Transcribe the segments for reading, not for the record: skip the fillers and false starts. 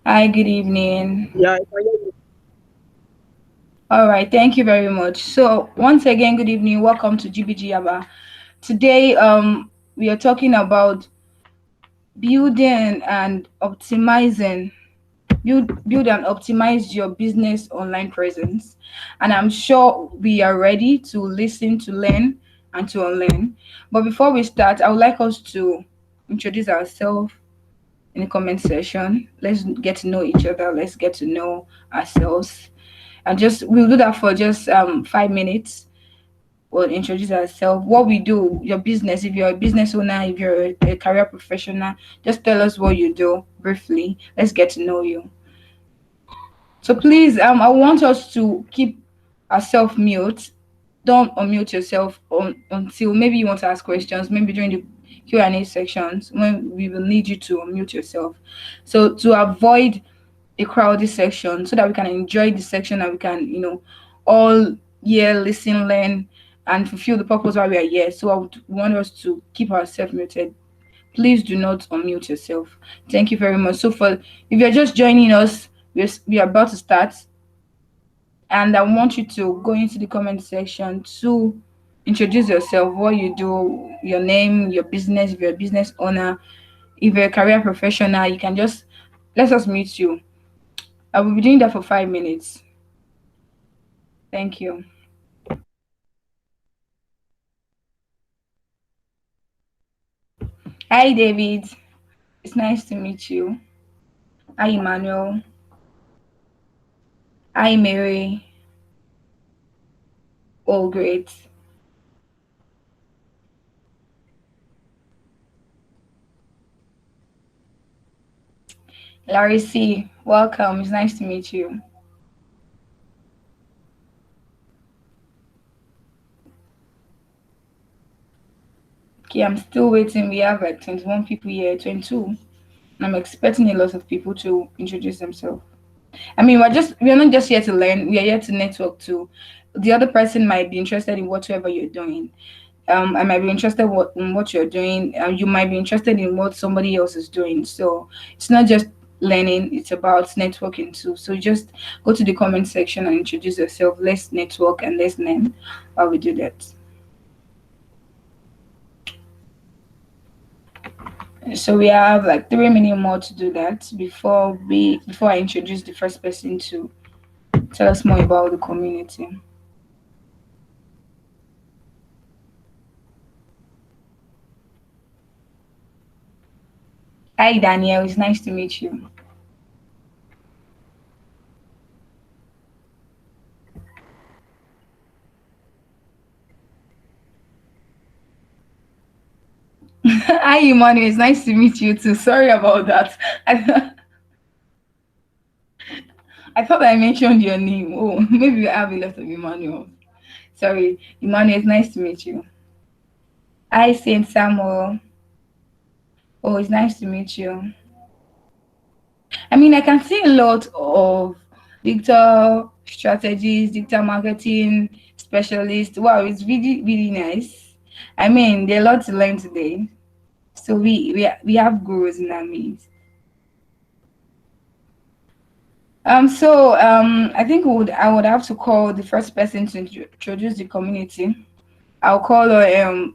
Hi, good evening. Yeah, I can hear you. All right, thank you very much. So, once again, good evening. Welcome to GBG Yaba. Today, we are talking about building and optimizing, build and optimize your business online presence. And I'm sure we are ready to listen, to learn, and to unlearn. But before we start, I would like us to introduce ourselves in the comment section. Let's get to know each other. Let's get to know ourselves. And just we'll do that for just 5 minutes. We'll introduce ourselves, what we do, your business. If you're a business owner, if you're a career professional, just tell us what you do briefly. Let's get to know you. So please, I want us to keep ourselves mute. Don't unmute yourself until maybe you want to ask questions. Maybe during the Q&A sections when we will need you to unmute yourself. So to avoid a crowded section, so that we can enjoy the section and we can, all hear, listen, learn, and fulfill the purpose why we are here. So I would want us to keep ourselves muted. Please do not unmute yourself. Thank you very much. So for if you're just joining us, we are about to start, and I want you to go into the comment section to introduce yourself, what you do, your name, your business, if you're a business owner, if you're a career professional, you can just let us meet you. I will be doing that for 5 minutes. Thank you. Hi, David. It's nice to meet you. Hi, Emmanuel. Hi, Mary. All great. Larry C. Welcome. It's nice to meet you. Okay, I'm still waiting. We have like 21 people here, 22. And I'm expecting a lot of people to introduce themselves. I mean, we're not just here to learn, we are here to network too. The other person might be interested in whatever you're doing. I might be interested in what you're doing. You might be interested in what somebody else is doing. So it's not just learning, it's about networking too. So just go to the comment section and introduce yourself. Let's network and let's learn while we do that. So we have like 3 minutes more to do that before I introduce the first person to tell us more about the community. Hi Daniel, it's nice to meet you. Hi Emmanuel, it's nice to meet you too. Sorry about that. I thought I mentioned your name. Oh, maybe I have a lot of Emmanuel. Sorry, Emmanuel, it's nice to meet you. Hi Saint Samuel. Oh, it's nice to meet you. I mean, I can see a lot of digital strategies, digital marketing specialists. Wow, it's really, really nice. I mean, there's a lot to learn today. So we have gurus in our midst. I think I would have to call the first person to introduce the community. I'll call her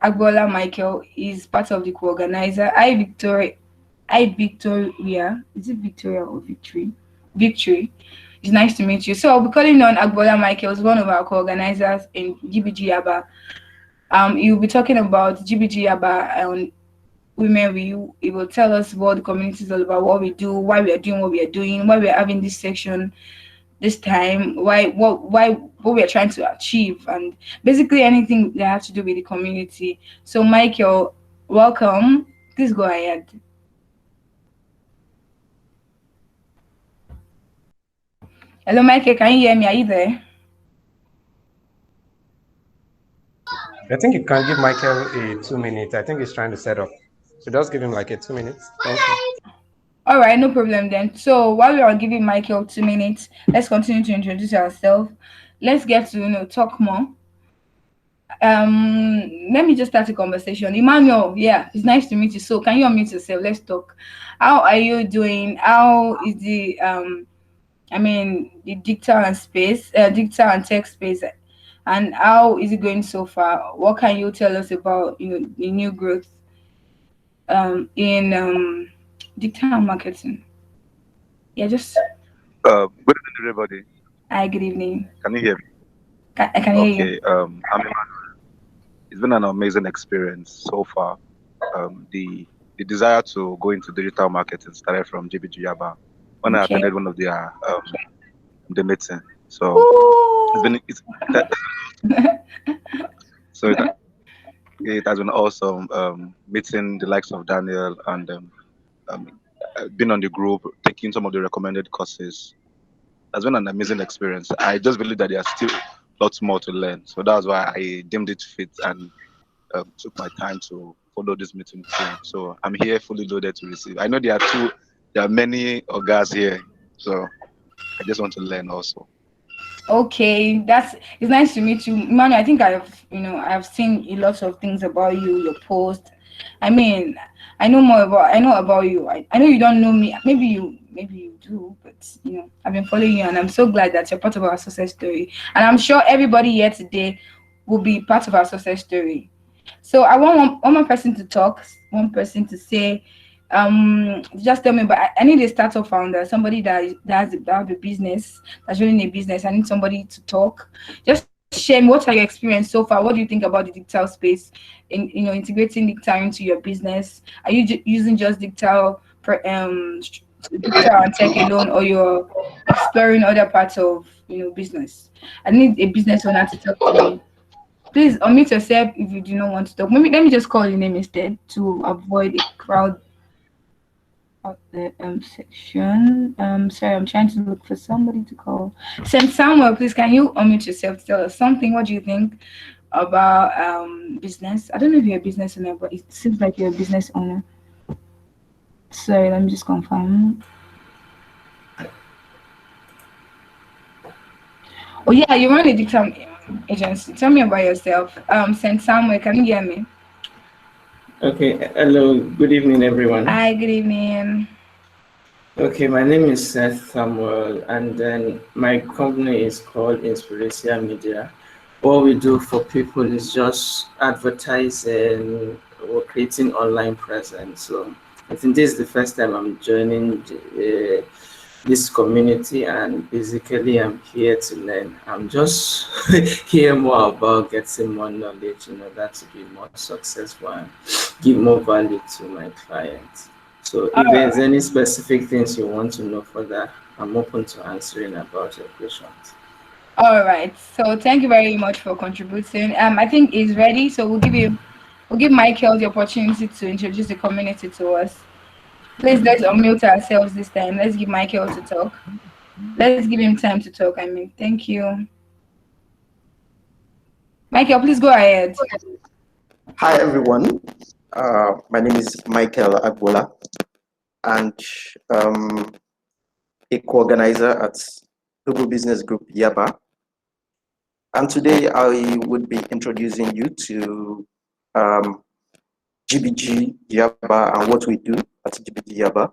Agbola Michael. Is part of the co-organizer. Hi Victoria. Is it Victoria or Victory? Victory. It's nice to meet you. So I'll be calling on Agbola Michael, is one of our co-organizers in GBG Yaba. You'll be talking about GBG Yaba and women will it will tell us what the community is all about, what we do, why we are doing what we are doing, why we are having this section this time, what we are trying to achieve, and basically anything that has to do with the community. So Michael, welcome. Please go ahead. Hello Michael, can you hear me? Are you there? I think you can give Michael a 2 minute. I think he's trying to set up. So just give him like a 2 minutes. Thank you. All right, no problem then. So while we are giving Michael 2 minutes, let's continue to introduce ourselves. Let's get to talk more. Let me just start a conversation. Emmanuel, yeah, it's nice to meet you. So can you unmute yourself? Let's talk. How are you doing? How is the the digital and digital and tech space, and how is it going so far? What can you tell us about the new growth in digital marketing? Yeah, just Good evening, everybody. hi, good evening. Can you hear me? I can hear you. Okay. It's been an amazing experience so far. The desire to go into digital marketing started from GBG Yaba when I Okay. attended one of their the meeting. So it's Ooh. been it's that, so it has been awesome meeting the likes of Daniel and um, being on the group, taking some of the recommended courses. Has been an amazing experience. I just believe that there are still lots more to learn. So that's why I deemed it fit and took my time to follow this meeting with you. So I'm here fully loaded to receive. I know there are many guys here. So I just want to learn also. Okay, it's nice to meet you, Manu. I think I've seen a lot of things about you, your post. I mean, I know about you. I know you don't know me. Maybe you do, but I've been following you, and I'm so glad that you're part of our success story. And I'm sure everybody here today will be part of our success story. So I want one more person to talk, one person to say, just tell me. But I need a startup founder, somebody that have a business, that's running a business. I need somebody to talk. Just share me, what's your experience so far? What do you think about the digital space, in integrating digital into your business? Are you using just digital and tech alone, or you're exploring other parts of business? I need a business owner to talk to me. Please unmute yourself if you do not want to talk. Maybe let me just call your name instead to avoid a crowd of the section. Sorry, I'm trying to look for somebody to call. Saint Samuel, please can you unmute yourself to tell us something? What do you think about business? I don't know if you're a business owner, but it seems like you're a business owner. Sorry, let me just confirm. Oh yeah, you run a digital agency. Tell me about yourself. Saint Samuel, can you hear me? Okay, hello, good evening, everyone. Hi, good evening. Okay, my name is Seth Samuel, and then my company is called Inspiracia Media. What we do for people is just advertising or creating online presence. So I think this is the first time I'm joining this community, and basically I'm here to learn. I'm just hear more about getting more knowledge in order to be more successful and give more value to my clients. So if there's any specific things you want to know further, I'm open to answering about your questions. All right. So thank you very much for contributing. I think he's ready. So we'll give Michael the opportunity to introduce the community to us. Please let's unmute ourselves this time. Let's give Michael to talk. Let's give him time to talk. Thank you. Michael, please go ahead. Hi everyone, my name is Michael Agbola, and a co-organizer at Google Business Group Yaba. And today I would be introducing you to GBG Yaba and what we do at GBG Yaba.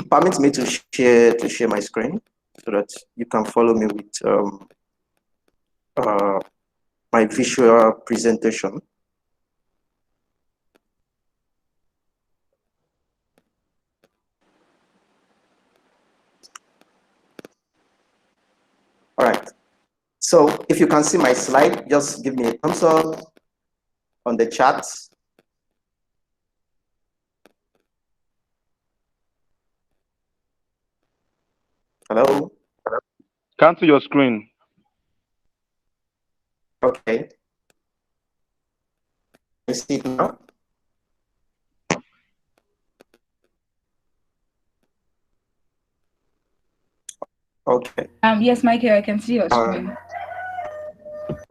Permit me to share my screen so that you can follow me with my visual presentation. All right. So if you can see my slide, just give me a thumbs up on the chat. Hello? Can't see your screen. Okay. You see it now? Okay. Yes, Michael, I can see your screen.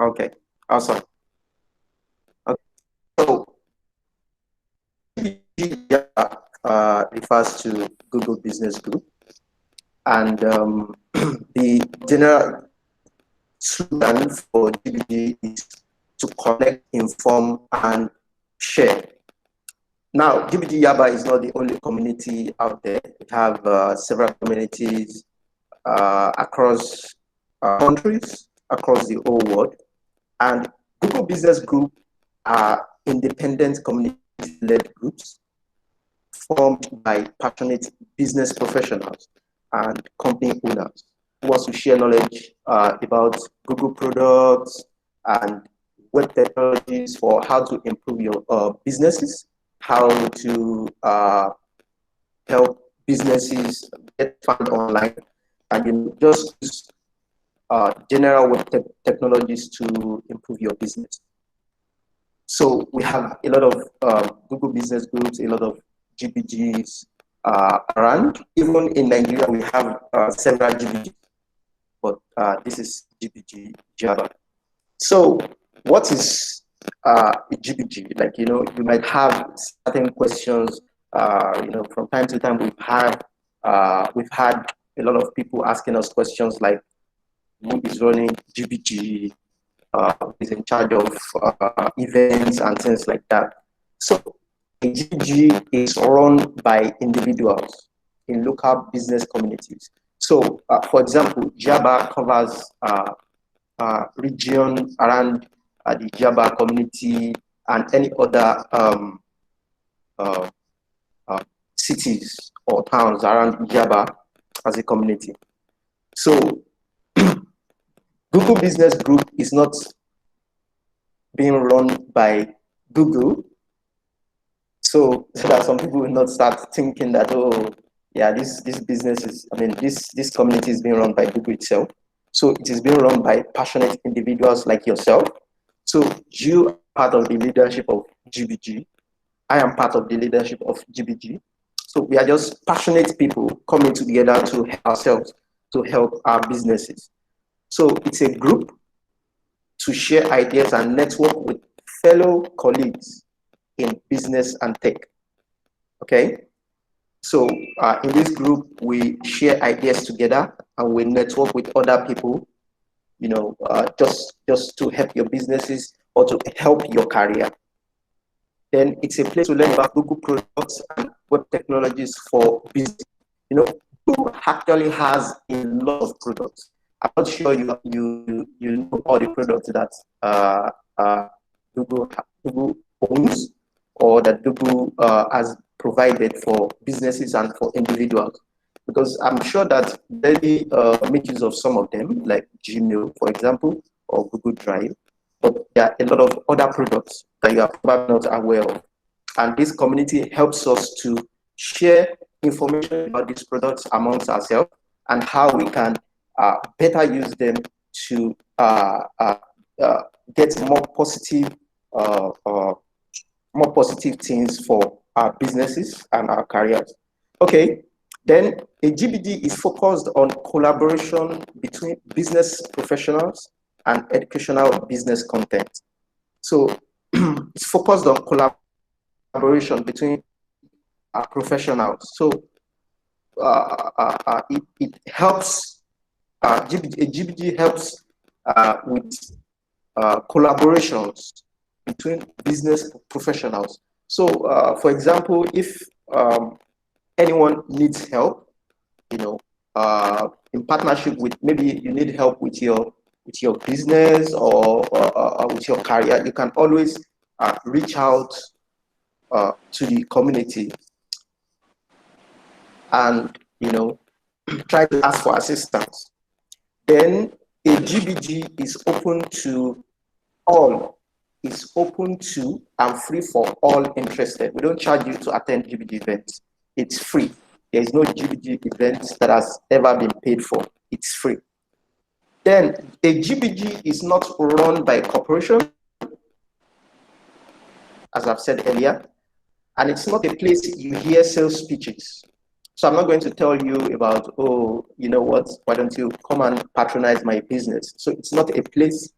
Okay. Awesome. Okay. So refers to Google Business Group, and the general slogan for GBG is to connect, inform, and share. Now, GBG Yaba is not the only community out there. We have several communities across countries, across the whole world. And Google Business Group are independent community-led groups formed by passionate business professionals and company owners who want to share knowledge about Google products and web technologies for how to improve your businesses, how to help businesses get found online, and just use general web technologies to improve your business. So we have a lot of Google Business Groups, a lot of GBGs around. Even in Nigeria, we have several GBGs, but this is GBG Java. So what is a GBG? Like, you might have certain questions. From time to time, we've had a lot of people asking us questions like, who is running GBG? Is in charge of events and things like that. So a GBG is run by individuals in local business communities. So, for example, Jaba covers region around the Jaba community and any other cities or towns around Jaba as a community. So Google Business Group is not being run by Google. So that some people will not start thinking that, oh, yeah, this business is, this community is being run by Google itself. So it is being run by passionate individuals like yourself. So you are part of the leadership of GBG. I am part of the leadership of GBG. So we are just passionate people coming together to help ourselves, to help our businesses. So it's a group to share ideas and network with fellow colleagues in business and tech. Okay? So in this group, we share ideas together and we network with other people, just to help your businesses or to help your career. Then it's a place to learn about Google products and web technologies for business. Google actually has a lot of products. I'm not sure you know all the products that Google owns or that Google has provided for businesses and for individuals, because I'm sure that they make use of some of them, like Gmail, for example, or Google Drive. But there are a lot of other products that you are probably not aware of. And this community helps us to share information about these products amongst ourselves and how we can better use them to get more positive things for our businesses and our careers. Okay, then a GBD is focused on collaboration between business professionals and educational business content. So it's focused on collaboration between professionals. So it helps, GBG helps with collaborations between business professionals. So for example, if anyone needs help, in partnership with, maybe you need help with your business or with your career, you can always reach out to the community and try to ask for assistance. Then a GBG is open to all, is open to and free for all interested. We don't charge you to attend GBG events. It's free. There is no GBG event that has ever been paid for. It's free. Then a GBG is not run by a corporation, as I've said earlier, and it's not a place you hear sales pitches. So I'm not going to tell you about, oh, you know what, why don't you come and patronize my business? So it's not a place,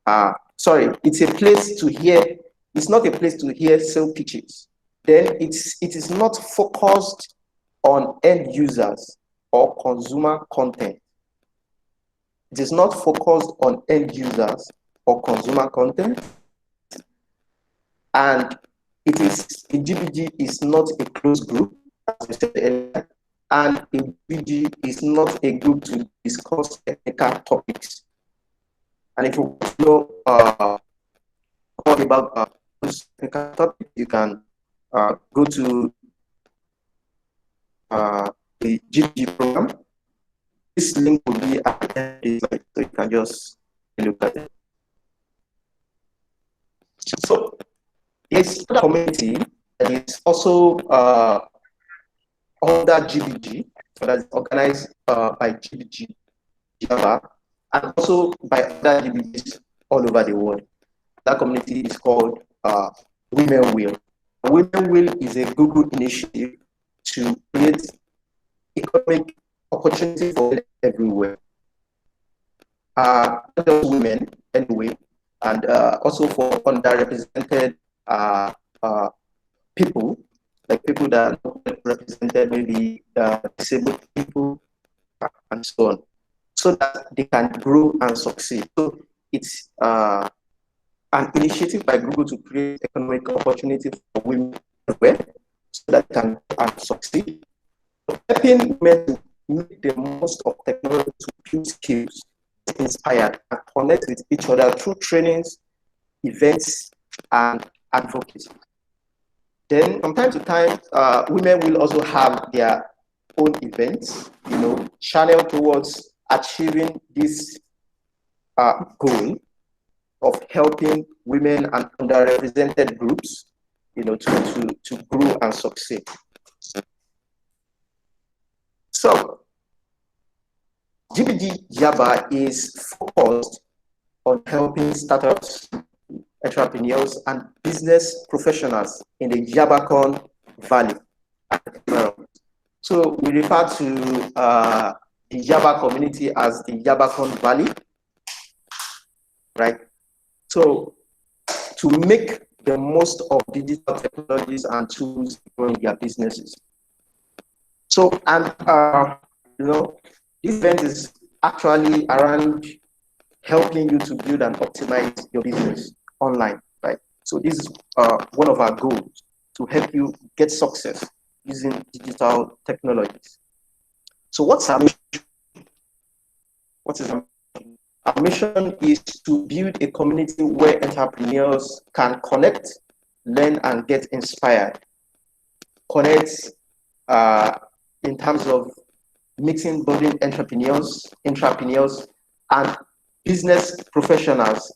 it's a place to hear, it's not a place to hear sales pitches. Then it is not focused on end users or consumer content. It is not focused on end users or consumer content. And it is, a GBG is not a closed group, as we said earlier, and a GBG is not a group to discuss technical topics. And if you want to know more about those technical topics, you can go to the GBG program. This link will be at the end of this slide, so you can just look at it. So it's a community that is also under GBG, so that's organized by GBG Java, and also by other GBGs all over the world. That community is called Women Will. Women Will is a Google initiative to create economic opportunity for everywhere. Not just women, anyway, and also for underrepresented people, like people that are not represented, maybe disabled people, and so on, so that they can grow and succeed. So it's an initiative by Google to create economic opportunity for women everywhere, so that they can succeed. So helping women to make the most of technology to build skills, inspired, and connect with each other through trainings, events, and advocacy. Then from time to time, women will also have their own events, channeled towards achieving this goal of helping women and underrepresented groups, to grow and succeed. So, GBG Java is focused on helping startups, entrepreneurs, and business professionals in the Yabacon Valley. So we refer to the Yaba community as the Yabacon Valley, right? So to make the most of digital technologies and tools in their businesses. So, and this event is actually around helping you to build and optimize your business online, right? So this is one of our goals, to help you get success using digital technologies. So what's our mission? What is our mission? Our mission is to build a community where entrepreneurs can connect, learn, and get inspired. Connect in terms of meeting budding entrepreneurs, and business professionals.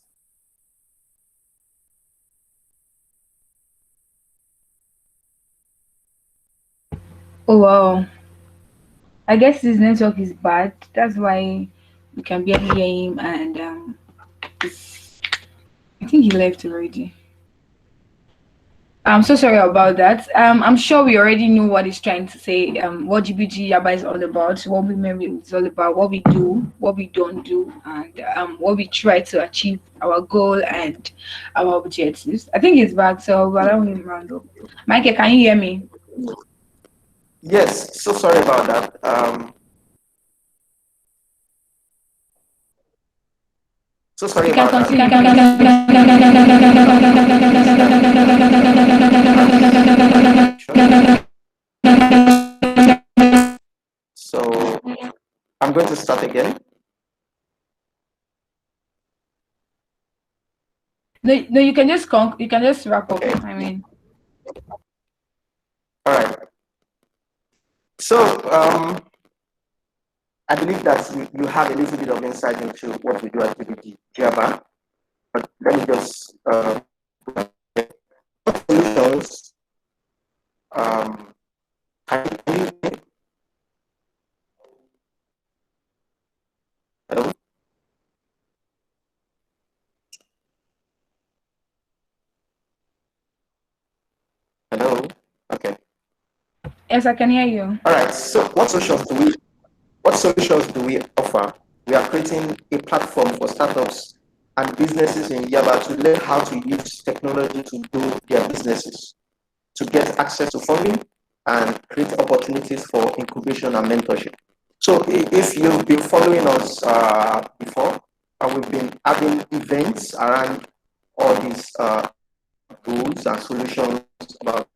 Oh wow. I guess his network is bad. That's why we can barely hear him, and I think he left already. I'm so sorry about that. I'm sure we already know what he's trying to say. What GBG Yaba is all about, what Women Will is all about, what we do, what we don't do, and what we try to achieve, our goal and our objectives. I think he's back, so we'll allow him round up. Michael, can you hear me? Yes, so sorry about that. So sorry about that. So I'm going to start again. No, you can just wrap up. I mean, all right. So I believe that you have a little bit of insight into what we do at GBG Java. But let me just solutions. Hello? Hello? Okay. yes, I can hear you. All right. So what solutions do we offer? We are creating a platform for startups and businesses in Yaba to learn how to use technology to grow their businesses, to get access to funding, and create opportunities for incubation and mentorship. So if you've been following us before, we've been having events around all these tools and solutions, about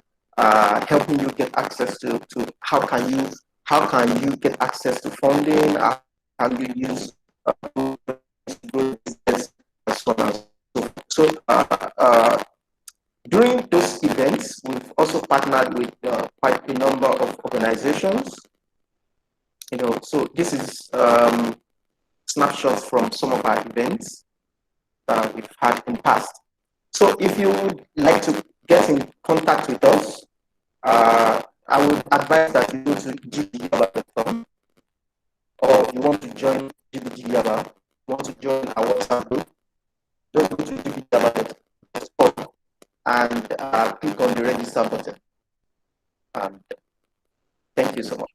helping you get access to how can you get access to funding, how can you use business, and so on and so forth. So during those events, we've also partnered with quite a number of organizations. So this is snapshots from some of our events that we've had in the past. So if you would like to get in contact with us, I would advise that you go to gbgyaba.com, or you want to join gbgyaba, you want to join our WhatsApp group, just go to gbgyaba.com and click on the register button. And thank you so much.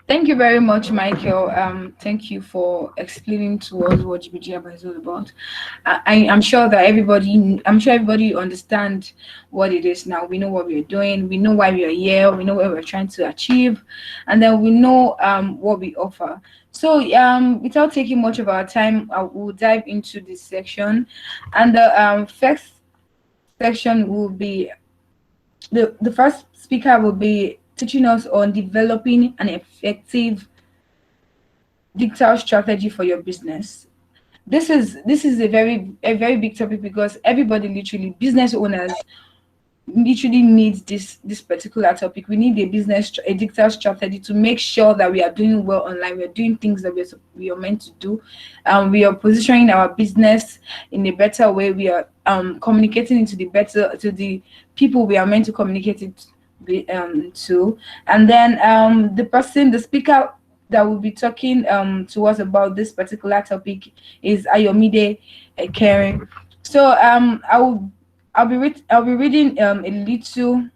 Thank you very much, Michael. Thank you for explaining to us what GBG is all about. I'm sure that everybody understands what it is now. We know what we're doing. We know why we are here. We know what we're trying to achieve, and then we know what we offer. So without taking much of our time, I will dive into this section, and the first section will be the first speaker will be teaching us on developing an effective digital strategy for your business. This is a very big topic, because everybody, literally business owners, literally needs this particular topic. We need a digital strategy to make sure that we are doing well online. We are doing things that we are meant to do. We are positioning our business in a better way. We are communicating to the people we are meant to communicate it to. And then the speaker that will be talking to us about this particular topic is Ayomide Karen. So I'll be reading a little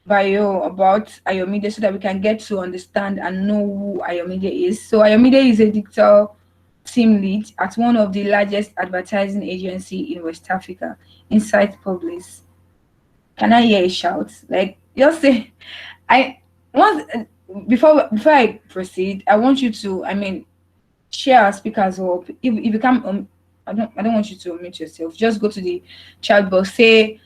bio about Ayomide, so that we can get to understand and know who Ayomide is. So Ayomide is a digital team lead at one of the largest advertising agency in West Africa, Insight Publish. Can I hear a shout? Like, just say, before I proceed, I want you to, share our speakers up. If you come, I don't want you to omit yourself. Just go to the chat box, say,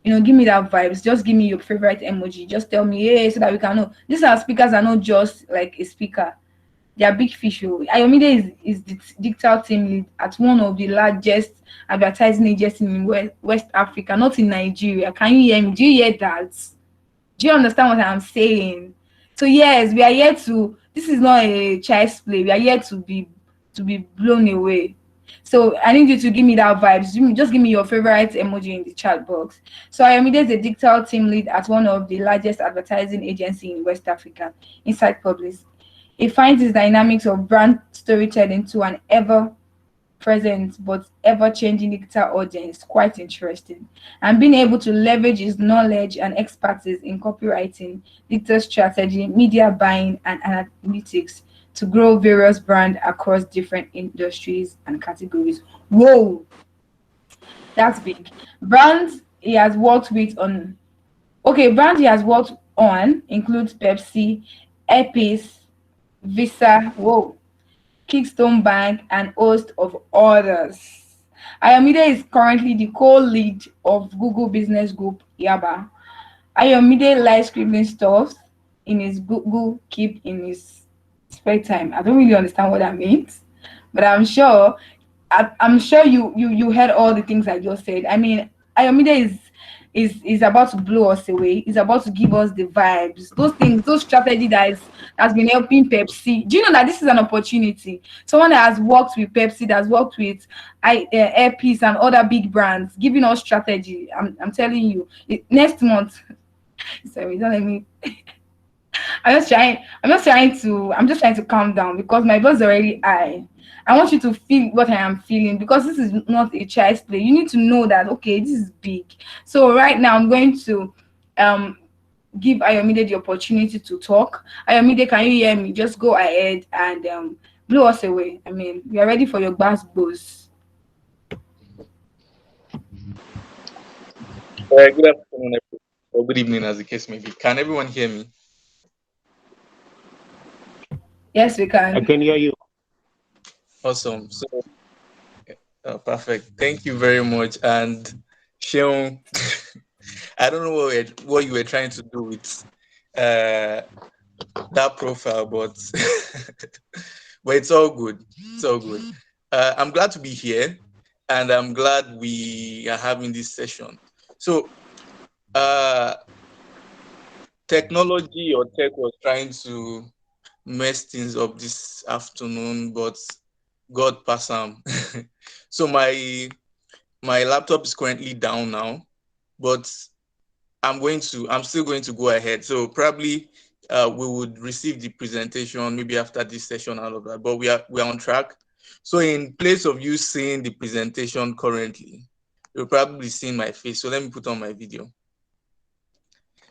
give me that vibes. Just give me your favorite emoji. Just tell me, hey, so that we can know. These are speakers are not just like a speaker. They are big fish. Ayomide is the digital team lead at one of the largest advertising agencies in West Africa, not in Nigeria. Can you hear me? Do you hear that? Do you understand what I'm saying? So yes, we are here to. This is not a child's play. We are here to be blown away. So I need you to give me that vibes. Just give me your favorite emoji in the chat box. So Ayomide is a digital team lead at one of the largest advertising agency in West Africa, Insight Publish. He finds his dynamics of brand storytelling to an ever-present but ever-changing digital audience quite interesting, and being able to leverage his knowledge and expertise in copywriting, digital strategy, media buying, and analytics to grow various brands across different industries and categories. Whoa, that's big. Brands he has worked on includes Pepsi, Epis, Visa, Keystone Bank, and host of others. Ayomide is currently the co-lead of Google Business Group Yaba. Ayomide likes scribbling stuff in his Google Keep in his spare time. I don't really understand what that means, but I'm sure you heard all the things I just said. Ayomide is about to blow us away. He's about to give us the vibes, those things, those strategy that's been helping Pepsi. Do you know that this is an opportunity? Someone that has worked with Pepsi, that has worked with Airpiece and other big brands, giving us strategy. I'm telling you, next month. Sorry, don't let me. I'm just trying to calm down, because my voice is already high. I want you to feel what I am feeling, because this is not a child's play. You need to know that, okay, this is big. So right now I'm going to give Ayomide the opportunity to talk. Ayomide, can you hear me? Just go ahead and blow us away. We are ready for your bass boost. Good afternoon, or good evening, as the case may be. Can everyone hear me? Yes, we can. I can hear you. Awesome. So Perfect. Thank you very much. And Sean, I don't know what you were trying to do with uh, that profile, but but it's all good. It's all good. I'm glad to be here, and I'm glad we are having this session. So, uh, technology or tech was trying to mess things up this afternoon, but God pass them. So my laptop is currently down now, but I'm still going to go ahead. So probably we would receive the presentation maybe after this session, all of that. But we're on track. So in place of you seeing the presentation currently, you'll probably see my face. So let me put on my video.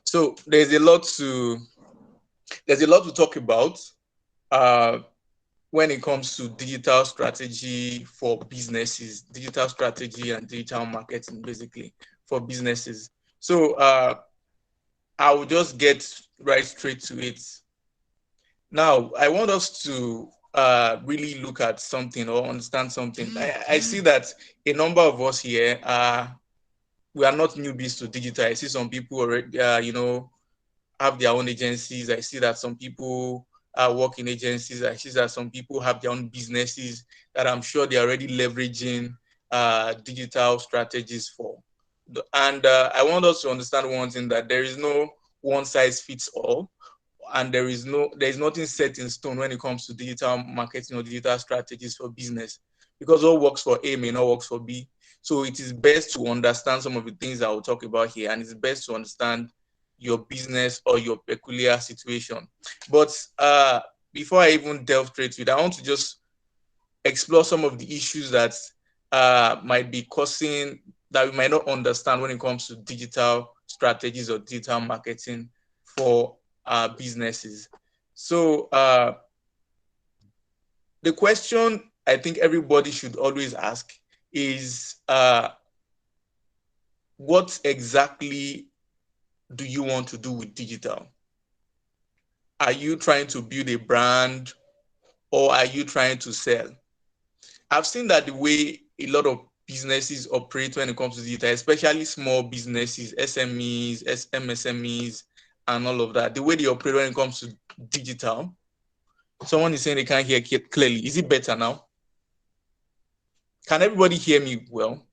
So there's a lot to talk about when it comes to digital strategy for businesses, digital strategy and digital marketing, basically for businesses. So I will just get right straight to it. Now, I want us to really look at something or understand something. I see that a number of us here we are not newbies to digital. I see some people already, have their own agencies. I see that some people work in agencies. I see that some people have their own businesses that I'm sure they're already leveraging digital strategies for. And I want us to understand one thing, that there is no one size fits all, and there's nothing set in stone when it comes to digital marketing or digital strategies for business, because what works for A may not work for B. So it is best to understand some of the things I will talk about here, and it's best to understand your business or your peculiar situation. But before I even delve straight to it, I want to just explore some of the issues that might be causing, that we might not understand when it comes to digital strategies or digital marketing for businesses. So the question I think everybody should always ask is, what exactly do you want to do with digital? Are you trying to build a brand, or are you trying to sell? I've seen that the way a lot of businesses operate when it comes to digital, especially small businesses, SMEs, MSMEs, and all of that, the way they operate when it comes to digital. Someone is saying they can't hear clearly. Is it better now? Can everybody hear me well?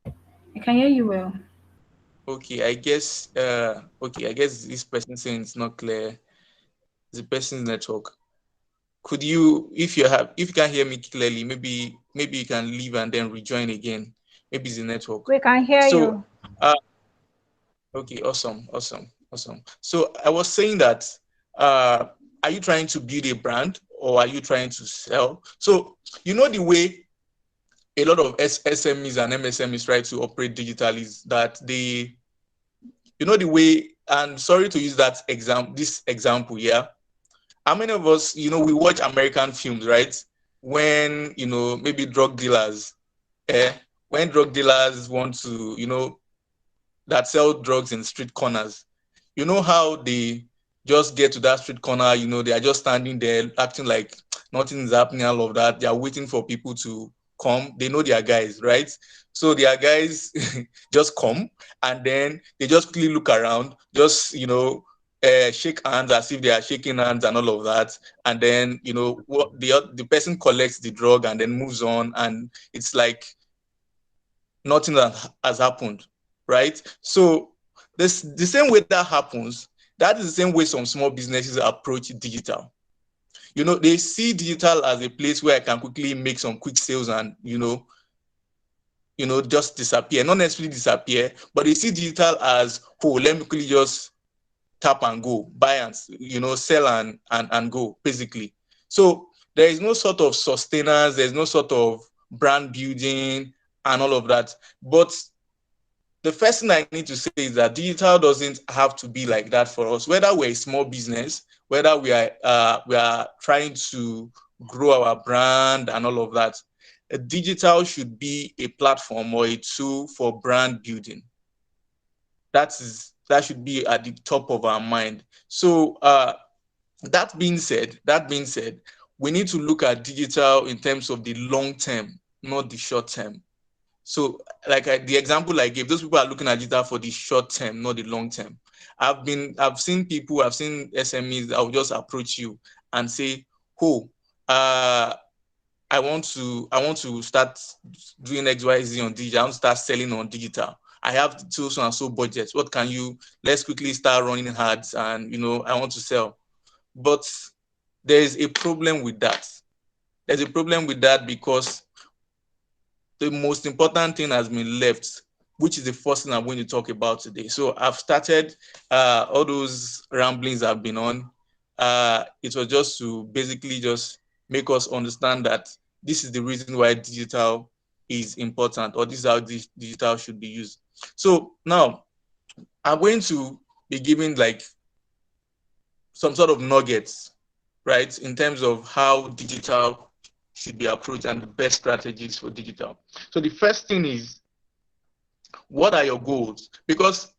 I can hear you well. Okay, I guess this person saying it's not clear. It's the person's network. Could you, if you can hear me clearly, maybe you can leave and then rejoin again. Maybe it's the network. We can hear So, you. okay, awesome. So I was saying that, are you trying to build a brand, or are you trying to sell? So the way a lot of SMEs and MSMEs try to operate digital is that they, the way, and sorry to use this example, yeah. How many of us, we watch American films, right? When, maybe drug dealers, when drug dealers want to, that sell drugs in street corners, you know how they just get to that street corner, they are just standing there acting like nothing is happening, all of that. They are waiting for people to come. They know their guys, right? So their guys just come, and then they just quickly look around, just, shake hands as if they are shaking hands and all of that. And then, what the person collects the drug and then moves on, and it's like nothing that has happened, right? So the same way that happens, that is the same way some small businesses approach digital. They see digital as a place where I can quickly make some quick sales and, just disappear. Not necessarily disappear, but they see digital as, oh, let me quickly just tap and go, buy and, sell and go, basically. So there is no sort of sustenance, there's no sort of brand building and all of that. But the first thing I need to say is that digital doesn't have to be like that for us. Whether we're a small business, whether we are trying to grow our brand and all of that, digital should be a platform or a tool for brand building. That should be at the top of our mind. So that being said, we need to look at digital in terms of the long term. not the short term. So like the example I gave, those people are looking at digital for the short term, not the long term. I've seen SMEs that will just approach you and say, oh, I want to start doing XYZ on digital. I want to start selling on digital. I have so and so budgets. Let's quickly start running ads, and I want to sell. But there's a problem with that. There's a problem with that because the most important thing has been left, which is the first thing I'm going to talk about today. So I've started all those ramblings I've been on. It was just to basically just make us understand that this is the reason why digital is important, or this is how digital should be used. So now I'm going to be giving like some sort of nuggets, right, in terms of how digital should be approached and the best strategies for digital. So the first thing is, what are your goals? Because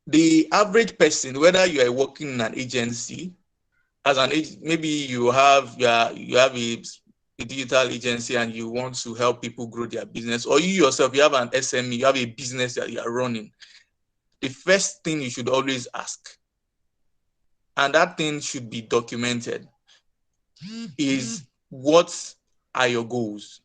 the average person, whether you are working in an agency, maybe you have a digital agency and you want to help people grow their business, or you yourself, you have an SME, you have a business that you are running, the first thing you should always ask, and that thing should be documented, is what are your goals?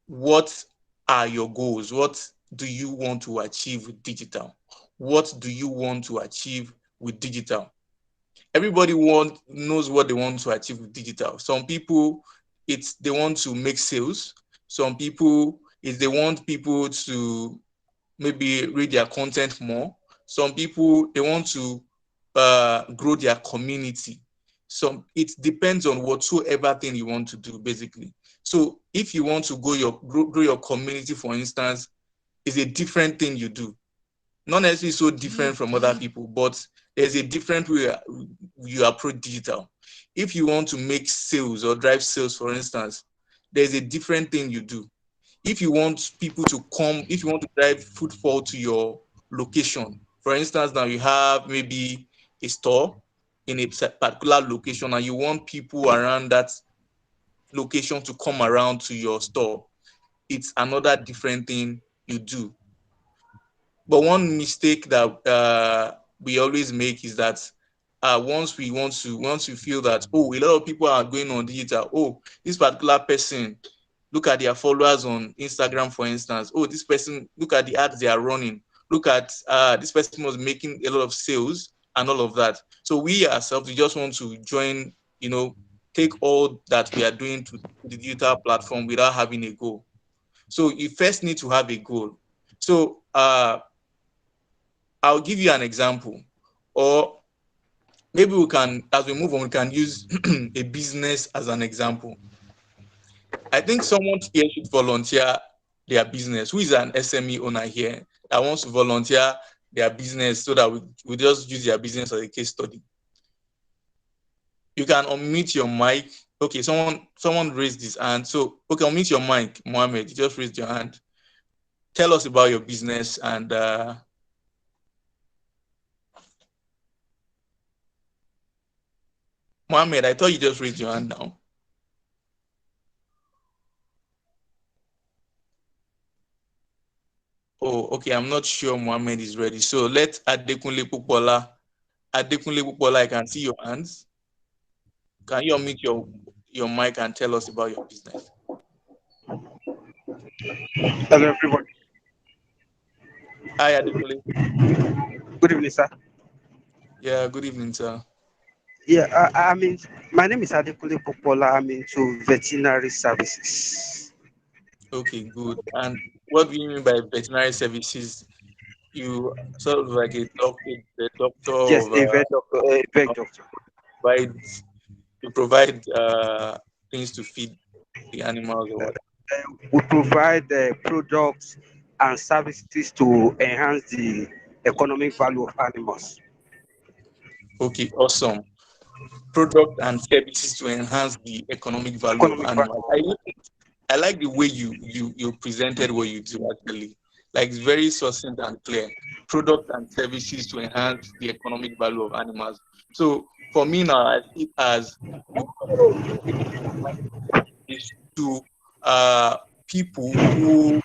What are your goals? What do you want to achieve with digital? What do you want to achieve with digital? Everybody knows what they want to achieve with digital. Some people, they want to make sales. Some people, they want people to maybe read their content more. Some people, they want to grow their community. It depends on whatsoever thing you want to do, basically. So if you want to grow your community, for instance, is a different thing you do. Not necessarily so different from other people, but there's a different way you approach digital. If you want to make sales or drive sales, for instance, there's a different thing you do. If you want people to come, if you want to drive footfall to your location, for instance, now you have maybe a store in a particular location and you want people around that location to come around to your store, it's another different thing you do. But one mistake that we always make is that once we feel that, oh, a lot of people are going on digital, oh, this particular person, look at their followers on Instagram, for instance, oh, this person, look at the ads they are running, look at this person was making a lot of sales and all of that. So we ourselves, we just want to join, take all that we are doing to the digital platform without having a goal. So you first need to have a goal. So I'll give you an example, or maybe we can, as we move on, we can use a business as an example. I think someone here should volunteer their business. Who is an SME owner here that wants to volunteer their business so that we just use their business as a case study? You can unmute your mic. Okay, someone raised his hand. So, okay, unmute your mic, Mohammed. You just raised your hand. Tell us about your business and Mohammed, I thought you just raised your hand now. Oh, okay, I'm not sure Mohammed is ready. So let Adekunle Pupola. Adekunle Pupola, I can see your hands. Can you unmute your mic and tell us about your business? Hello, everybody. Hi, Adekunle. Good evening, sir. Yeah, good evening, sir. Yeah, I mean, my name is Adekunle Popola. I'm into veterinary services. Okay, good. And what do you mean by veterinary services? You sort of like a doctor Yes, of a vet doctor. A vet doctor. You provide things to feed the animals or what? We provide products and services to enhance the economic value of animals. Okay, awesome. Product and services to enhance the economic value of animals. I like the way you presented what you do, actually. Like, it's very succinct and clear. Product and services to enhance the economic value of animals. So for me now, I see it as is to people who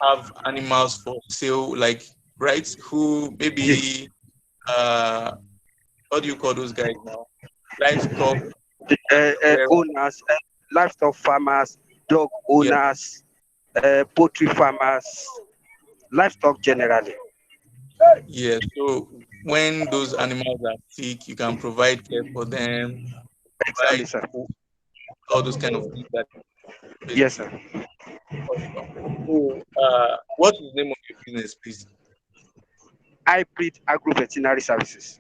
have animals for sale, like, right? Who maybe what do you call those guys now? Livestock. Owners, livestock farmers, dog Yeah. owners, poultry farmers, livestock generally. Yeah. So when those animals are sick, you can provide care for them, Exactly, provide sir. all those kind of things that Yes, sir. So, what is the name of your business, please? Hybrid agro-veterinary services.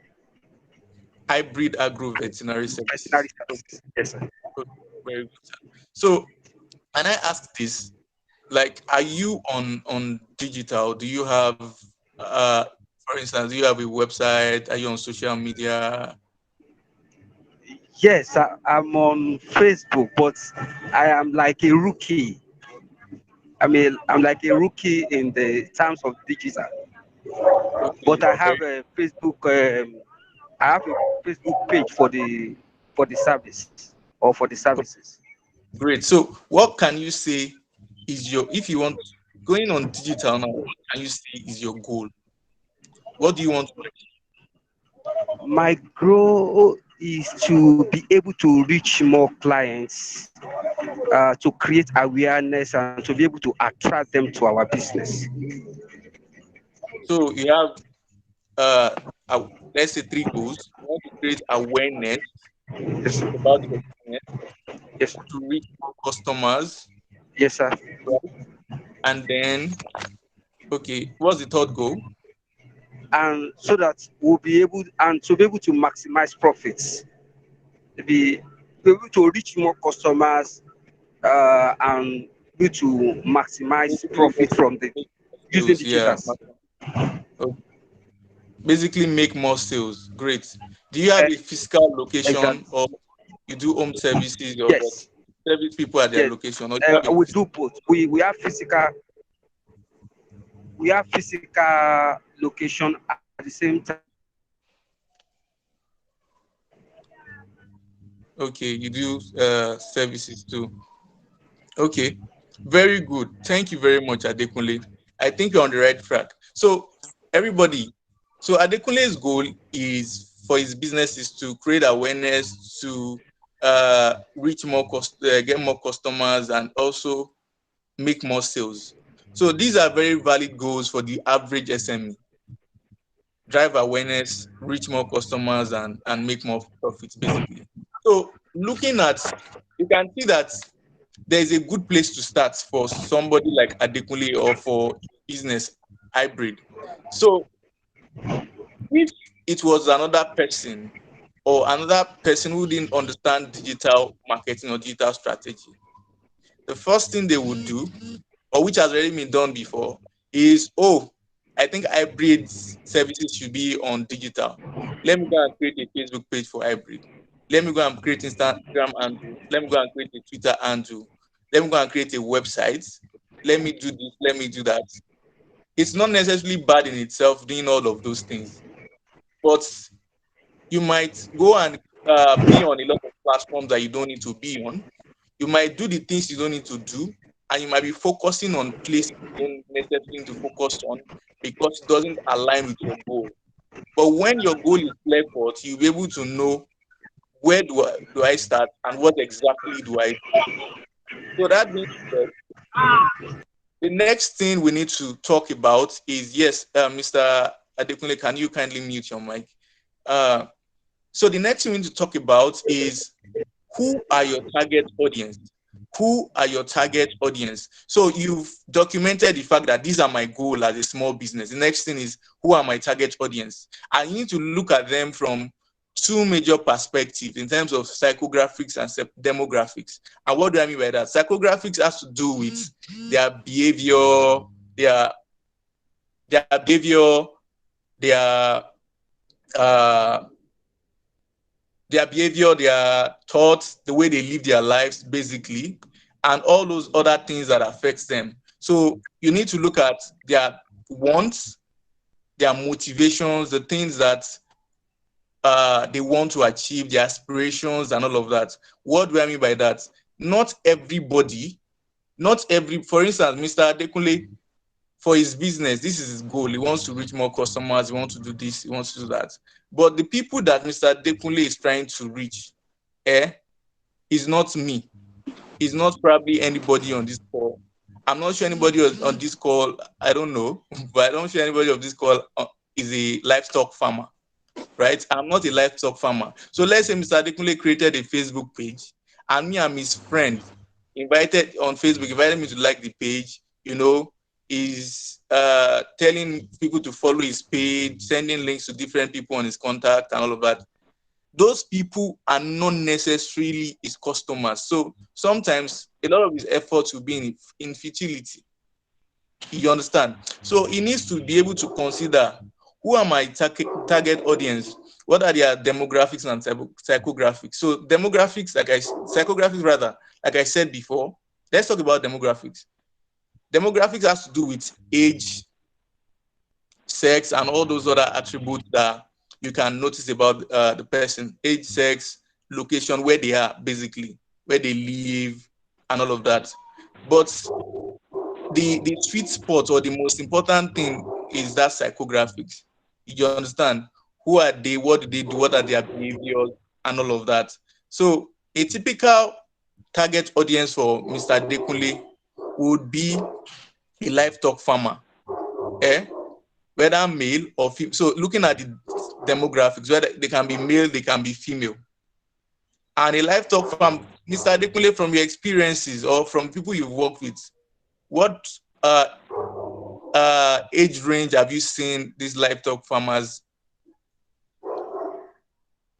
Hybrid Agro Veterinary Services. Veterinary services. Yes, sir. Very good, sir. So, can I ask this? Like, are you on digital? Do you have, for instance, do you have a website? Are you on social media? Yes, I'm on Facebook, but I am like a rookie. I mean, I'm like a rookie in the terms of digital. Okay, But I have very a Facebook. I have a Facebook page for the service or for the services. great. So, what can you say is your, if you want going on digital now? What can you say is your goal? What do you want to achieve? My goal is to be able to reach more clients, to create awareness, and to be able to attract them to our business. So, you have let's say 3 goals. You want to create awareness Yes, about your business, yes, to reach more customers, yes, sir. right? And then, okay, what's the third goal? And so that we'll be able and to be able to maximize profits, be able to reach more customers, and be able to maximize Basically, profit from the make using sales, yeah. digitals. Okay. Basically, make more sales. Great. Do you have a physical location, Exactly. or you do home services, or Yes, service people at their yes. location, or do you have a We physical? do both. We have physical location at the same time. Okay, you do services too. Okay, very good. Thank you very much, Adekunle. I think you're on the right track. So, everybody, so Adekunle's goal is for his businesses to create awareness, to reach more get more customers, and also make more sales. So these are very valid goals for the average SME. Drive awareness, reach more customers, and make more profits, basically. So looking at, you can see that there's a good place to start for somebody like Adekunle, or for business hybrid. So if it was another person, or another person who didn't understand digital marketing or digital strategy, the first thing they would do, or which has already been done before, is, oh, I think hybrid services should be on digital. Let me go and create a Facebook page for hybrid. Let me go and create Instagram handle. Let me go and create a Twitter handle. Let me go and create a website. Let me do this. Let me do that. It's not necessarily bad in itself doing all of those things, but you might go and be on a lot of platforms that you don't need to be on. You might do the things you don't need to do, and you might be focusing on places you don't necessarily need to focus on because it doesn't align with your goal. But when your goal is clear cut, you'll be able to know, where do I start, and what exactly do I do. So that being said, the next thing we need to talk about is, yes, Mr. Adekunle, can you kindly mute your mic? So the next thing we need to talk about is, who are your target audience? Who are your target audience? So you've documented the fact that these are my goal as a small business. The next thing is, who are my target audience? And you need to look at them from two major perspectives in terms of psychographics and demographics. And what do I mean by that? Psychographics has to do with their behavior, their behavior, their uh, their behavior, their thoughts, the way they live their lives, basically, and all those other things that affects them. So you need to look at their wants, their motivations, the things that they want to achieve, their aspirations, and all of that. What do I mean by that? not everybody, for instance, Mr. Adekunle, for his business, this is his goal. He wants to reach more customers. He wants to do this. He wants to do that. But the people that Mr. Adekunle is trying to reach, is not me. It's not probably anybody on this call. I'm not sure anybody on this call, I don't know, but I don't sure anybody on this call is a livestock farmer, right? I'm not a livestock farmer. So let's say Mr. Adekunle created a Facebook page, and me and his friend invited me to like the page, is telling people to follow his page, sending links to different people on his contact and all of that. Those people are not necessarily his customers. So sometimes a lot of his efforts will be in futility. You understand? So he needs to be able to consider, who are my target audience? What are their demographics and psychographics? So psychographics rather, like I said before, let's talk about demographics. Demographics has to do with age, sex, and all those other attributes that you can notice about the person: age, sex, location, where they are, basically, where they live, and all of that. But the sweet spot, or the most important thing, is that psychographics. You understand? Who are they? What do they do? What are their behaviors, and all of that? So a typical target audience for Mr. Adekunle would be a livestock farmer, whether male or female. So looking at the demographics, whether they can be male, they can be female. And a livestock farm, Mr. Adekunle, from your experiences or from people you've worked with, what age range have you seen these livestock farmers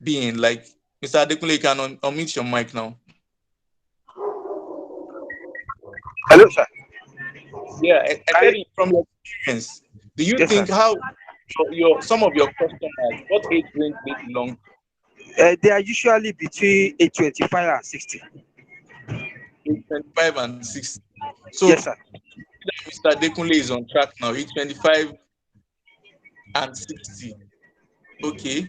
being? Like, Mr. Adekunle, you can unmute your mic now. Hello, sir. Yeah, I said it from your experience. Do you think sir. how some of your customers, what age range they belong to? They are usually between age 25 and 60. Age 25 and 60. So yes, sir. Mr. Adekunle is on track now, age 25 and 60. Okay.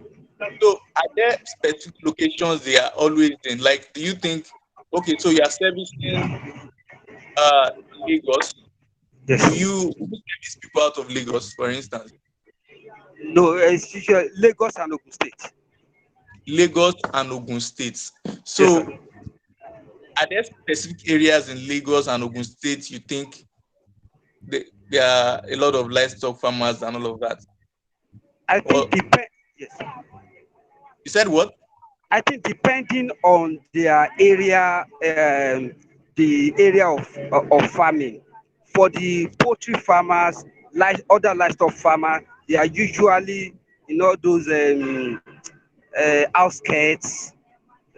So are there specific locations they are always in? Like, do you think, okay, so you are servicing Lagos. Yes. Do you service people out of Lagos, for instance? No, it's usually Lagos and Ogun State. Lagos and Ogun State. So yes, are there specific areas in Lagos and Ogun State you think there are a lot of livestock farmers and all of that? I think yes. You said what? I think depending on their area, the area of farming. For the poultry farmers, like other livestock farmers, they are usually in all those outskirts,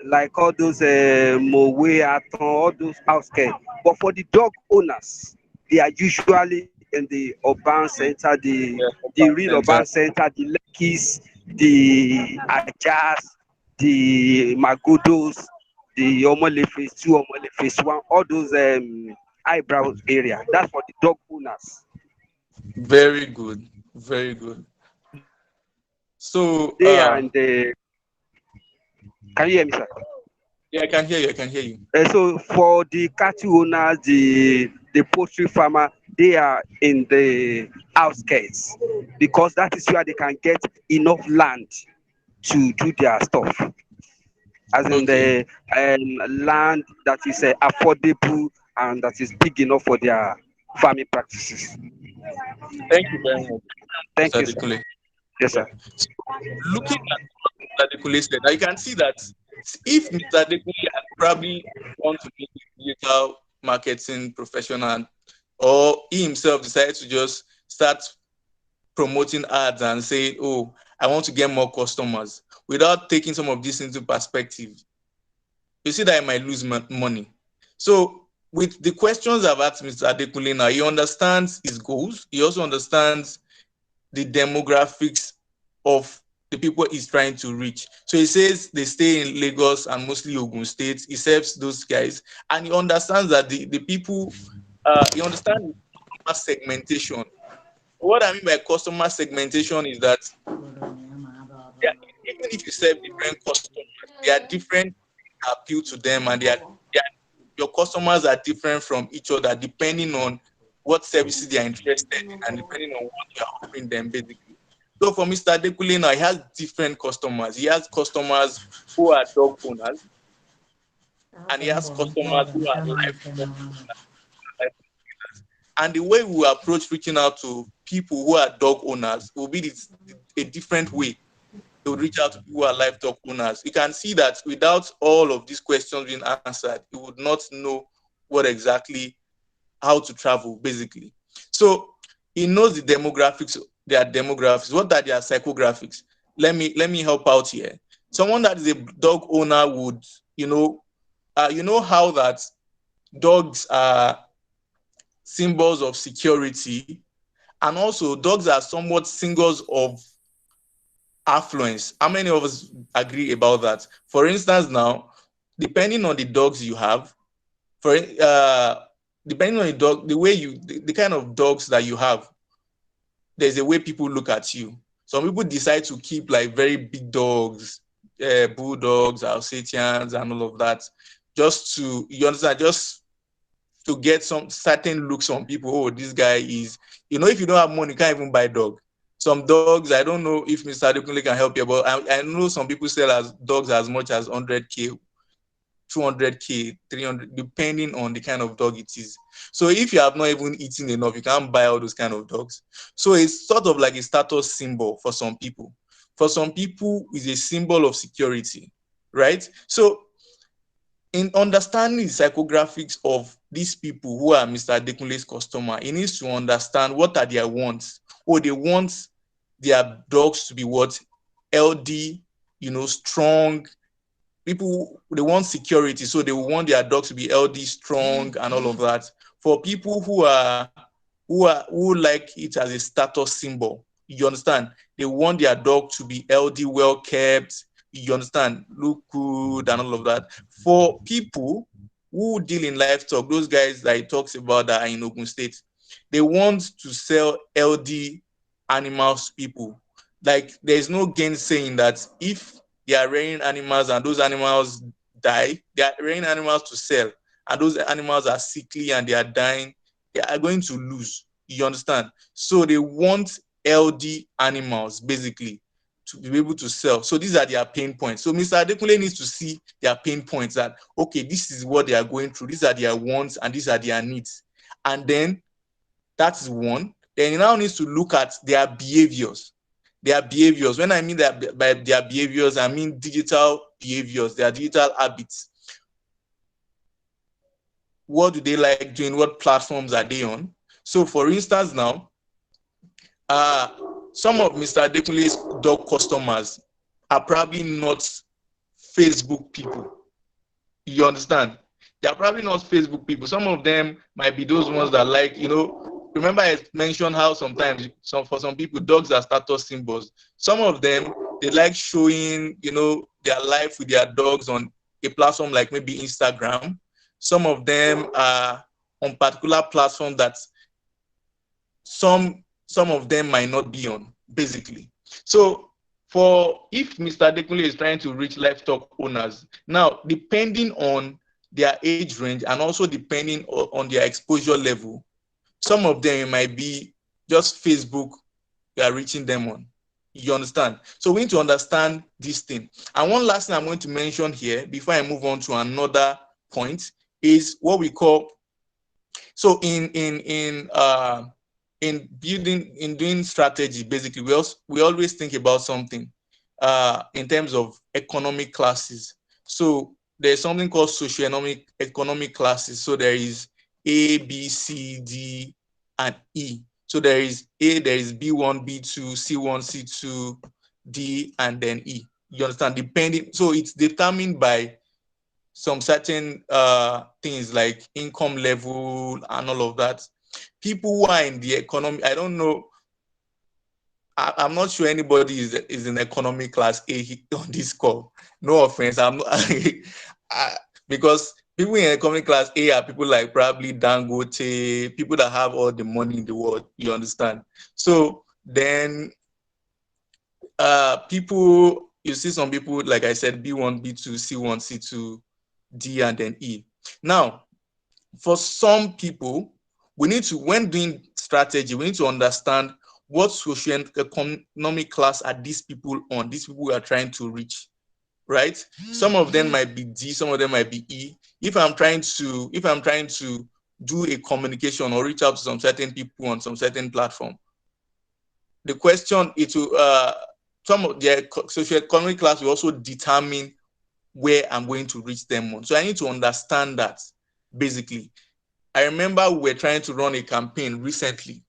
like all those Mowe, Aton, all those outskirts. But for the dog owners, they are usually in the urban center, the real urban center, the Lekis, the Ajas, the Magodos, the Omole phase 2, Omole phase 1, all those eyebrows area. That's for the dog owners. Very good. Very good. So they are in the. Can you hear me, sir? Yeah, I can hear you. I can hear you. So for the cattle owners, the poultry farmer, they are in the outskirts because that is where they can get enough land to do their stuff. As in the land that is affordable and that is big enough for their farming practices. Thank you very much. Thank you, sir. Yes, sir. So, looking at Mr. Adekunle said, now you can see that if Mr. Adekunle had probably want to be a digital marketing professional, or he himself decided to just start promoting ads and say, oh, I want to get more customers, without taking some of this into perspective, you see that I might lose money. So with the questions I've asked Mr. Adekunle now, he understands his goals. He also understands the demographics of the people he's trying to reach. So he says they stay in Lagos and mostly Ogun State. He serves those guys. And he understands that the people, he understands segmentation. What I mean by customer segmentation is that even if you serve different customers, they are different appeal to them, and they are your customers are different from each other depending on what services they are interested in and depending on what you are offering them, basically. So for Mr. Dekule now, he has different customers. He has customers who are dog owners, and he has customers who are livestock owners. And the way we approach reaching out to people who are dog owners will be a different way to reach out to people who are livestock owners. You can see that without all of these questions being answered, you would not know what exactly, how to travel, basically. So he knows the demographics, their demographics. What are their psychographics? Let me help out here. Someone that is a dog owner would, you know how that dogs are symbols of security, and also dogs are somewhat symbols of affluence. How many of us agree about that? For instance, now, depending on the dogs you have, depending on the dog, the kind of dogs that you have, there's a way people look at you. Some people decide to keep like very big dogs, bulldogs, Alsatians, and all of that, just to, you understand, just to get some certain looks on people. Oh, this guy is, if you don't have money, you can't even buy dog. Some dogs, I don't know if Mr. Adekunle can help you, but I know some people sell dogs as much as 100K, 200K, 300, depending on the kind of dog it is. So if you have not even eaten enough, you can't buy all those kind of dogs. So it's sort of like a status symbol for some people. For some people, it's a symbol of security, right? So in understanding the psychographics of these people who are Mr. Adekunle's customer, he needs to understand what are their wants. Oh, they want their dogs to be what? LD, strong. People, they want security, so they want their dogs to be LD, strong, and all of that. For people who like it as a status symbol, you understand? They want their dog to be LD, well kept, you understand, look good, and all of that. For people who deal in livestock, those guys that he talks about that are in Ogun State, they want to sell LD animals to people. Like, there's no gainsaying that if they are rearing animals and those animals die, they are rearing animals to sell, and those animals are sickly and they are dying, they are going to lose. You understand? So they want LD animals, basically, to be able to sell. So these are their pain points. So Mr. Adekunle needs to see their pain points, that, okay, this is what they are going through, these are their wants, and these are their needs. And then that is one. Then he now needs to look at their behaviors. Their behaviors. When I mean that by their behaviors, I mean digital behaviors, their digital habits. What do they like doing? What platforms are they on? So for instance now, some of Mr. Adekunle's dog customers are probably not Facebook people. You understand? They are probably not Facebook people. Some of them might be those ones that like, remember I mentioned how sometimes for some people, dogs are status symbols. Some of them, they like showing, their life with their dogs on a platform like maybe Instagram. Some of them are on particular platform that some of them might not be on, basically. So if Mr. Adekunle is trying to reach livestock owners, now depending on their age range and also depending on their exposure level, some of them might be just Facebook you are reaching them on. You understand? So we need to understand this thing. And one last thing I'm going to mention here before I move on to another point is what we call, so in doing strategy, basically, we always think about something in terms of economic classes. So there's something called socioeconomic classes. So there is A, B, C, D, and E. So there is A, there is B1, B2, C1, C2, D, and then E. You understand? So it's determined by some certain things like income level and all of that. People who are in the economy, I don't know, I'm not sure anybody is in economy class A on this call. No offense, I'm not, because people in economy class A are people like probably Dangote, people that have all the money in the world. You understand? So then, you see some people, like I said, B1, B2, C1, C2, D, and then E. Now, for some people, we need to, when doing strategy, we need to understand what socio-economic class are these people on, these people we are trying to reach, right? Some of them might be D, some of them might be E. If I'm trying to do a communication or reach out to some certain people on some certain platform, the question is to some of their socioeconomic class will also determine where I'm going to reach them on. So I need to understand that basically. I remember we were trying to run a campaign recently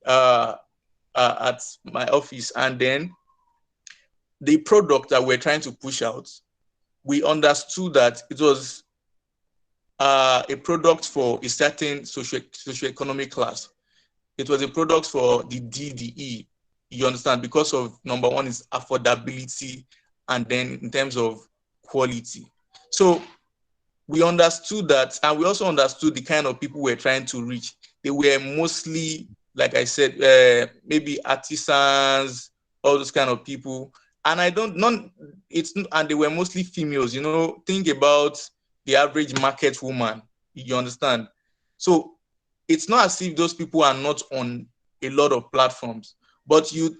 at my office, and then the product that we're trying to push out, we understood that it was a product for a certain socioeconomic class. It was a product for the DDE. You understand? Because of, number one is affordability, and then in terms of quality. So we understood that, and we also understood the kind of people we're trying to reach. They were mostly, like I said, maybe artisans, all those kind of people. And and they were mostly females. You know, think about the average market woman. You understand? So it's not as if those people are not on a lot of platforms, but you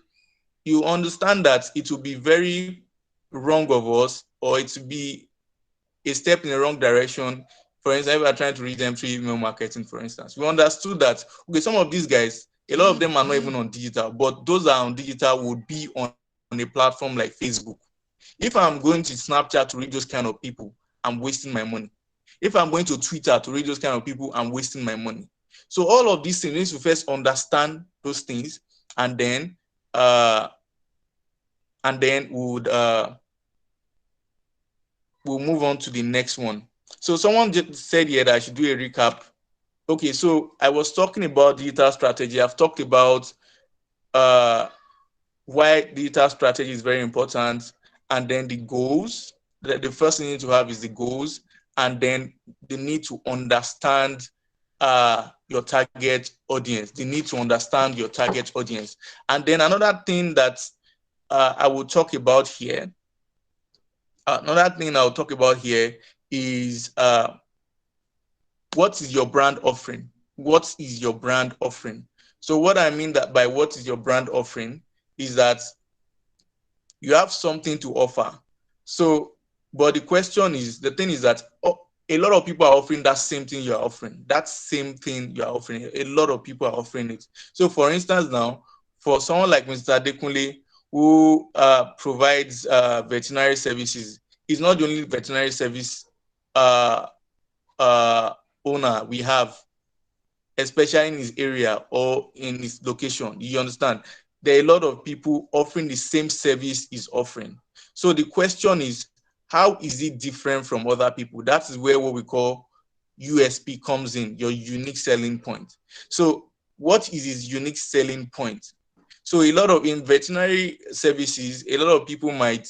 understand that it will be very wrong of us, or it will be a step in the wrong direction. For instance, if we are trying to reach them through email marketing, for instance, we understood that, okay, some of these guys, a lot of them are not even on digital, but those that are on digital would be on a platform like Facebook. If I'm going to Snapchat to reach those kind of people, I'm wasting my money. If I'm going to Twitter to reach those kind of people, I'm wasting my money. So all of these things, we need to first understand those things, and then we'll move on to the next one. So someone just said here that I should do a recap. Okay, so I was talking about digital strategy. I've talked about why digital strategy is very important, and then the goals. The first thing you need to have is the goals, and then the need to understand your target audience. The need to understand your target audience. And then another thing that I will talk about here, is what is your brand offering? What is your brand offering? So what I mean that by what is your brand offering is that you have something to offer. So, but the thing is that a lot of people are offering that same thing you are offering. That same thing you are offering. A lot of people are offering it. So for instance now, for someone like Mr. Adekunle, who provides veterinary services, he's not the only veterinary service owner we have, especially in his area or in his location. You understand? There are a lot of people offering the same service he's offering. So the question is, how is it different from other people? That is where what we call USP comes in, your unique selling point. So what is his unique selling point? So a lot of, in veterinary services, a lot of people might,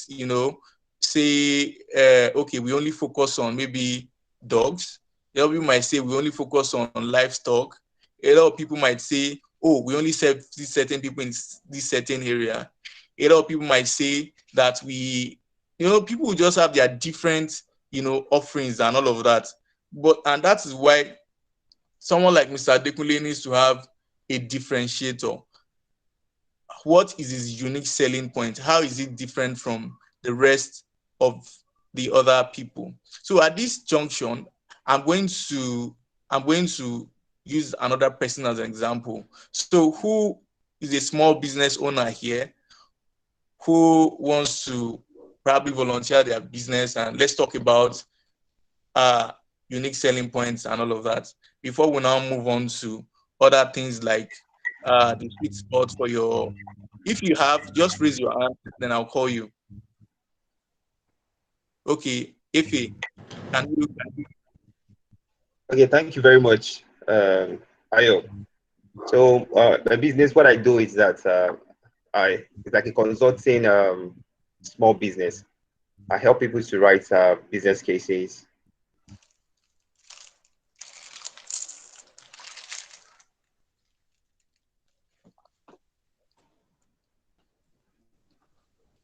say, okay, we only focus on maybe dogs. A lot of people might say we only focus on livestock. A lot of people might say, oh, we only serve these certain people in this certain area. A lot of people might say that people just have their different, offerings and all of that. And that is why someone like Mr. Adekunle needs to have a differentiator. What is his unique selling point? How is it different from the rest of the other people? So at this junction, I'm going to use another person as an example. So who is a small business owner here who wants to probably volunteer their business, and let's talk about unique selling points and all of that before we now move on to other things like the sweet spot for your. If you have, just raise your hand, then I'll call you. Okay, Ife, can you? Okay, thank you very much, Ayo. So the business, what I do is that it's like a consulting small business. I help people to write business cases.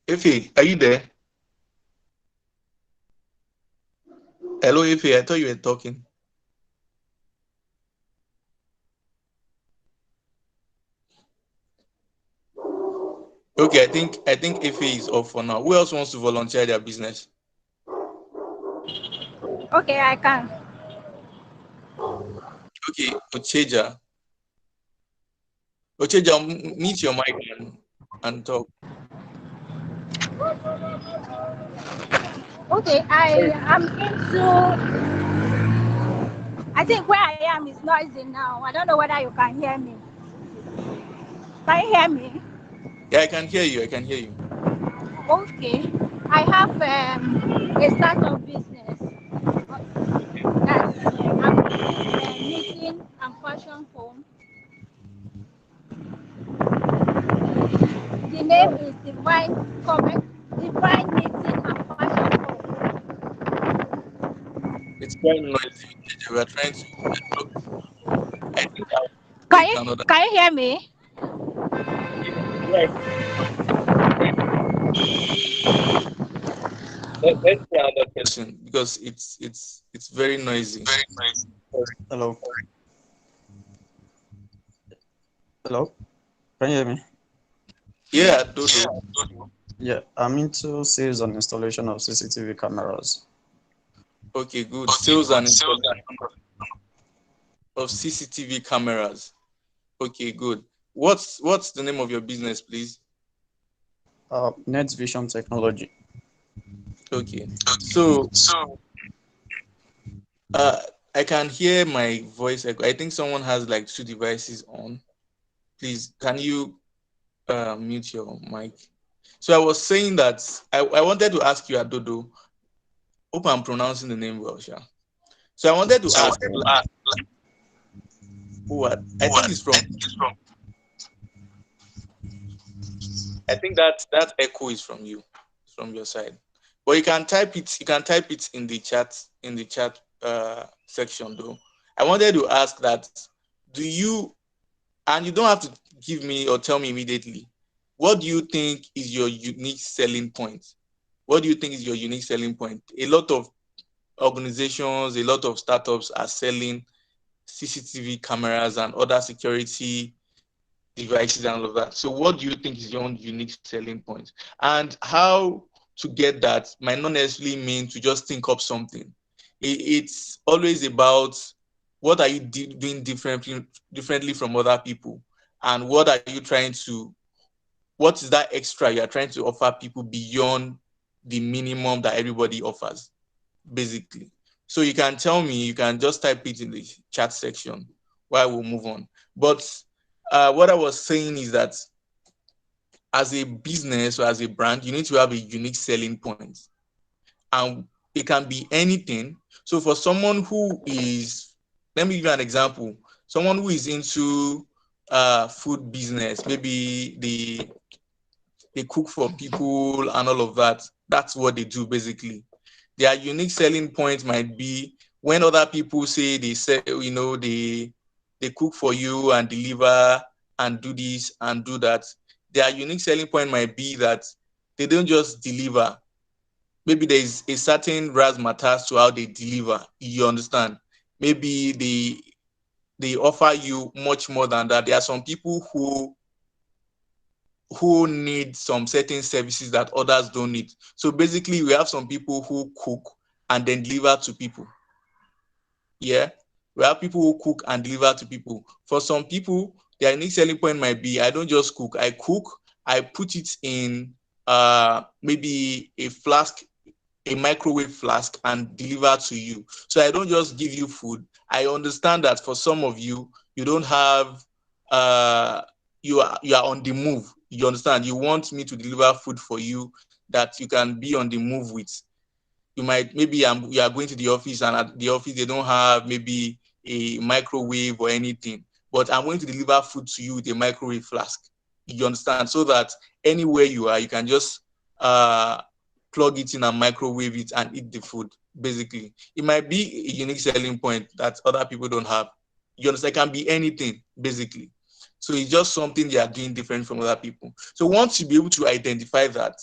Ife, are you there? Hello, Ife. I thought you were talking. Okay, I think Ife is off for now. Who else wants to volunteer their business? Okay, I can. Okay, Ocheja. Ocheja, meet your mic and talk. Okay, I am into. I think where I am is noisy now. I don't know whether you can hear me. Can you hear me? Yeah, I can hear you. I can hear you. Okay. I have a startup business that's knitting and fashion home. The name is Divine Knitting and Fashion Home. It's quite noisy. Ocheja. We are trying to. I think I'll Can take you another. can you hear me? Right. Let's try another person because it's very noisy. Hello. Hello. Can you hear me? Yeah, Dodo. Yeah, I'm into sales and installation of CCTV cameras. Okay, good. Sales and installation of CCTV cameras. Okay, good. What's the name of your business, please? Net Vision Technology. Okay. So uh I can hear my voice echo. I think someone has like two devices on. Please, can you mute your mic? So I was saying that I wanted to ask you, Adodo. Hope I'm pronouncing the name well, Sha. So I wanted to ask what I think is from. I think that echo is from you, from your side. But you can type it. You can type it in the chat section though. I wanted to ask that. Do you, and you don't have to give me or tell me immediately. What do you think is your unique selling point? What do you think is your unique selling point? A lot of organizations, a lot of startups are selling CCTV cameras and other security devices and all of that. So what do you think is your own unique selling point? And how to get that might not necessarily mean to just think up something. It's always about what are you doing differently from other people, and what are you trying to, what is that extra you are trying to offer people beyond the minimum that everybody offers, basically. So you can tell me, you can just type it in the chat section while we'll move on. But what I was saying is that as a business or as a brand, you need to have a unique selling point. And it can be anything. So for someone who is, let me give you an example. Someone who is into food business, maybe they cook for people and all of that. That's what they do basically. Their unique selling point might be when other people say they say, they cook for you and deliver and do this and do that. Their unique selling point might be that they don't just deliver. Maybe there is a certain razzmatazz to how they deliver. You understand? Maybe they offer you much more than that. There are some people who need some certain services that others don't need. So basically, we have some people who cook and then deliver to people. Yeah, we have people who cook and deliver to people. For some people, their unique selling point might be, I don't just cook. I cook, I put it in maybe a flask, a microwave flask, and deliver to you. So I don't just give you food. I understand that for some of you, you don't have you are on the move. You understand? You want me to deliver food for you that you can be on the move with. You might, maybe you are going to the office, and at the office they don't have maybe a microwave or anything, but I'm going to deliver food to you with a microwave flask. You understand? So that anywhere you are, you can just plug it in and microwave it and eat the food. Basically, it might be a unique selling point that other people don't have. You understand? It can be anything basically. So it's just something they are doing different from other people. So once you be able to identify that,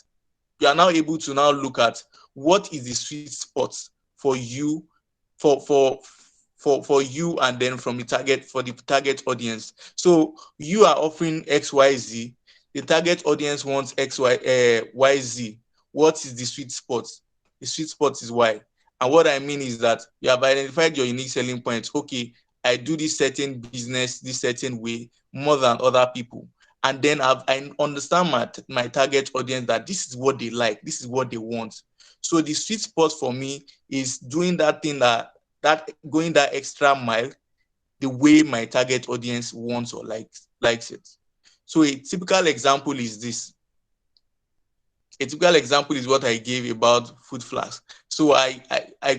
you are now able to now look at what is the sweet spot for you, for you, and then from the target, for the target audience. So you are offering XYZ. the target audience wants YZ. What is the sweet spot? The sweet spot is Y. And what I mean is that you have identified your unique selling points. Okay, I do this certain business this certain way more than other people. And then I understand my target audience, that this is what they like, this is what they want. So the sweet spot for me is doing that thing, that going that extra mile the way my target audience wants or likes it. So a typical example is this. A typical example is what I gave about food flasks. So I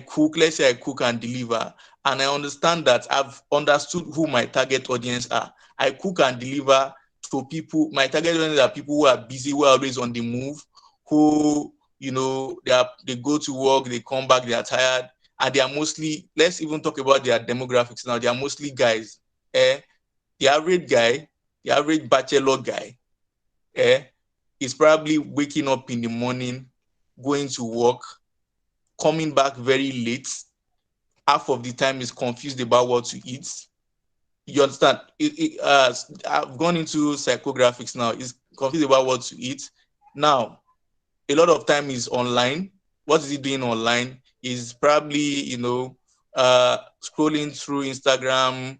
cook, let's say I cook and deliver, and I understand that I've understood who my target audience are. I cook and deliver to people. My target audience are people who are busy, who are always on the move, who, they go to work, they come back, they are tired, and they are mostly, let's even talk about their demographics now. They are mostly guys. The average guy, the average bachelor guy, is probably waking up in the morning, going to work, coming back very late. Half of the time is confused about what to eat. You understand? I've gone into psychographics now. Is confused about what to eat. Now, a lot of time is online. What is he doing online? Is probably, scrolling through Instagram,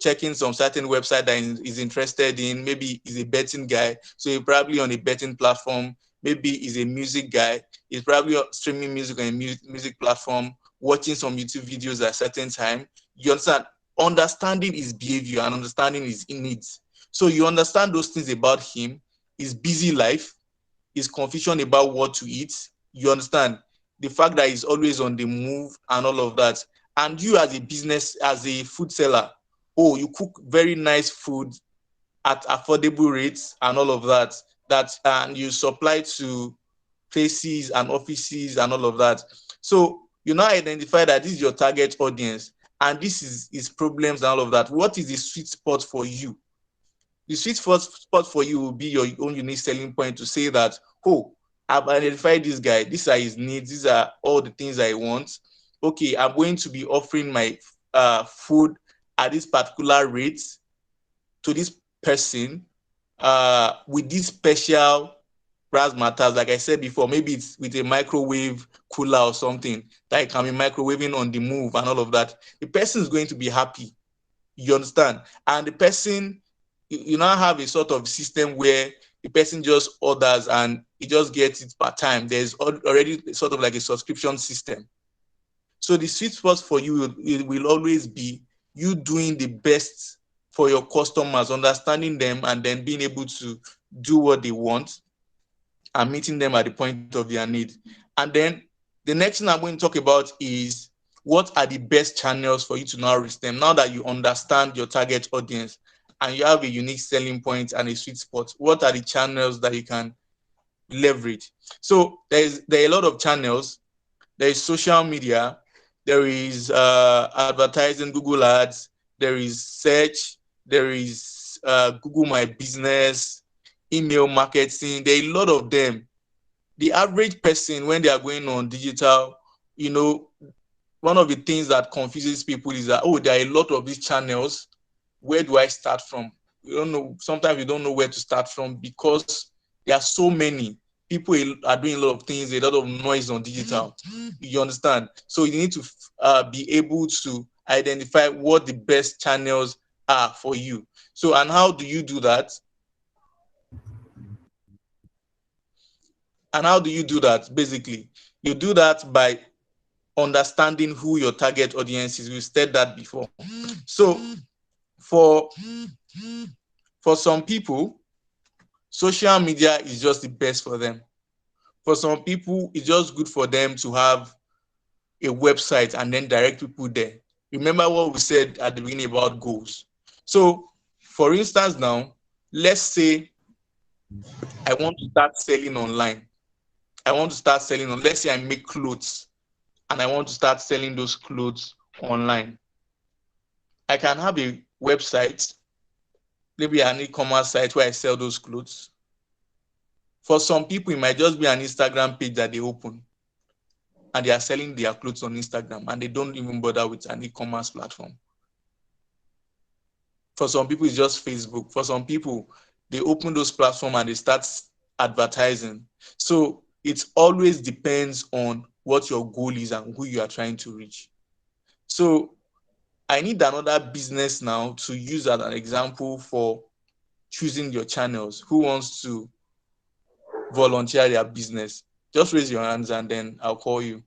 checking some certain website that is interested in. Maybe he's a betting guy, so he's probably on a betting platform. Maybe he's a music guy, he's probably streaming music on a music platform, watching some YouTube videos at a certain time. You understand? Understanding his behavior and understanding his needs. So you understand those things about him, his busy life, his confusion about what to eat. You understand? The fact that he's always on the move and all of that. And you as a business, as a food seller, you cook very nice food at affordable rates and all of that, and you supply to places and offices and all of that. So you now identify that this is your target audience and this is his problems and all of that. What is the sweet spot for you? The sweet spot for you will be your own unique selling point to say that, I've identified this guy, these are his needs, these are all the things I want. Okay, I'm going to be offering my food at this particular rate to this person with this special razzmatazz. Like I said before, maybe it's with a microwave cooler or something that can be microwaving on the move and all of that. The person is going to be happy. You understand? And the person, you now have a sort of system where the person just orders and he just gets it per time. There's already sort of like a subscription system. So the sweet spot for you will always be you doing the best for your customers, understanding them, and then being able to do what they want and meeting them at the point of their need. And then the next thing I'm going to talk about is what are the best channels for you to now reach them. Now that you understand your target audience and you have a unique selling point and a sweet spot, what are the channels that you can leverage? So there are a lot of channels. There is social media, there is advertising, Google Ads, there is search, there is Google My Business, email marketing. There are a lot of them. The average person, when they are going on digital, one of the things that confuses people is that, there are a lot of these channels. Where do I start from? You don't know. Sometimes you don't know where to start from because there are so many. People are doing a lot of things, a lot of noise on digital. You understand? So you need to be able to identify what the best channels are for you. So, and how do you do that? And how do you do that? Basically, you do that by understanding who your target audience is. We said that before. So for some people, social media is just the best for them. For some people, it's just good for them to have a website and then direct people there. Remember what we said at the beginning about goals. So for instance now, let's say I want to start selling online. Let's say I make clothes and I want to start selling those clothes online. I can have a website, maybe an e-commerce site where I sell those clothes. For some people, it might just be an Instagram page that they open and they are selling their clothes on Instagram and they don't even bother with an e-commerce platform. For some people, it's just Facebook. For some people, they open those platforms and they start advertising. So it always depends on what your goal is and who you are trying to reach. So I need another business now to use as an example for choosing your channels. Who wants to volunteer their business? Just raise your hands and then I'll call you.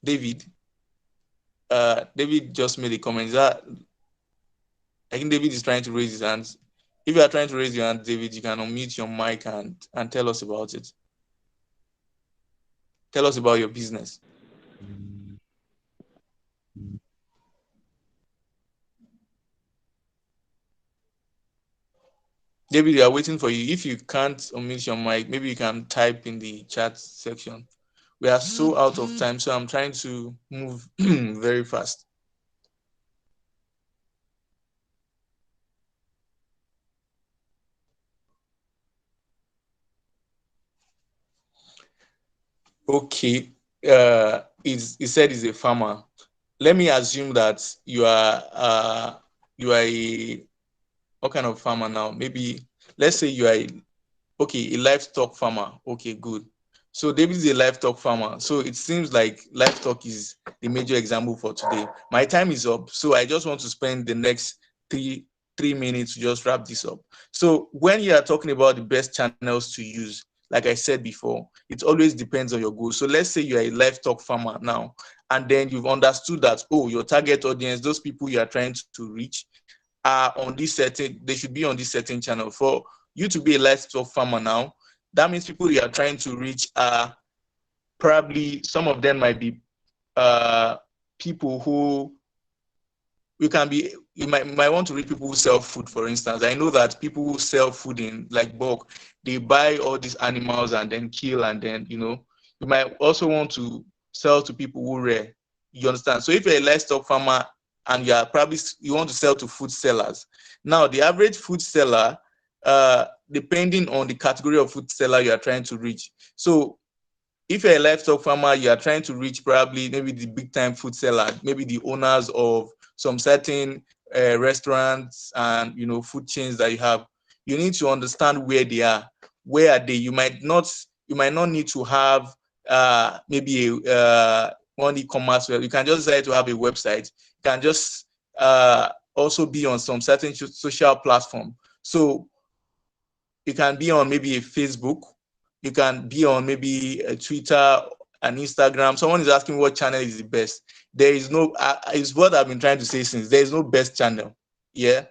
David. David just made a comment. I think David is trying to raise his hands. If you are trying to raise your hand, David, you can unmute your mic and tell us about it. Tell us about your business. David, we are waiting for you. If you can't unmute your mic, maybe you can type in the chat section. We are so out of time, so I'm trying to move very fast. Okay, he said he's a farmer. Let me assume that you are a what kind of farmer now? Maybe let's say you are a livestock farmer. Okay, good. So David is a livestock farmer. So it seems like livestock is the major example for today. My time is up, so I just want to spend the next three minutes to just wrap this up. So when you are talking about the best channels to use, like I said before, it always depends on your goals. So let's say you are a livestock farmer now, and then you've understood that, oh, your target audience, those people you are trying to reach, are on this certain, they should be on this certain channel. For you to be a livestock farmer now, that means people you are trying to reach are probably, some of them might be people who you might want to reach people who sell food, for instance. I know that people who sell food in like bulk, they buy all these animals and then kill, and then, you might also want to sell to people who rear. You understand? So if you're a livestock farmer and you want to sell to food sellers, now the average food seller, depending on the category of food seller you are trying to reach. So if you're a livestock farmer, you are trying to reach probably maybe the big time food seller, maybe the owners of some certain restaurants and food chains that you have. You need to understand where they are. Where are they? You might not need to have maybe one e-commerce web. You can just decide to have a website. You can just also be on some certain social platform. So you can be on maybe a Facebook. You can be on maybe a Twitter and Instagram. Someone is asking what channel is the best. There is no, it's what I've been trying to say since. There is no best channel. Yeah.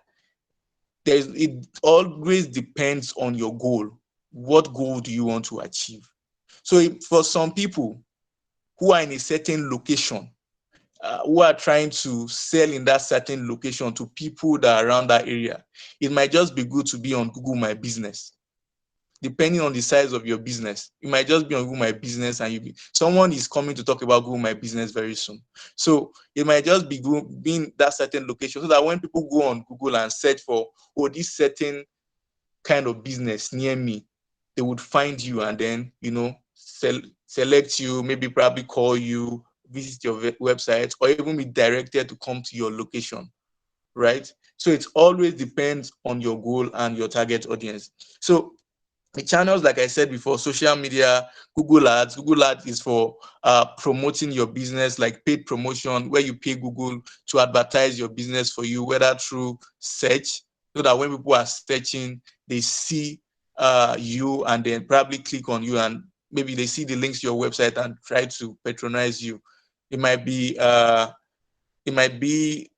It always depends on your goal. What goal do you want to achieve? So for some people who are in a certain location, who are trying to sell in that certain location to people that are around that area, it might just be good to be on Google My Business. Depending on the size of your business, you might just be on Google My Business, and someone is coming to talk about Google My Business very soon. So it might just be being that certain location, so that when people go on Google and search for, oh, this certain kind of business near me, they would find you and then, select you, maybe probably call you, visit your website, or even be directed to come to your location, right? So it always depends on your goal and your target audience. So the channels, like I said before, social media, Google Ads. Google Ads is for promoting your business, like paid promotion, where you pay Google to advertise your business for you, whether through search, so that when people are searching, they see you and then probably click on you, and maybe they see the links to your website and try to patronize you. It might be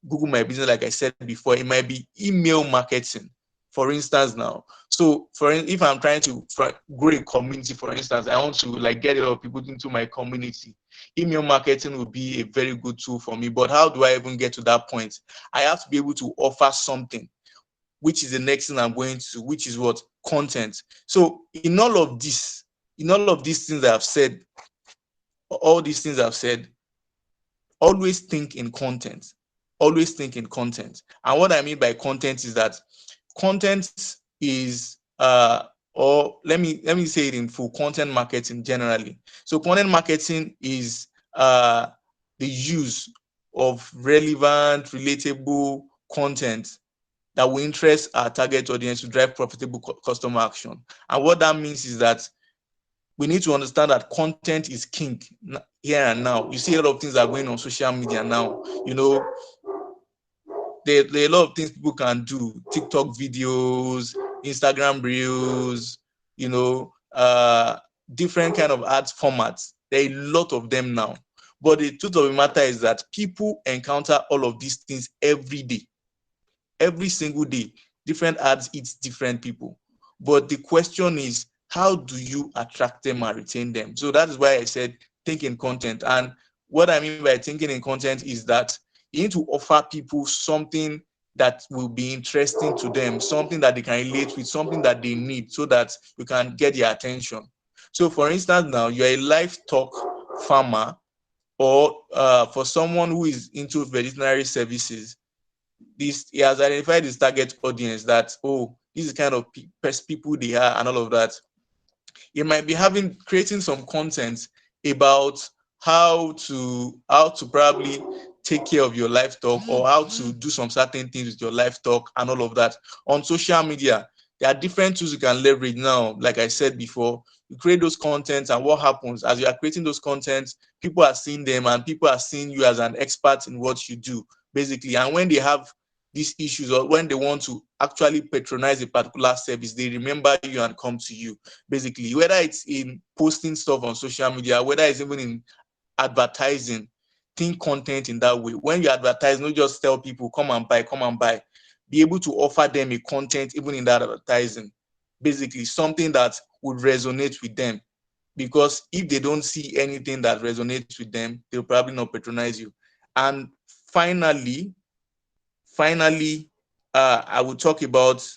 Google My Business, like I said before. It might be email marketing, for instance now. So if I'm trying to grow a community, for instance, I want to get a lot of people into my community, email marketing would be a very good tool for me. But how do I even get to that point? I have to be able to offer something, which is the next thing I'm going to, which is what? Content. So in all of these things I've said, always think in content. Always think in content. And what I mean by content is that content is or let me say it in full, content marketing generally. So content marketing is the use of relevant, relatable content that will interest our target audience to drive profitable customer action. And what that means is that we need to understand that content is king here and now. You see a lot of things that are going on social media now. You know, there are a lot of things people can do: TikTok videos, Instagram reels, you know, different kind of ads formats. There are a lot of them now. But the truth of the matter is that people encounter all of these things every day. Every single day, different ads hit different people. But the question is, how do you attract them and retain them? So that is why I said think in content. And what I mean by thinking in content is that you need to offer people something that will be interesting to them, something that they can relate with, something that they need, so that you can get their attention. So for instance, now you're a livestock farmer, or for someone who is into veterinary services, he has identified his target audience, that, oh, this is kind of people they are and all of that. He might be creating some content about how to probably take care of your livestock, or how to do some certain things with your livestock and all of that. On social media, there are different tools you can leverage now. Like I said before, you create those contents, and what happens as you are creating those contents, people are seeing them, and people are seeing you as an expert in what you do, basically. And when they have these issues, or when they want to actually patronize a particular service, they remember you and come to you, basically. Whether it's in posting stuff on social media, whether it's even in advertising, think content in that way. When you advertise, not just tell people come and buy, come and buy. Be able to offer them a content even in that advertising, basically something that would resonate with them. Because if they don't see anything that resonates with them, they'll probably not patronize you. And finally, I will talk about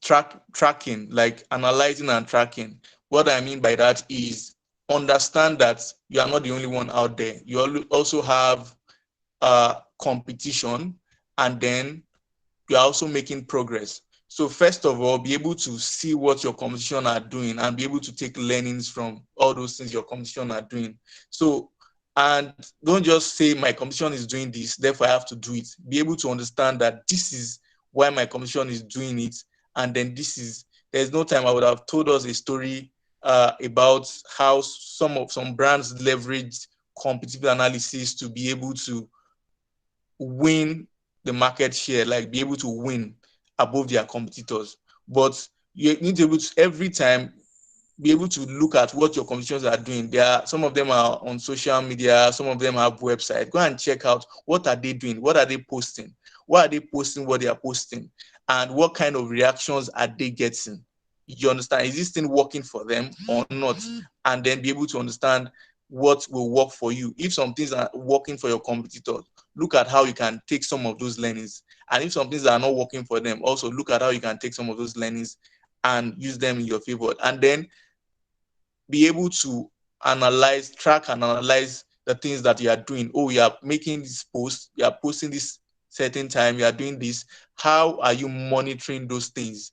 tracking, like analyzing and tracking. What I mean by that is understand that you are not the only one out there. You also have competition, and then you are also making progress. So first of all, be able to see what your competition are doing and be able to take learnings from all those things your competition are doing. So, and don't just say my competition is doing this, therefore I have to do it. Be able to understand that this is why my competition is doing it. And then there's no time I would have told us a story about how some brands leveraged competitive analysis to be able to win the market share, like be able to win above their competitors. But you need to be able to every time be able to look at what your competitors are doing. Some of them are on social media, some of them have websites. Go and check out what are they doing, what are they posting, why are they posting what they are posting, and what kind of reactions are they getting. You understand? Is this thing working for them or not? And then be able to understand what will work for you. If some things are working for your competitors, look at how you can take some of those learnings. And if some things are not working for them, also look at how you can take some of those learnings and use them in your favor. And then be able to track and analyze the things that you are doing. Oh, you are making this post, you are posting this certain time, you are doing this. How are you monitoring those things?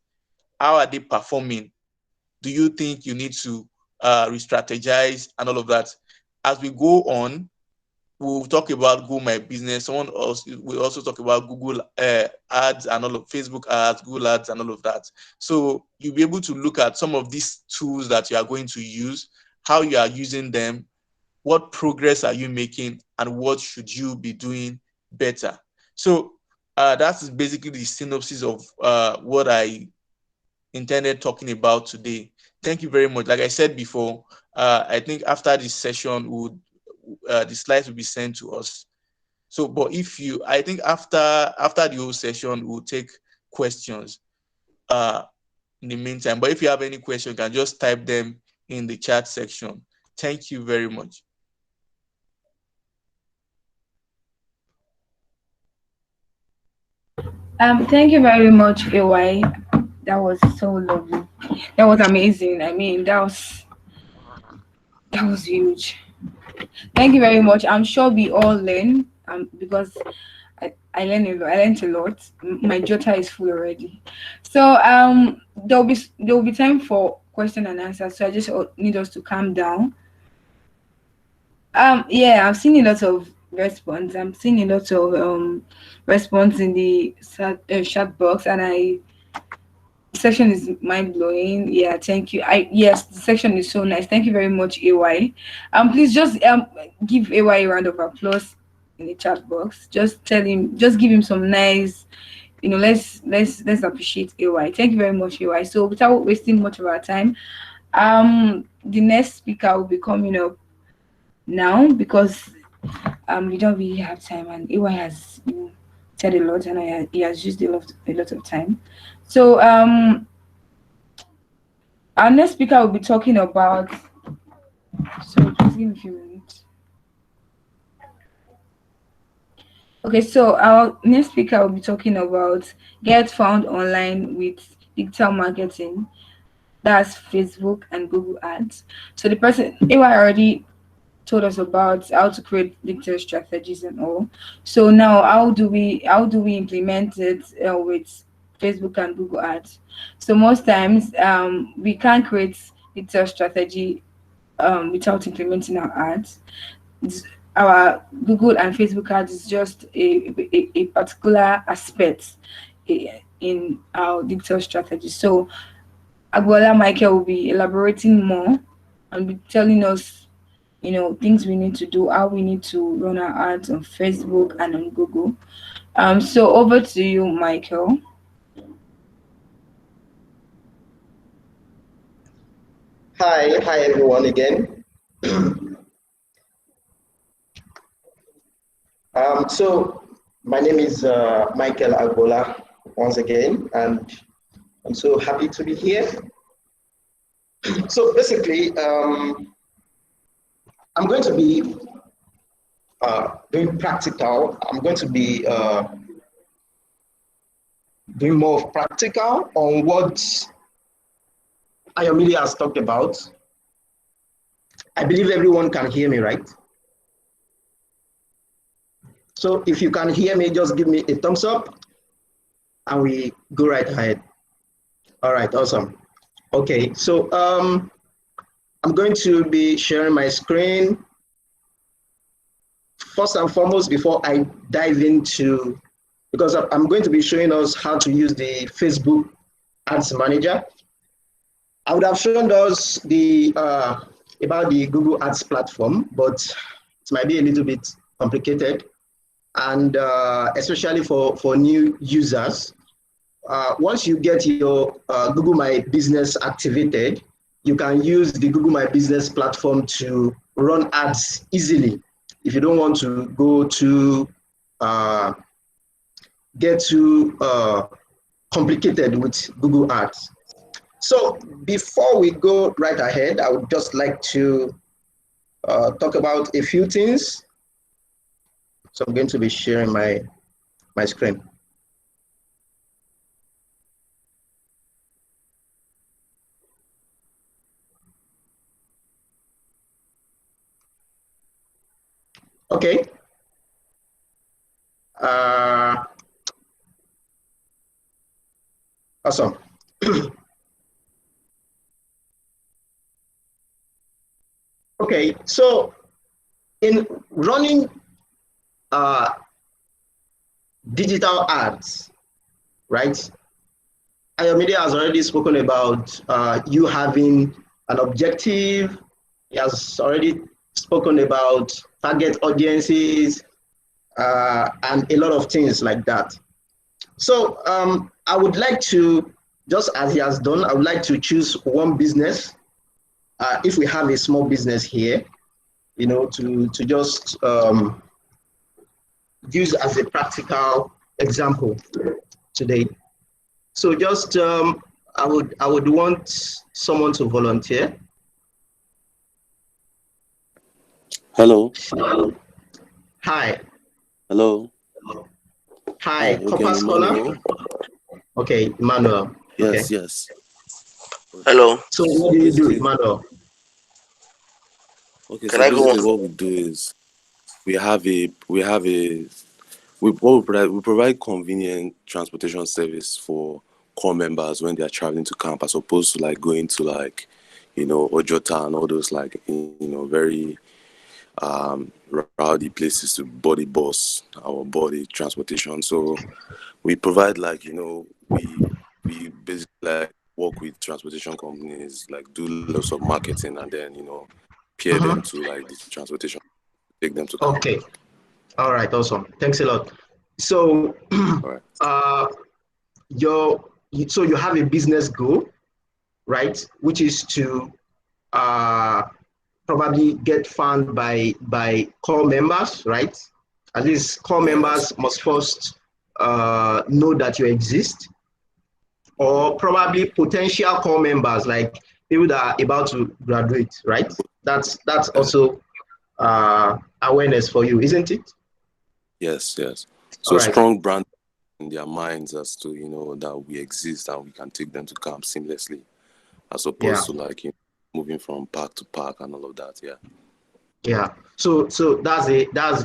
How are they performing? Do you think you need to re-strategize and all of that? As we go on, we'll talk about Google My Business. Someone else will also talk about Google ads and all of Facebook ads, Google ads and all of that. So you'll be able to look at some of these tools that you are going to use, how you are using them, what progress are you making, and what should you be doing better. So that's basically the synopsis of what I intended talking about today. Thank you very much. Like I said before, I think after this session, the slides will be sent to us. So, but I think after the whole session, we'll take questions in the meantime. But if you have any questions, you can just type them in the chat section. Thank you very much. Thank you very much, AY. That was so lovely. That was amazing. I mean, that was huge. Thank you very much. I'm sure we all learn because I learned a lot. My jota is full already. So there will be time for question and answer. So I just need us to calm down Yeah, I've seen a lot of response. I'm seeing a lot of response in the chat box, and the section is mind blowing. Yeah, thank you. Yes, the section is so nice. Thank you very much, AY. Please just give AY a round of applause in the chat box. Just tell him, just give him some nice, let's appreciate AY. Thank you very much, AY. So without wasting much of our time, the next speaker will be coming up now, because we don't really have time, and AY has said a lot, and he has used a lot of time. So our next speaker will be talking about. So please give me a few minutes. Okay, so our next speaker will be talking about get found online with digital marketing. That's Facebook and Google Ads. So the person AY already told us about how to create digital strategies and all. So now, how do we implement it with Facebook and Google Ads? So most times, we can't create digital strategy without implementing our ads. Our Google and Facebook ads is just a particular aspect in our digital strategy. So Agbola Michael will be elaborating more and be telling us, things we need to do, how we need to run our ads on Facebook and on Google. So over to you, Michael. Hi everyone again. So my name is Michael Agbola once again, and I'm so happy to be here. So basically, I'm going to be doing practical. I'm going to be doing more of practical on what Ayomilia has talked about. I believe everyone can hear me, right? So if you can hear me, just give me a thumbs up and we go right ahead. All right, awesome. Okay, so I'm going to be sharing my screen. First and foremost, before I dive into, because I'm going to be showing us how to use the Facebook Ads Manager. I would have shown us the about the Google Ads platform, but it might be a little bit complicated, and especially for new users. Once you get your Google My Business activated, you can use the Google My Business platform to run ads easily. If you don't want to go to get too complicated with Google Ads. So before we go right ahead, I would just like to talk about a few things. So I'm going to be sharing my screen. Okay. Awesome. Okay, so in running digital ads, right? Ayomilia has already spoken about you having an objective. He has already spoken about target audiences and a lot of things like that. So I would like to, just as he has done, I would like to choose one business. If we have a small business here, to just use as a practical example today. So just I would want someone to volunteer. Hello. Hi. Hello. Hi, Copper Scholar. Okay, Emmanuel. Yes, okay. Yes. Hello. So what do you do, Emmanuel? Okay, so basically what we do is we provide convenient transportation service for core members when they are traveling to camp, as opposed to like going to like, Ojota and all those like, very rowdy places to body bus our body transportation. So we provide like, we basically like work with transportation companies, like do lots of marketing and then, pair them to like the transportation, take them to camp. Okay. All right. Awesome. Thanks a lot. So, All right. so you have a business goal, right? Which is to probably get funded by core members, right? At least core members must first know that you exist, or probably potential core members, like people that are about to graduate, right? That's also awareness for you, isn't it? Yes. So All right. strong brand in their minds as to, that we exist and we can take them to camp seamlessly, as opposed to like, moving from park to park and all of that. Yeah. So that's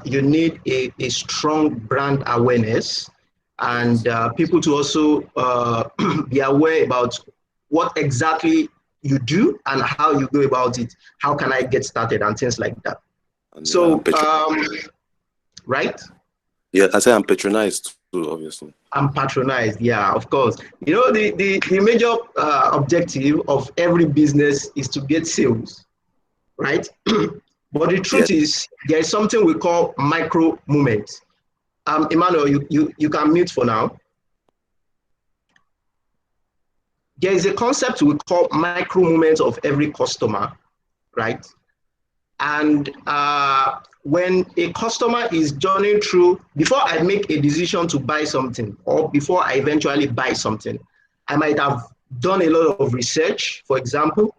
you need a strong brand awareness, and people to also be aware about what exactly you do and how you go about it. How can I get started and things like that. And, so right? Yeah, I say I'm patronized too, obviously. I'm patronized, yeah, of course. The major objective of every business is to get sales, right? But the truth is, there is something we call micro movements. Emmanuel, you can mute for now. There is a concept we call micro movements of every customer, right? And when a customer is journeying through, before I make a decision to buy something, or before I eventually buy something, I might have done a lot of research, for example,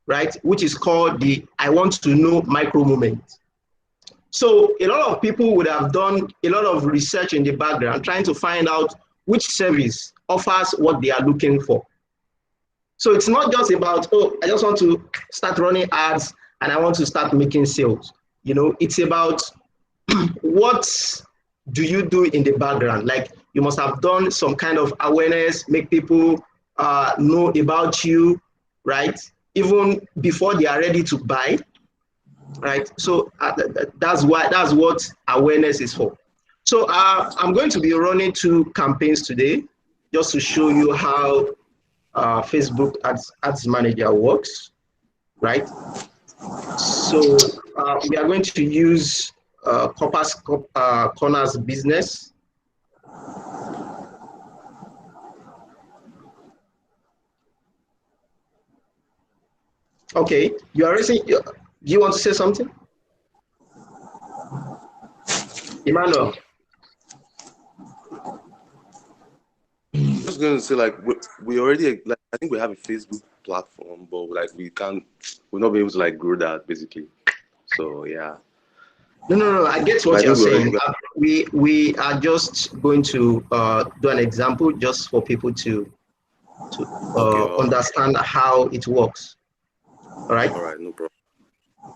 right, which is called the I want to know micro movement. So a lot of people would have done a lot of research in the background, trying to find out which service offers what they are looking for. So it's not just about, oh, I just want to start running ads and I want to start making sales. It's about what do you do in the background? Like, you must have done some kind of awareness, make people know about you, right? Even before they are ready to buy, right? So that's what awareness is for. So I'm going to be running 2 campaigns today, just to show you how Facebook Ads Manager works, right? So we are going to use Corpus Corners Business. Okay, you are raising. Do you want to say something, Emmanuel? I'm just going to say, like, we already, like, I think we have a Facebook platform, but like we'll not be able to like grow that basically. So yeah. No, I get what you're saying. We are just going to do an example just for people to understand how it works. All right? All right, no problem.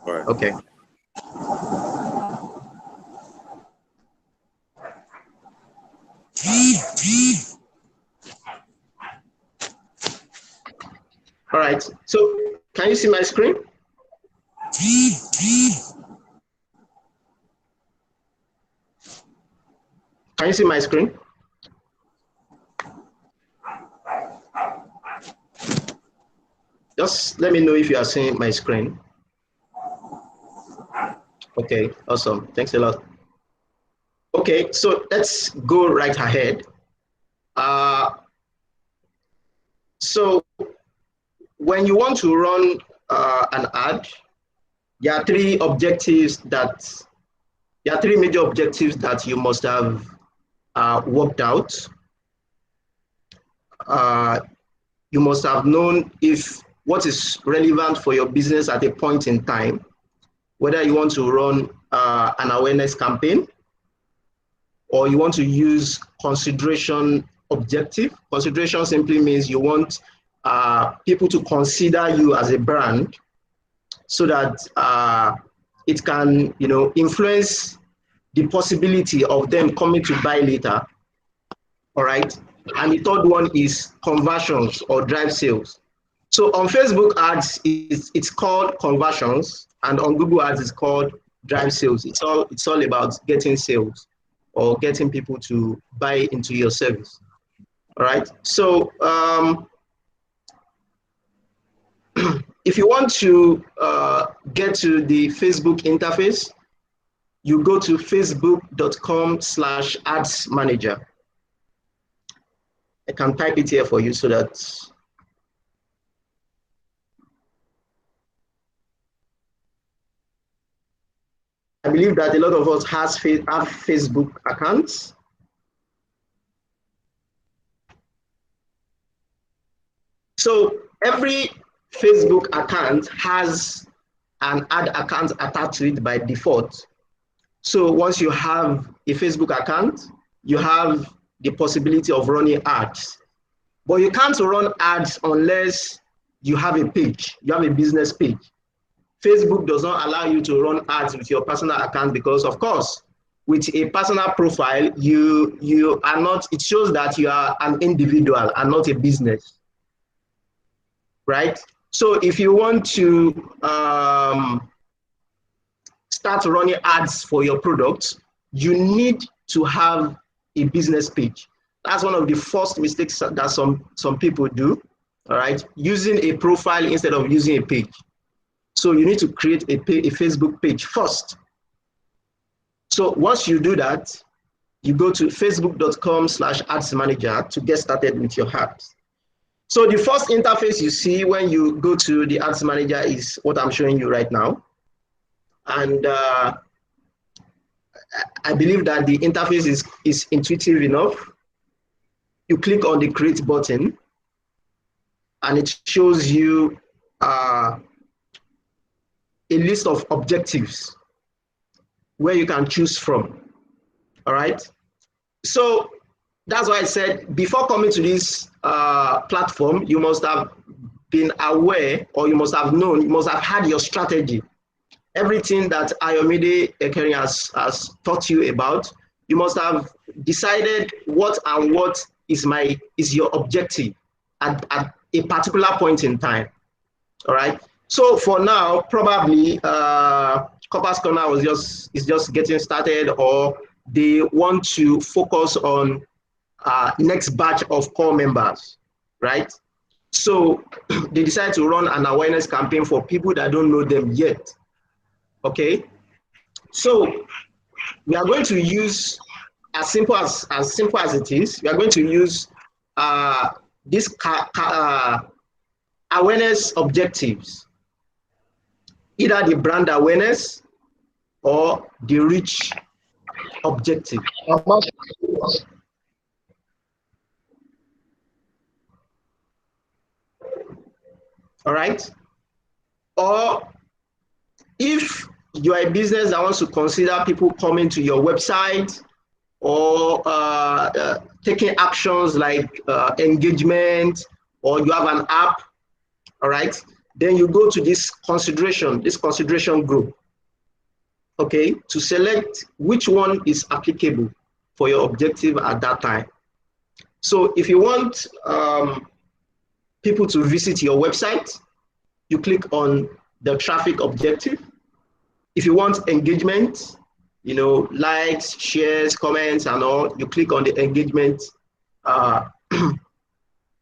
All right. Okay. All right, so can you see my screen? Can you see my screen? Just let me know if you are seeing my screen. Okay, awesome. Thanks a lot. Okay, so let's go right ahead. So when you want to run an ad, there are 3 major objectives that you must have worked out. You must have known if what is relevant for your business at a point in time, whether you want to run an awareness campaign or you want to use consideration objective. Consideration simply means you want people to consider you as a brand so that it can, influence the possibility of them coming to buy later. All right. And the third one is conversions or drive sales. So on Facebook ads, it's called conversions, and on Google ads, it's called drive sales. It's all about getting sales or getting people to buy into your service. All right. So if you want to get to the Facebook interface, you go to facebook.com/ads manager. I can type it here for you so that I believe that a lot of us have Facebook accounts. So every Facebook account has an ad account attached to it by default. So once you have a Facebook account, you have the possibility of running ads. But you can't run ads unless you have a page, you have a business page. Facebook does not allow you to run ads with your personal account because, of course, with a personal profile, you are not, it shows that you are an individual and not a business, right? So if you want to start running ads for your products, you need to have a business page. That's one of the first mistakes that some people do, all right? Using a profile instead of using a page. So you need to create a Facebook page first. So once you do that, you go to facebook.com/ads manager to get started with your ads. So the first interface you see when you go to the ads manager is what I'm showing you right now. And I believe that the interface is intuitive enough. You click on the create button and it shows you a list of objectives where you can choose from, all right? So that's why I said before coming to this platform, you must have been aware, or you must have known, you must have had your strategy. Everything that Ayomide Ekering has taught you about, you must have decided what is your objective at a particular point in time, all right? So for now, probably Corpus Corner is just getting started, or they want to focus on next batch of core members, right? So they decide to run an awareness campaign for people that don't know them yet. Okay, so we are going to use as simple as it is. We are going to use this awareness objectives, either the brand awareness or the reach objective. All right. Or if you are a business that wants to consider people coming to your website or taking actions like engagement, or you have an app, all right, then you go to this consideration group, okay, to select which one is applicable for your objective at that time. So if you want people to visit your website, you click on the traffic objective. If you want engagement, you know, likes, shares, comments, and all, you click on the engagement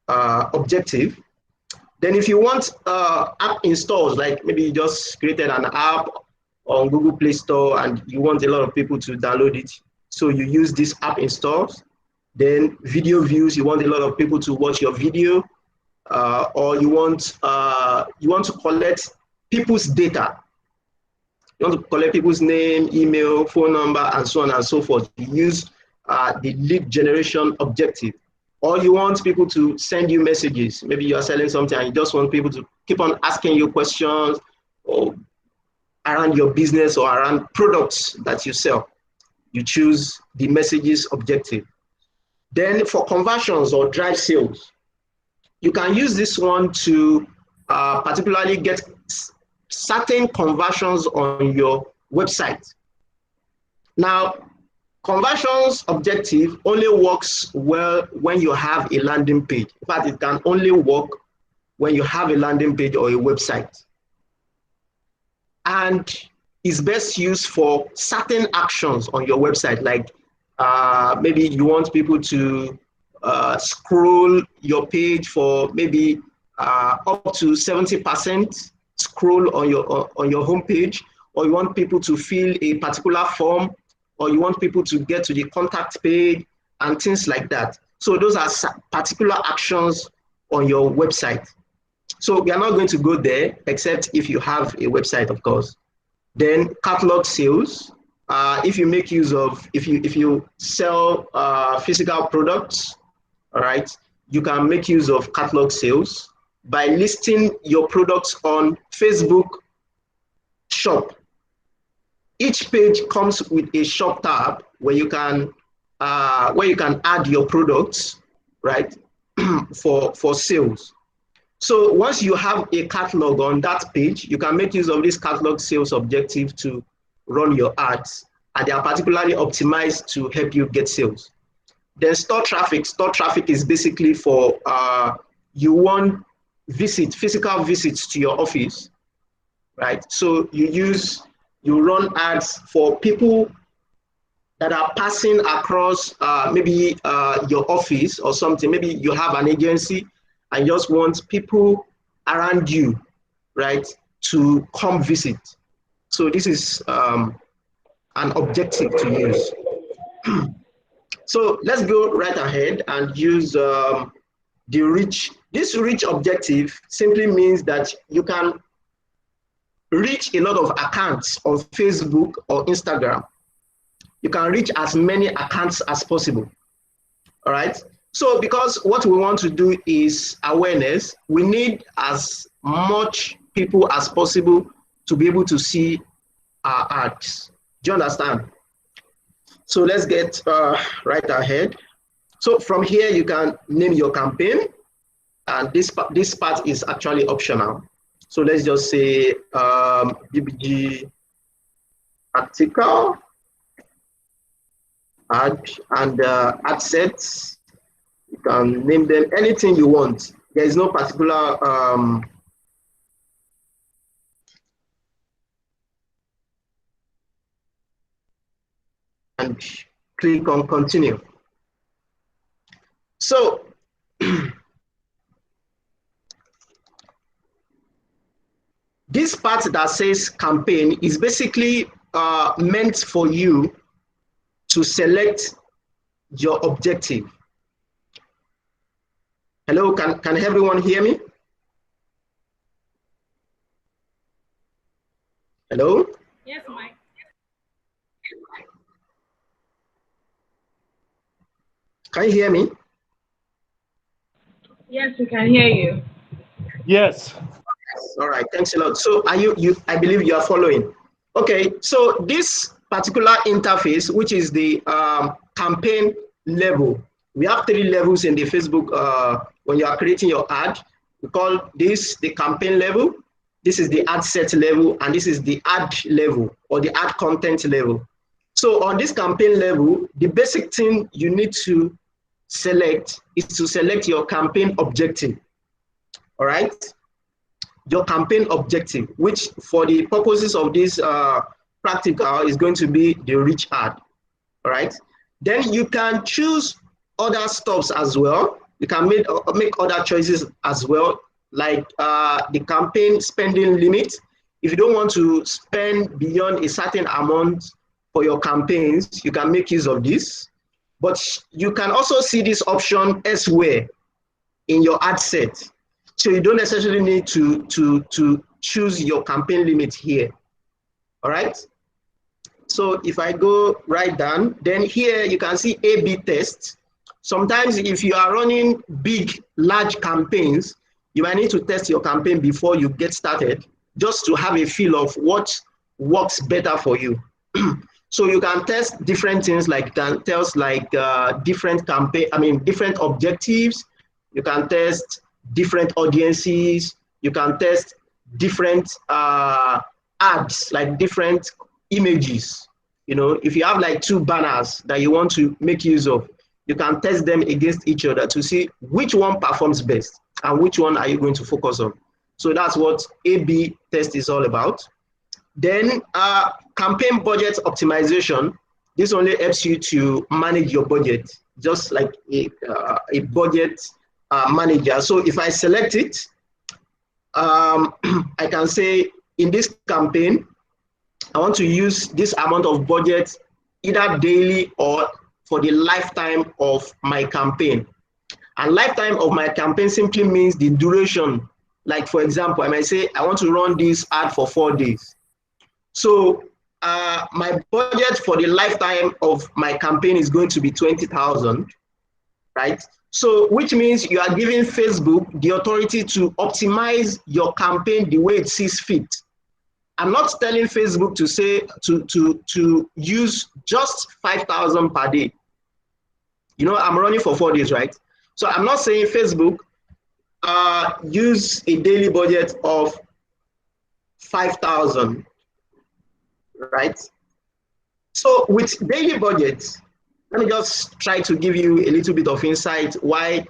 objective. Then if you want app installs, like maybe you just created an app on Google Play Store and you want a lot of people to download it, so you use this app installs. Then video views, you want a lot of people to watch your video, or you want to collect people's data. You want to collect people's name, email, phone number, and so on and so forth. You use the lead generation objective. Or you want people to send you messages. Maybe you are selling something and you just want people to keep on asking you questions or around your business or around products that you sell. You choose the messages objective. Then for conversions or drive sales, you can use this one to particularly get certain conversions on your website. Now, conversions objective only works well when you have a landing page. In fact, it can only work when you have a landing page or a website. And it's best used for certain actions on your website, like maybe you want people to scroll your page for maybe up to 70% scroll on your homepage, or you want people to fill a particular form, or you want people to get to the contact page and things like that. So those are particular actions on your website. So we are not going to go there, except if you have a website, of course. Then catalog sales. If you make use of, if you sell physical products, all right, you can make use of catalog sales by listing your products on Facebook Shop. Each page comes with a shop tab where you can add your products, right, for sales. So once you have a catalog on that page, you can make use of this catalog sales objective to run your ads, and they are particularly optimized to help you get sales. Then store traffic. Store traffic is basically for you want physical visits to your office, right? So you run ads for people that are passing across maybe your office or something. Maybe you have an agency and just want people around you, right, to come visit. So this is an objective to use. So let's go right ahead and use the reach. This reach objective simply means that you can reach a lot of accounts on Facebook or Instagram. You can reach as many accounts as possible, all right? So because what we want to do is awareness, we need as much people as possible to be able to see our ads. Do you understand? So let's get right ahead. So from here, you can name your campaign, and this part is actually optional. So let's just say BBG article, ad, and ad sets. You can name them anything you want. There is no particular and click on continue. So this part that says campaign is basically meant for you to select your objective. Hello, can everyone hear me? Hello? Yes, Mike. Can you hear me? Yes, we can hear you. Yes. All right, thanks a lot. So are you I believe you are following. Okay, so this particular interface, which is the campaign level, we have 3 levels in the Facebook when you are creating your ad. We call this the campaign level, this is the ad set level, and this is the ad level or the ad content level. So on this campaign level, the basic thing you need to select is to select your campaign objective. All right, your campaign objective, which for the purposes of this practical is going to be the reach ad. All right, then you can choose other stops as well. You can make other choices as well, like the campaign spending limit. If you don't want to spend beyond a certain amount for your campaigns, you can make use of this. But you can also see this option elsewhere in your ad set. So you don't necessarily need to choose your campaign limit here. All right. So if I go right down, then here you can see A/B test. Sometimes if you are running big, large campaigns, you might need to test your campaign before you get started, just to have a feel of what works better for you. So you can test different things, like different campaign, different objectives. You can test different audiences. You can test different ads, like different images. You know, if you have like 2 banners that you want to make use of, you can test them against each other to see which one performs best and which one are you going to focus on. So that's what A/B test is all about. Then campaign budget optimization. This only helps you to manage your budget, just like a budget manager. So if I select it, I can say in this campaign, I want to use this amount of budget either daily or for the lifetime of my campaign. And lifetime of my campaign simply means the duration. Like for example, I might say I want to run this ad for 4 days. So my budget for the lifetime of my campaign is going to be 20,000, right? So which means you are giving Facebook the authority to optimize your campaign the way it sees fit. I'm not telling Facebook to say to use just 5,000 per day. You know, I'm running for 4 days, right? So I'm not saying Facebook use a daily budget of 5,000, right? So with daily budgets, let me just try to give you a little bit of insight why,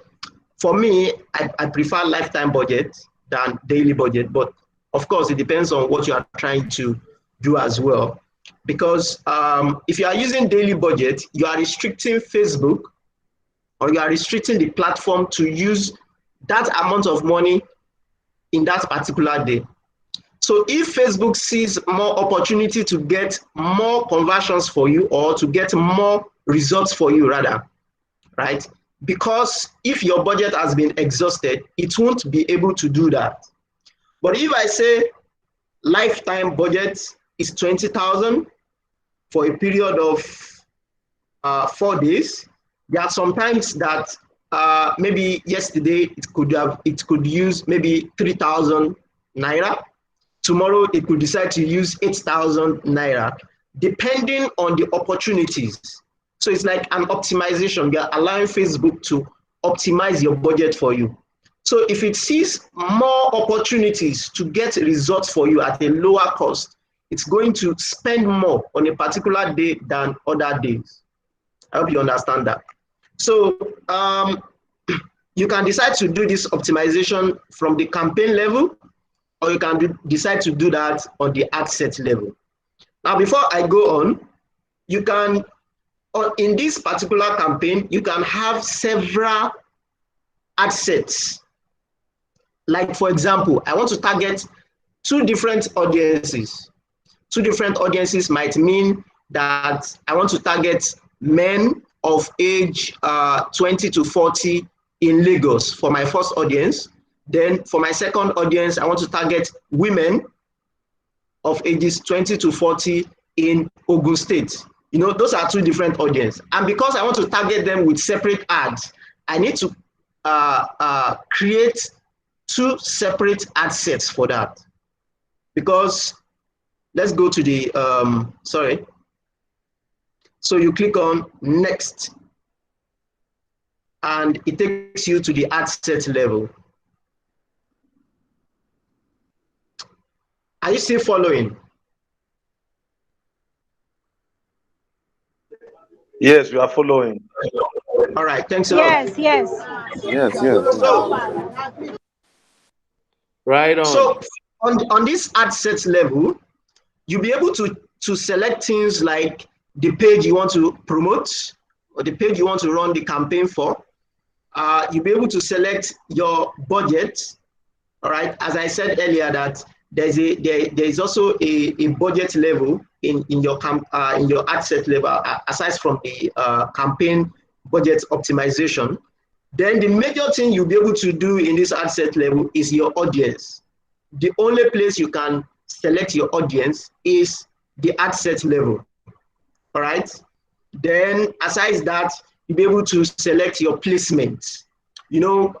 for me, I prefer lifetime budget than daily budget. But of course, it depends on what you are trying to do as well. Because if you are using daily budget, you are restricting Facebook or you are restricting the platform to use that amount of money in that particular day. So if Facebook sees more opportunity to get more conversions for you or to get more results for you rather, right? Because if your budget has been exhausted, it won't be able to do that. But if I say lifetime budget is 20,000 for a period of 4 days, there are some times that maybe yesterday it could use maybe 3,000 naira. Tomorrow it could decide to use 8,000 naira, depending on the opportunities. So it's like an optimization. You're allowing Facebook to optimize your budget for you. So if it sees more opportunities to get results for you at a lower cost, it's going to spend more on a particular day than other days. I hope you understand that. So you can decide to do this optimization from the campaign level, or you can decide to do that on the ad set level. Now, before I go on, you can, in this particular campaign, you can have several ad sets. Like, for example, I want to target 2 different audiences. 2 different audiences might mean that I want to target men of age 20 to 40 in Lagos for my first audience. Then for my second audience, I want to target women of ages 20 to 40 in Ogun State. You know, those are 2 different audiences. And because I want to target them with separate ads, I need to create 2 separate ad sets for that. Because let's go to the, sorry. So you click on next, and it takes you to the ad set level. Are you still following? Yes, we are following. All right, thanks a lot. Yes, yes. Yes, yes. So, right on. So on this ad set level, you'll be able to select things like the page you want to promote or the page you want to run the campaign for. You'll be able to select your budget. All right, as I said earlier, that there is also a budget level in your ad set level, aside from the campaign budget optimization. Then the major thing you'll be able to do in this ad set level is your audience. The only place you can select your audience is the ad set level. All right. Then aside that, you'll be able to select your placement. You know,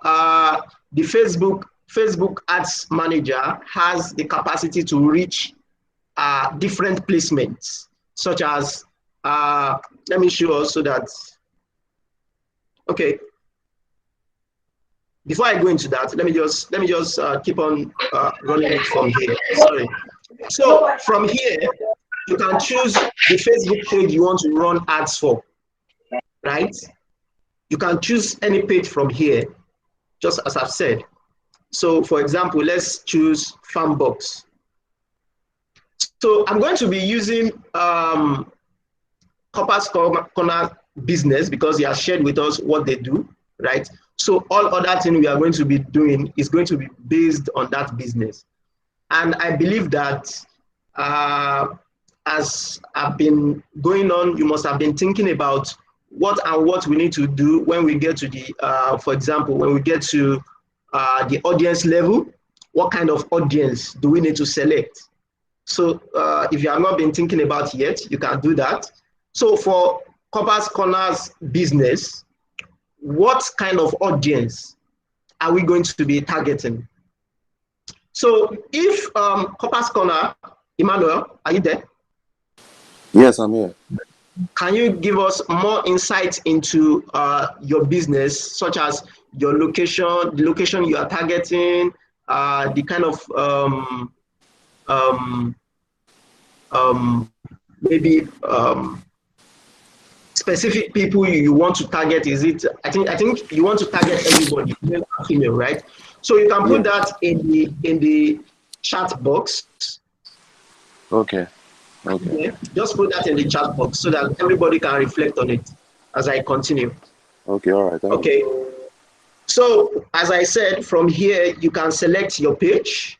the Facebook Ads Manager has the capacity to reach different placements, such as, let me show you so that, okay. Before I go into that, let me just keep on running it from here. Sorry. So from here, you can choose the Facebook page you want to run ads for, right? you can choose any page from here, just as I've said. So for example, let's choose Farmbox. So I'm going to be using Copper's Corner Business because he has shared with us what they do, right? So all other things we are going to be doing is going to be based on that business. And I believe that as I've been going on, you must have been thinking about what we need to do when we get to the, for example, when we get to the audience level, what kind of audience do we need to select? So if you have not been thinking about it yet, you can do that. So for Copper's Corner's business, what kind of audience are we going to be targeting? So if Copper's Corner, Emmanuel, are you there? Yes, I'm here. Can you give us more insight into your business, such as your location, the location you are targeting, the kind of maybe specific people you want to target? Is it? I think you want to target everybody, male and female, right? So you can put that in the chat box. Okay. Okay. Just put that in the chat box so that everybody can reflect on it as I continue. Okay, all right. Okay. So as I said, from here, you can select your page.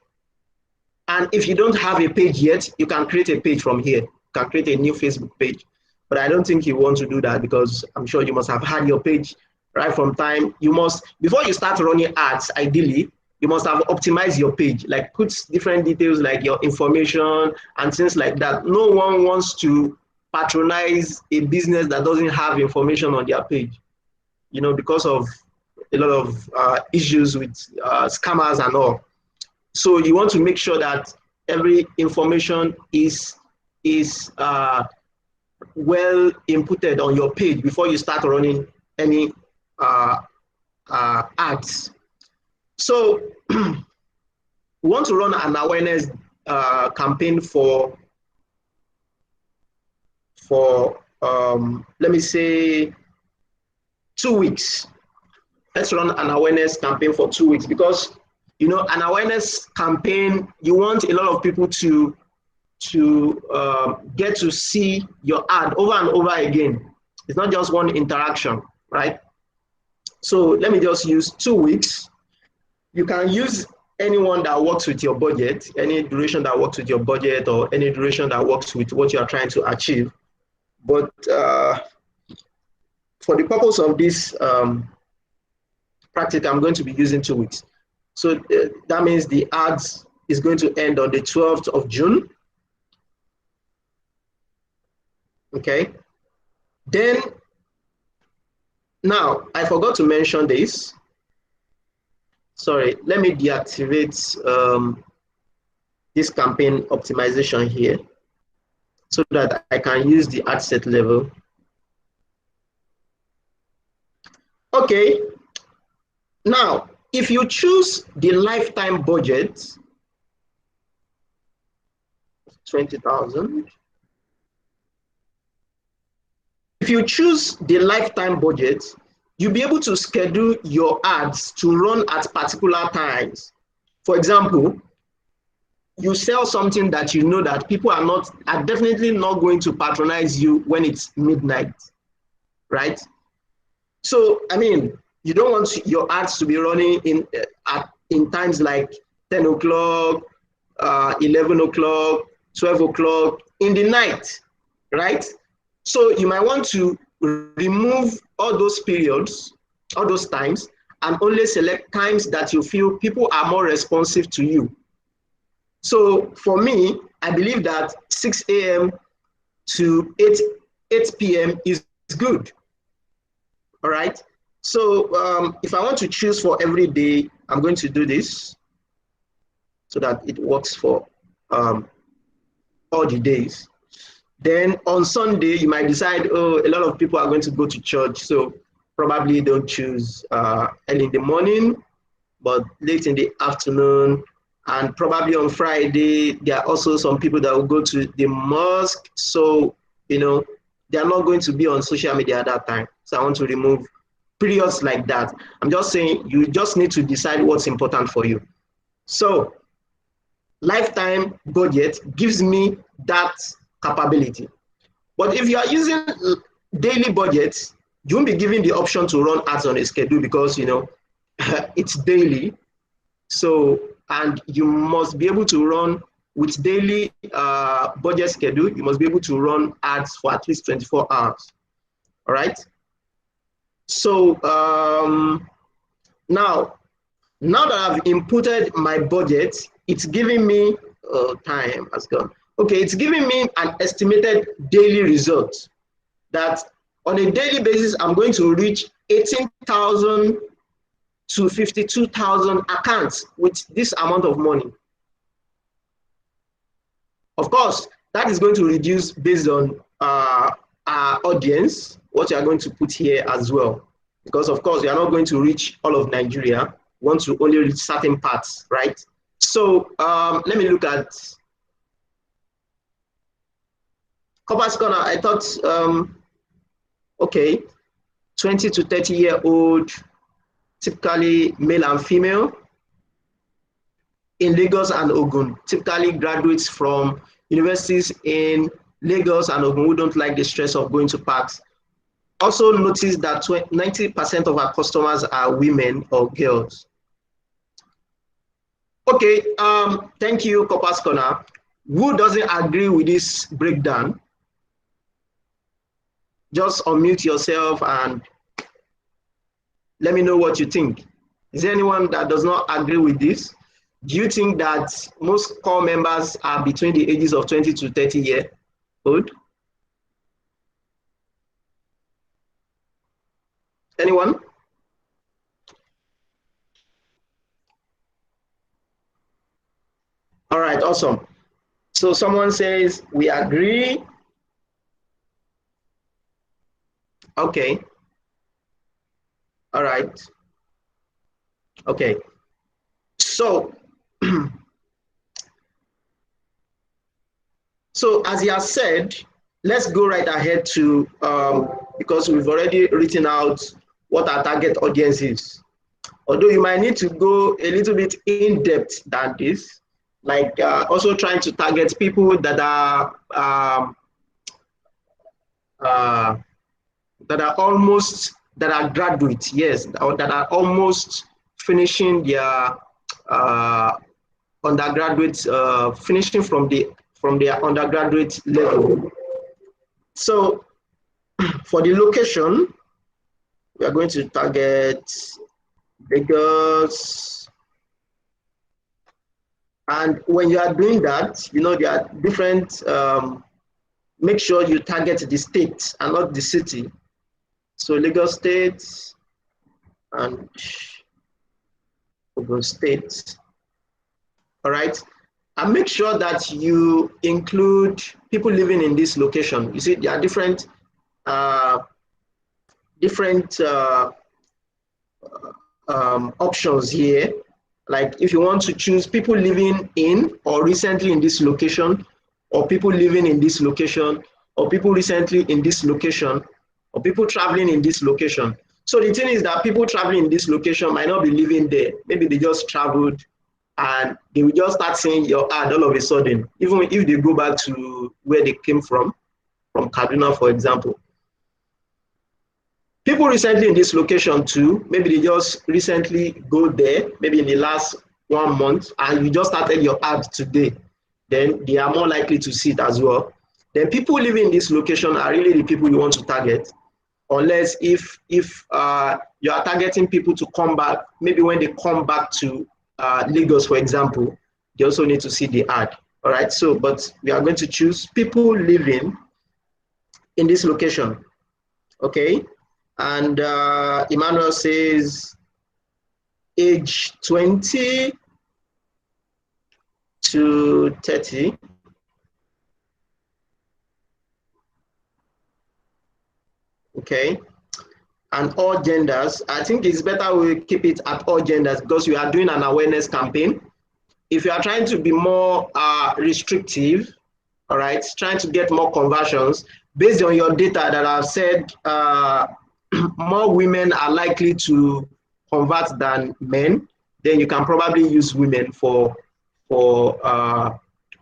And if you don't have a page yet, you can create a page from here. You can create a new Facebook page. But I don't think you want to do that because I'm sure you must have had your page right from time. You must, before you start running ads, ideally, you must have optimized your page, like put different details like your information and things like that. No one wants to patronize a business that doesn't have information on their page, you know, because of a lot of issues with scammers and all. So you want to make sure that every information is well inputted on your page before you start running any ads. So we want to run an awareness campaign for let me say 2 weeks. Let's run an awareness campaign for 2 weeks because, you know, an awareness campaign, you want a lot of people to get to see your ad over and over again. It's not just one interaction, right? So let me just use 2 weeks. You can use anyone that works with your budget, any duration that works with your budget or any duration that works with what you are trying to achieve. But for the purpose of this practice, I'm going to be using 2 weeks. So that means the ads is going to end on the 12th of June. Okay. Then, now, I forgot to mention this. Sorry, let me deactivate this campaign optimization here so that I can use the ad set level. Okay, now, if you choose the lifetime budget, 20,000. If you choose the lifetime budget, you'll be able to schedule your ads to run at particular times. For example, you sell something that you know that people are definitely not going to patronize you when it's midnight, right? So, I mean, you don't want your ads to be running in times like 10 o'clock, 11 o'clock, 12 o'clock in the night, right? So you might want to remove all those periods, all those times, and only select times that you feel people are more responsive to you. So for me, I believe that 6 a.m. to 8 p.m. is good. All right. So if I want to choose for every day, I'm going to do this so that it works for all the days. Then on Sunday, you might decide, oh, a lot of people are going to go to church. So probably don't choose early in the morning, but late in the afternoon. And probably on Friday, there are also some people that will go to the mosque. So, you know, they are not going to be on social media at that time. So I want to remove periods like that. I'm just saying you just need to decide what's important for you. So lifetime budget gives me that capability. But if you are using daily budgets, you won't be given the option to run ads on a schedule because, you know, it's daily. So, and you must be able to run with daily budget schedule, you must be able to run ads for at least 24 hours. All right. So now that I've inputted my budget, it's giving me, time has gone. Okay, it's giving me an estimated daily result that on a daily basis, I'm going to reach 18,000 to 52,000 accounts with this amount of money. Of course, that is going to reduce based on our audience, what you are going to put here as well. Because of course, you are not going to reach all of Nigeria. You want to only reach certain parts, right? So let me look at Copper's Corner. I thought, okay, 20 to 30-year-old, typically male and female, in Lagos and Ogun, typically graduates from universities in Lagos and Ogun who don't like the stress of going to parks. Also notice that 90% of our customers are women or girls. Okay, thank you, Copper's Corner. Who doesn't agree with this breakdown? Just unmute yourself and let me know what you think. Is there anyone that does not agree with this? Do you think that most core members are between the ages of 20 to 30 years old? Anyone? All right, awesome. So someone says, we agree. Okay. All right. Okay. So, so as he has said, let's go right ahead to, because we've already written out what our target audience is. Although you might need to go a little bit in depth than this, like also trying to target people that are graduates, yes, or that are almost finishing their undergraduate, finishing from their undergraduate level. So for the location, we are going to target Lagos. And when you are doing that, you know, there are different, make sure you target the state and not the city. So Lagos State and Ogun State. All right. And make sure that you include people living in this location. You see, there are different options here. Like if you want to choose people living in or recently in this location, or people living in this location, or people recently in this location, or people traveling in this location. So the thing is that people traveling in this location might not be living there. Maybe they just traveled and they will just start seeing your ad all of a sudden, even if they go back to where they came from Kaduna, for example. People recently in this location too, maybe they just recently go there, maybe in the last 1 month, and you just started your ad today, then they are more likely to see it as well. Then people living in this location are really the people you want to target, unless if you are targeting people to come back, maybe when they come back to Lagos, for example, they also need to see the ad. All right, so, but we are going to choose people living in this location, okay? And Emmanuel says age 20 to 30. Okay. And all genders. I think it's better we keep it at all genders because we are doing an awareness campaign. If you are trying to be more restrictive, all right, trying to get more conversions based on your data that I've said more women are likely to convert than men, then you can probably use women for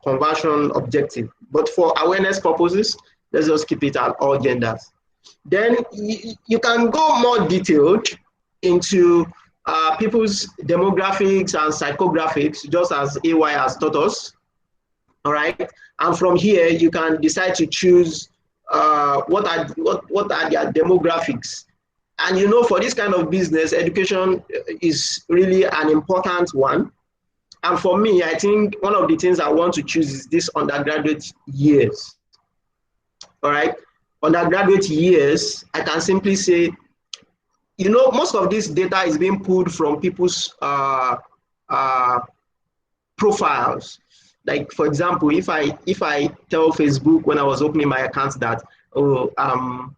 conversion objective. But for awareness purposes, let's just keep it at all genders. Then you can go more detailed into people's demographics and psychographics, just as AY has taught us. All right, and from here you can decide to choose what are their demographics. And you know, for this kind of business, education is really an important one. And for me, I think one of the things I want to choose is this undergraduate years. All right, undergraduate years, I can simply say, you know, most of this data is being pulled from people's profiles. Like, for example, if I tell Facebook when I was opening my account that, oh, I'm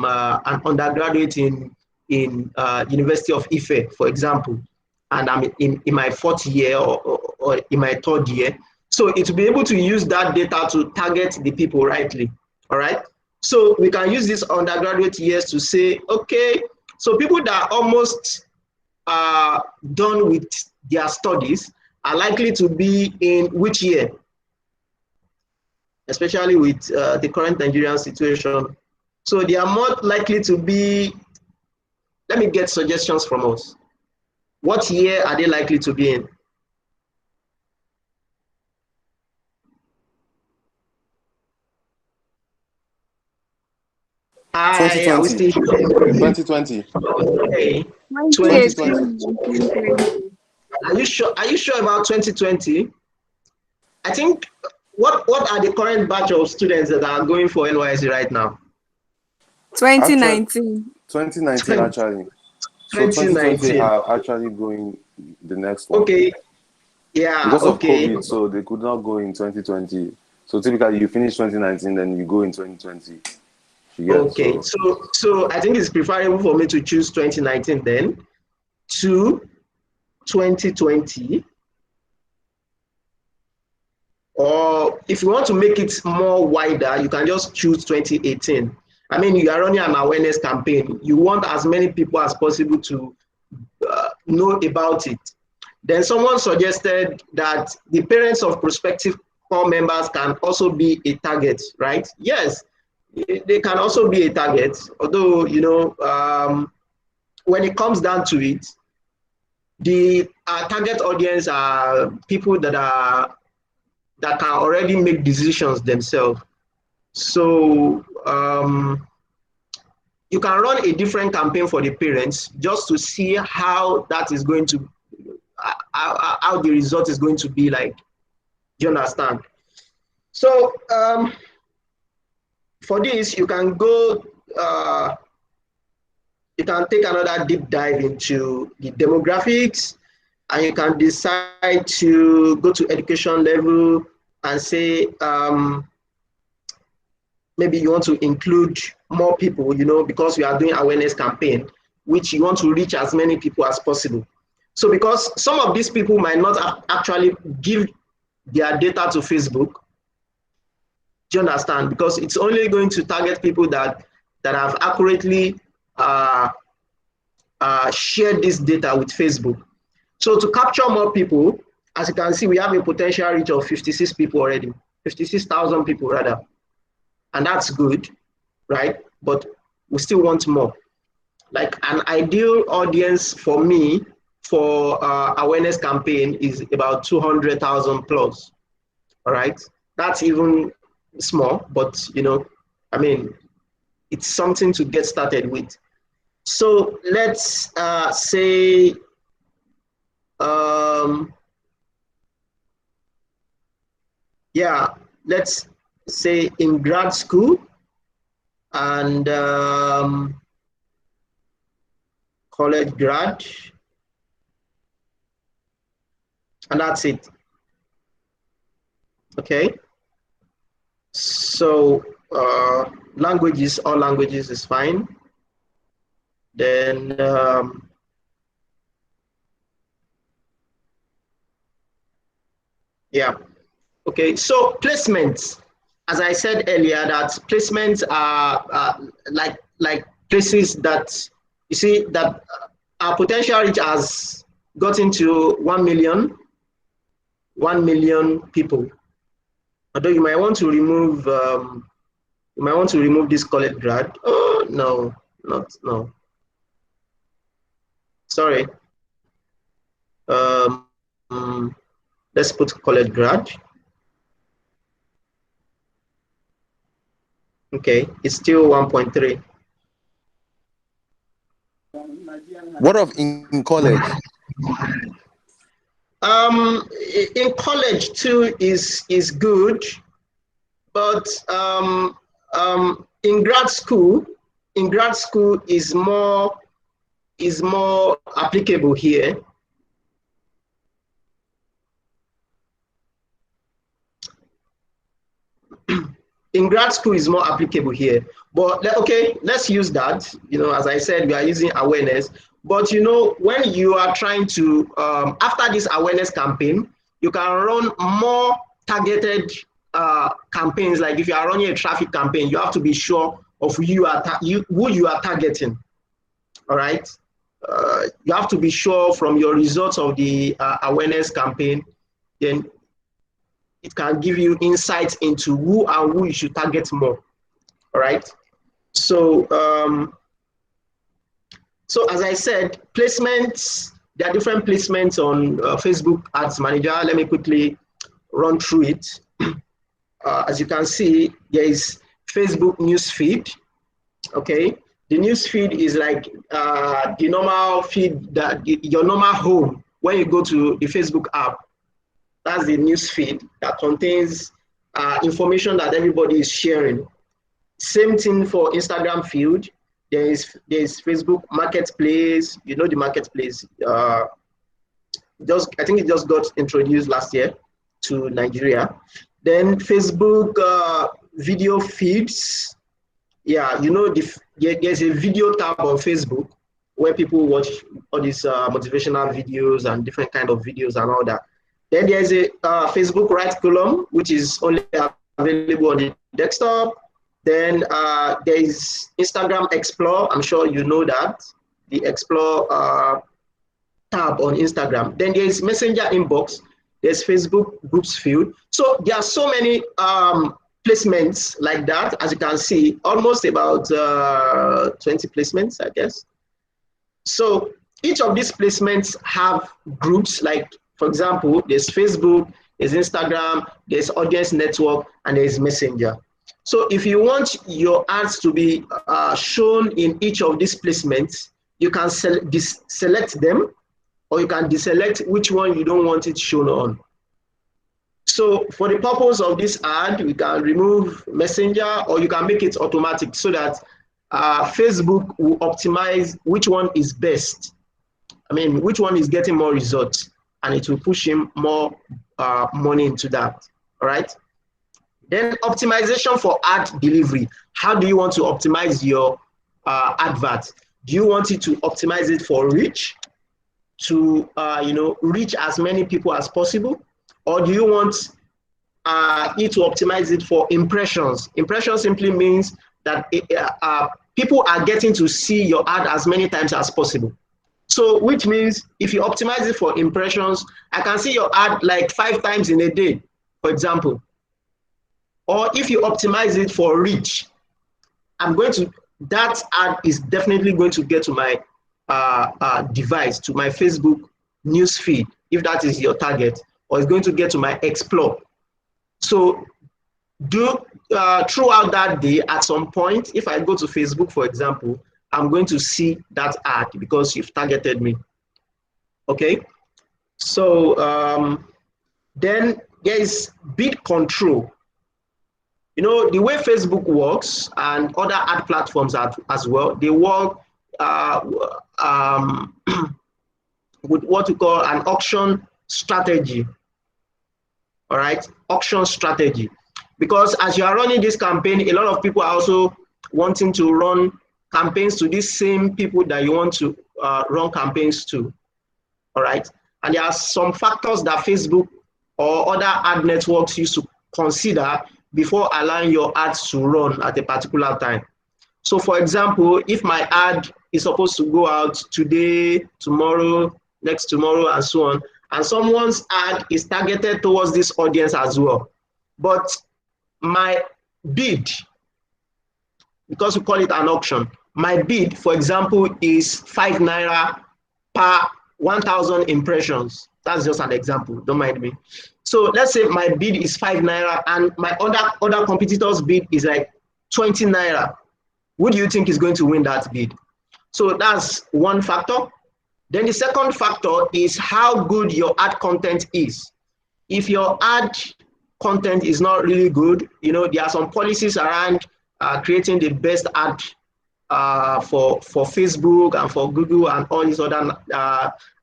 an undergraduate in University of Ife, for example, and I'm in my 4th year or in my 3rd year, so it will be able to use that data to target the people rightly. All right. So we can use this undergraduate years to say, okay, so people that are almost done with their studies are likely to be in which year, especially with the current Nigerian situation. So they are more likely to be, let me get suggestions from us. What year are they likely to be in? Are we still 2020. Okay. 2018. Are you sure? Are you sure about 2020? I think what are the current batch of students that are going for NYSC right now? 2019. 2019 actually. So 2020 are actually going the next one. Okay. Yeah. Because of okay. COVID, so they could not go in 2020. So typically you finish 2019, then you go in 2020. Okay. So I think it's preferable for me to choose 2019 then to 2020. Or if you want to make it more wider, you can just choose 2018. I mean, you are running an awareness campaign. You want as many people as possible to know about it. Then someone suggested that the parents of prospective core members can also be a target, right? Yes, they can also be a target. Although, you know, when it comes down to it, the target audience are people that can already make decisions themselves. So you can run a different campaign for the parents just to see how that is going to, how the result is going to be like. Do you understand? So for this, you can go, you can take another deep dive into the demographics, and you can decide to go to education level and say, maybe you want to include more people, you know, because we are doing awareness campaign, which you want to reach as many people as possible. So because some of these people might not actually give their data to Facebook, do you understand? Because it's only going to target people that have accurately shared this data with Facebook. So to capture more people, as you can see, we have a potential reach of 56 people already, 56,000 people rather. And that's good, right? But we still want more. Like an ideal audience for me for awareness campaign is about 200,000 plus, all right? That's even small, but you know, I mean, it's something to get started with. So let's say, yeah, let's say in grad school and college grad, and that's it. Okay. So languages, all languages is fine. Then yeah. Okay, so placements. As I said earlier, that placements are like places that you see that our potential reach has gotten to 1 million people. Although you might want to remove this college grad. Oh no, no. Sorry. Let's put college grad. Okay, it's still 1.3. What of in college? In college too is good, but in grad school is more applicable here. In grad school is more applicable here, but okay, let's use that. You know, as I said, we are using awareness. But you know, when you are trying to after this awareness campaign, you can run more targeted campaigns. Like if you are running a traffic campaign, you have to be sure of who you are targeting. All right, you have to be sure from your results of the awareness campaign. Then it can give you insights into who you should target more. All right. So, so as I said, placements, there are different placements on Facebook Ads Manager. Let me quickly run through it. As you can see, there is Facebook newsfeed. Okay. The newsfeed is like the normal feed, your normal home when you go to the Facebook app. That's the news feed that contains information that everybody is sharing. Same thing for Instagram feed. There's Facebook Marketplace. You know the Marketplace. I think it just got introduced last year to Nigeria. Then Facebook video feeds. Yeah, you know there's a video tab on Facebook where people watch all these motivational videos and different kind of videos and all that. Then there's a Facebook right column, which is only available on the desktop. Then there is Instagram Explore. I'm sure you know that, the Explore tab on Instagram. Then there is Messenger Inbox. There's Facebook Groups field. So there are so many placements like that, as you can see, almost about 20 placements, I guess. So each of these placements have groups like, for example, there's Facebook, there's Instagram, there's Audience Network, and there's Messenger. So if you want your ads to be shown in each of these placements, you can select them, or you can deselect which one you don't want it shown on. So for the purpose of this ad, we can remove Messenger, or you can make it automatic so that Facebook will optimize which one is best. I mean, which one is getting more results, and it will push him more money into that. All right. Then optimization for ad delivery. How do you want to optimize your advert? Do you want it to optimize it for reach, to reach as many people as possible, or do you want it to optimize it for impressions? Impressions simply means that people are getting to see your ad as many times as possible. So which means if you optimize it for impressions, I can see your ad like 5 times in a day, for example. Or if you optimize it for reach, that ad is definitely going to get to my device, to my Facebook news feed, if that is your target, or it's going to get to my Explore. So throughout that day, at some point, if I go to Facebook, for example, I'm going to see that ad because you've targeted me. Okay. So then there is bid control. You know, the way Facebook works and other ad platforms as well, they work with what we call an auction strategy. All right, auction strategy. Because as you are running this campaign, a lot of people are also wanting to run campaigns to these same people that you want to run campaigns to. All right, and there are some factors that Facebook or other ad networks used to consider before allowing your ads to run at a particular time. So for example, if my ad is supposed to go out today, tomorrow, next tomorrow, and so on, and someone's ad is targeted towards this audience as well, but my bid, because we call it an auction, my bid, for example, is 5 naira per 1,000 impressions. That's just an example, don't mind me. So let's say my bid is 5 naira and my other competitors' bid is like 20 naira. Who do you think is going to win that bid? So that's one factor. Then the second factor is how good your ad content is. If your ad content is not really good, you know, there are some policies around creating the best ad for Facebook and for Google and all these other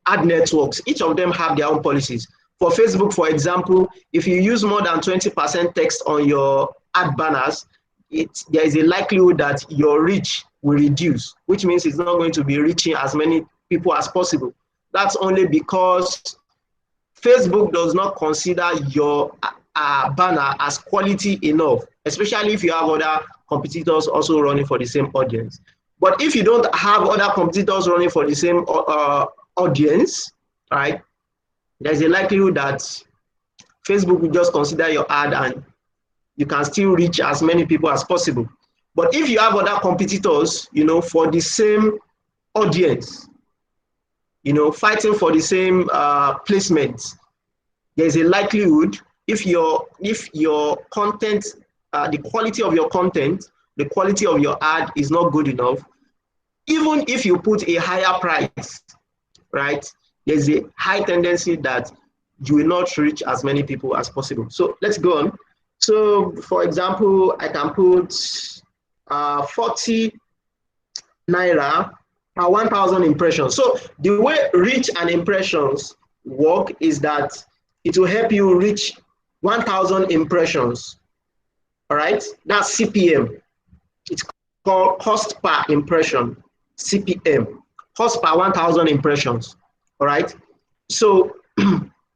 ad networks. Each of them have their own policies. For Facebook, for example, if you use more than 20% text on your ad banners, there is a likelihood that your reach will reduce, which means it's not going to be reaching as many people as possible. That's only because Facebook does not consider your banner as quality enough, especially if you have other competitors also running for the same audience. But if you don't have other competitors running for the same audience, right, there's a likelihood that Facebook will just consider your ad and you can still reach as many people as possible. But if you have other competitors, you know, for the same audience, you know, fighting for the same placements, there's a likelihood if your content, the quality of your content, the quality of your ad is not good enough, even if you put a higher price, right, there's a high tendency that you will not reach as many people as possible. So let's go on. So for example, I can put 40 naira per 1,000 impressions. So the way reach and impressions work is that it will help you reach 1,000 impressions. All right, that's CPM. It's called cost per impression, CPM, cost per 1,000 impressions. All right, so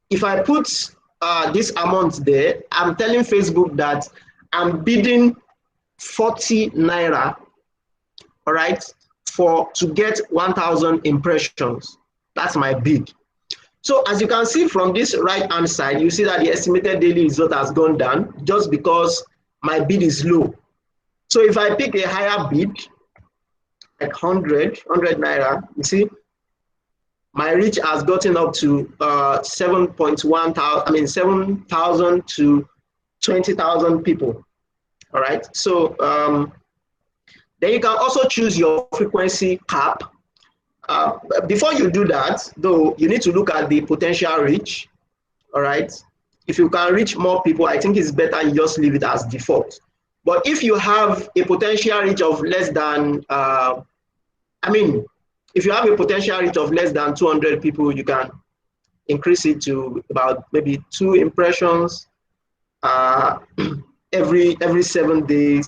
if I put this amount there, I'm telling Facebook that I'm bidding 40 naira, all right, to get 1,000 impressions. That's my bid. So as you can see from this right-hand side, you see that the estimated daily result has gone down just because my bid is low. So if I pick a higher bid, like 100 naira, you see, my reach has gotten up to 7,000 to 20,000 people. All right. So then you can also choose your frequency cap. Before you do that, though, you need to look at the potential reach. All right. If you can reach more people, I think it's better you just leave it as default. But if you have a potential reach of less than, if you have a potential reach of less than 200 people, you can increase it to about maybe 2 impressions every 7 days,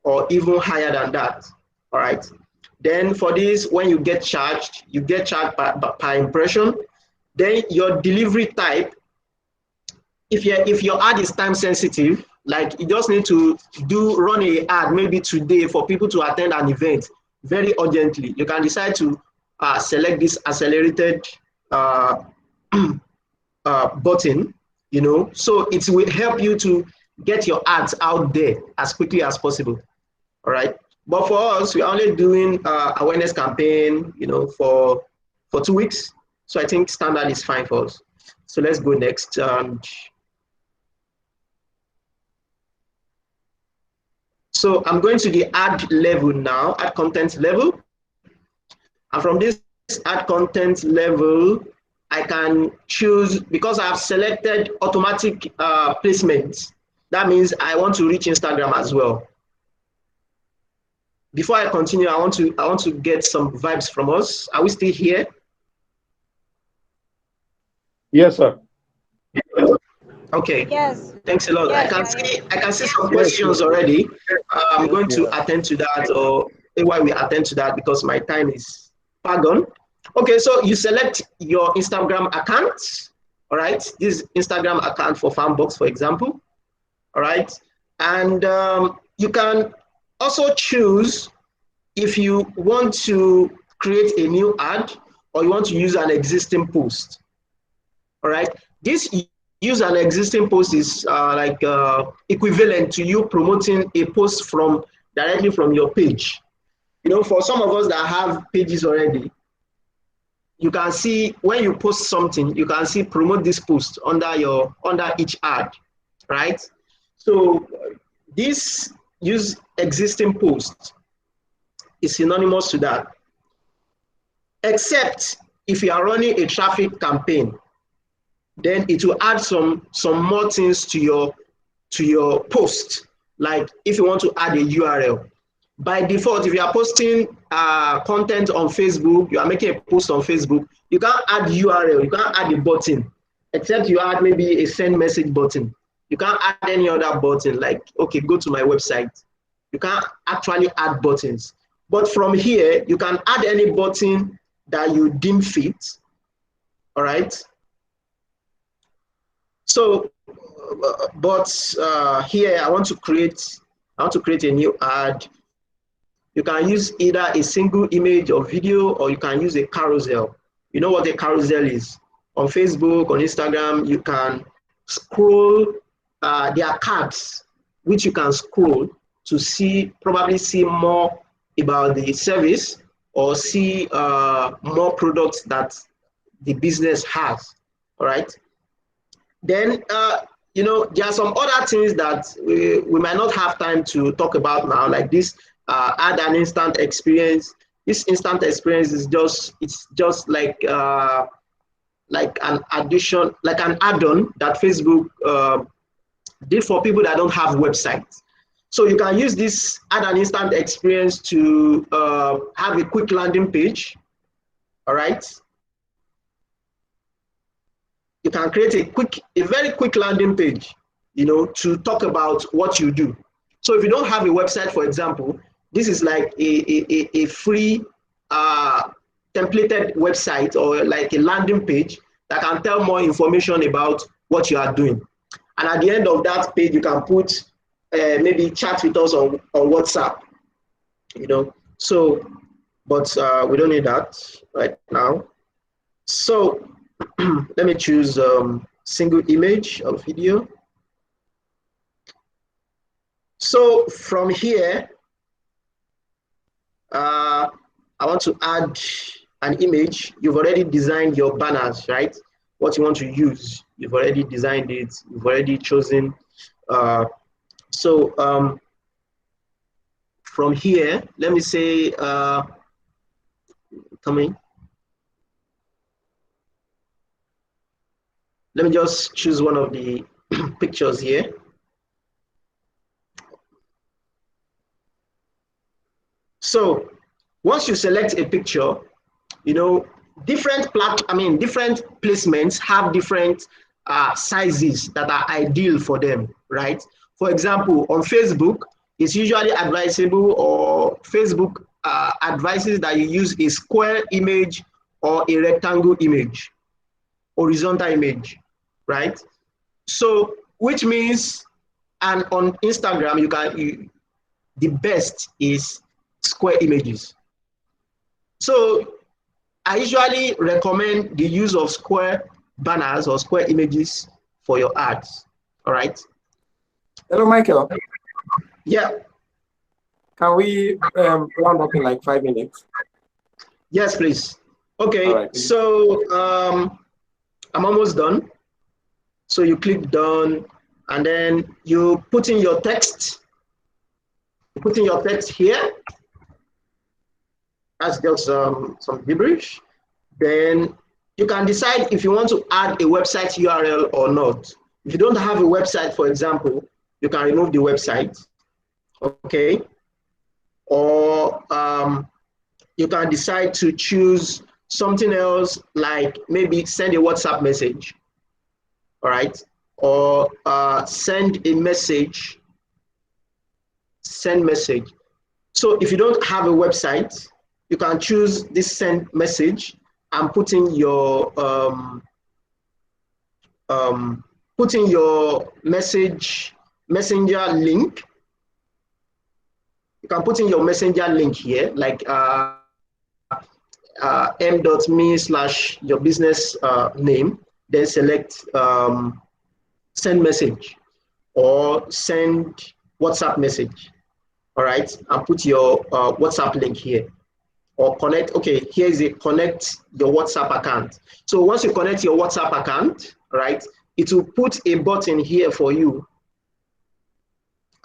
or even higher than that. All right. Then for this, when you get charged per impression. Then your delivery type, if your ad is time sensitive, like you just need to run an ad maybe today for people to attend an event very urgently, you can decide to select this accelerated button, you know, so it will help you to get your ads out there as quickly as possible. All right. But for us, we're only doing awareness campaign, you know, for 2 weeks. So I think standard is fine for us. So let's go next. So I'm going to the ad level now, ad content level. And from this ad content level, I can choose, because I've selected automatic placements. That means I want to reach Instagram as well. Before I continue, I want to get some vibes from us. Are we still here? Yes, sir. Okay. Yes. Thanks a lot. Yes, I can see some questions already. I'm going to attend to that, or while we attend to that, because my time is far gone. Okay, so you select your Instagram account. All right. This is Instagram account for Farmbox, for example. All right. And you can also choose if you want to create a new ad or you want to use an existing post. All right. This use an existing post is equivalent to you promoting a post from directly from your page. You know, for some of us that have pages already, you can see when you post something, you can see promote this post under each ad, right? So this use existing post is synonymous to that, except if you are running a traffic campaign, then it will add some more things to your post. Like if you want to add a URL, by default, if you are posting content on Facebook, you are making a post on Facebook, you can't add URL, you can't add a button, except you add maybe a send message button. You can't add any other button, like, okay, go to my website. You can't actually add buttons. But from here, you can add any button that you deem fit, all right? So, here I want to create a new ad. You can use either a single image or video, or you can use a carousel. You know what a carousel is? On Facebook, on Instagram, you can scroll. There are cards which you can scroll to probably see more about the service or see more products that the business has. All right. Then, you know, there are some other things that we might not have time to talk about now, like this add an instant experience. This instant experience is just like an addition, like an add-on that Facebook did for people that don't have websites. So you can use this add an instant experience to have a quick landing page. All right. You can create a very quick landing page, you know, to talk about what you do. So if you don't have a website, for example, this is like a free templated website or like a landing page that can tell more information about what you are doing. And at the end of that page, you can put maybe chat with us on WhatsApp, you know. So, but we don't need that right now. So let me choose single image or video. So from here, I want to add an image. You've already designed your banners, right? What you want to use, you've already designed it, you've already chosen. From here, let me say, coming. Let me just choose one of the pictures here. So once you select a picture, you know, different placements have different sizes that are ideal for them, right? For example, on Facebook, it's usually advisable, or Facebook advises that you use a square image or a rectangle image, horizontal image, right? So, which means, and on Instagram, the best is square images. So I usually recommend the use of square banners or square images for your ads. All right. Hello, Michael. Yeah. Can we round up in like 5 minutes? Yes, please. Okay. Right. So I'm almost done. So you click done, and then you put in your text. You put in your text here. That's just some gibberish. Then you can decide if you want to add a website URL or not. If you don't have a website, for example, you can remove the website, okay? Or you can decide to choose something else, like maybe send a WhatsApp message, all right? Or send a message, send message. So if you don't have a website, you can choose this send message and put in your messenger link, You can put in your messenger link here, like m.me/your business name, then select send message or send WhatsApp message. All right, and put your WhatsApp link here. Or connect, okay, here is a connect your WhatsApp account. So once you connect your WhatsApp account, right, it will put a button here for you,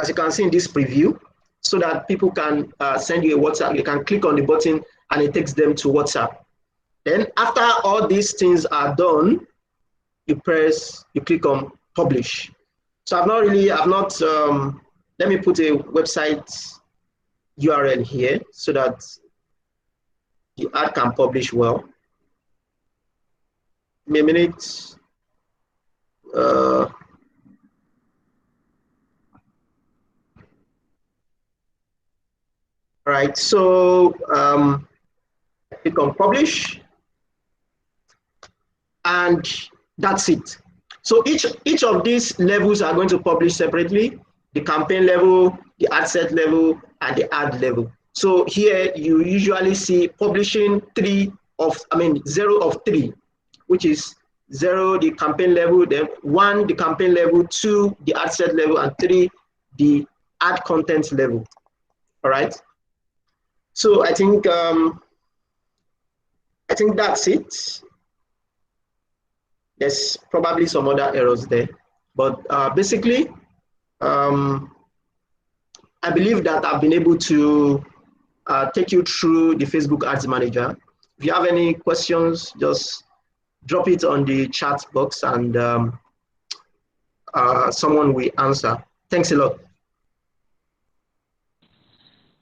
as you can see in this preview, so that people can send you a WhatsApp. You can click on the button and it takes them to WhatsApp. Then after all these things are done, you click on publish. So let me put a website URL here so that the ad can publish well. Give me a minute. All right, so click on publish, and that's it. So each of these levels are going to publish separately: the campaign level, the ad set level, and the ad level. So here you usually see publishing 0 of 3, which is 0 the campaign level, then 1 the campaign level, 2 the ad set level, and 3 the ad content level. All right. So I think that's it. There's probably some other errors there, but basically, I believe that I've been able to take you through the Facebook Ads Manager. If you have any questions, just drop it on the chat box, and someone will answer. Thanks a lot.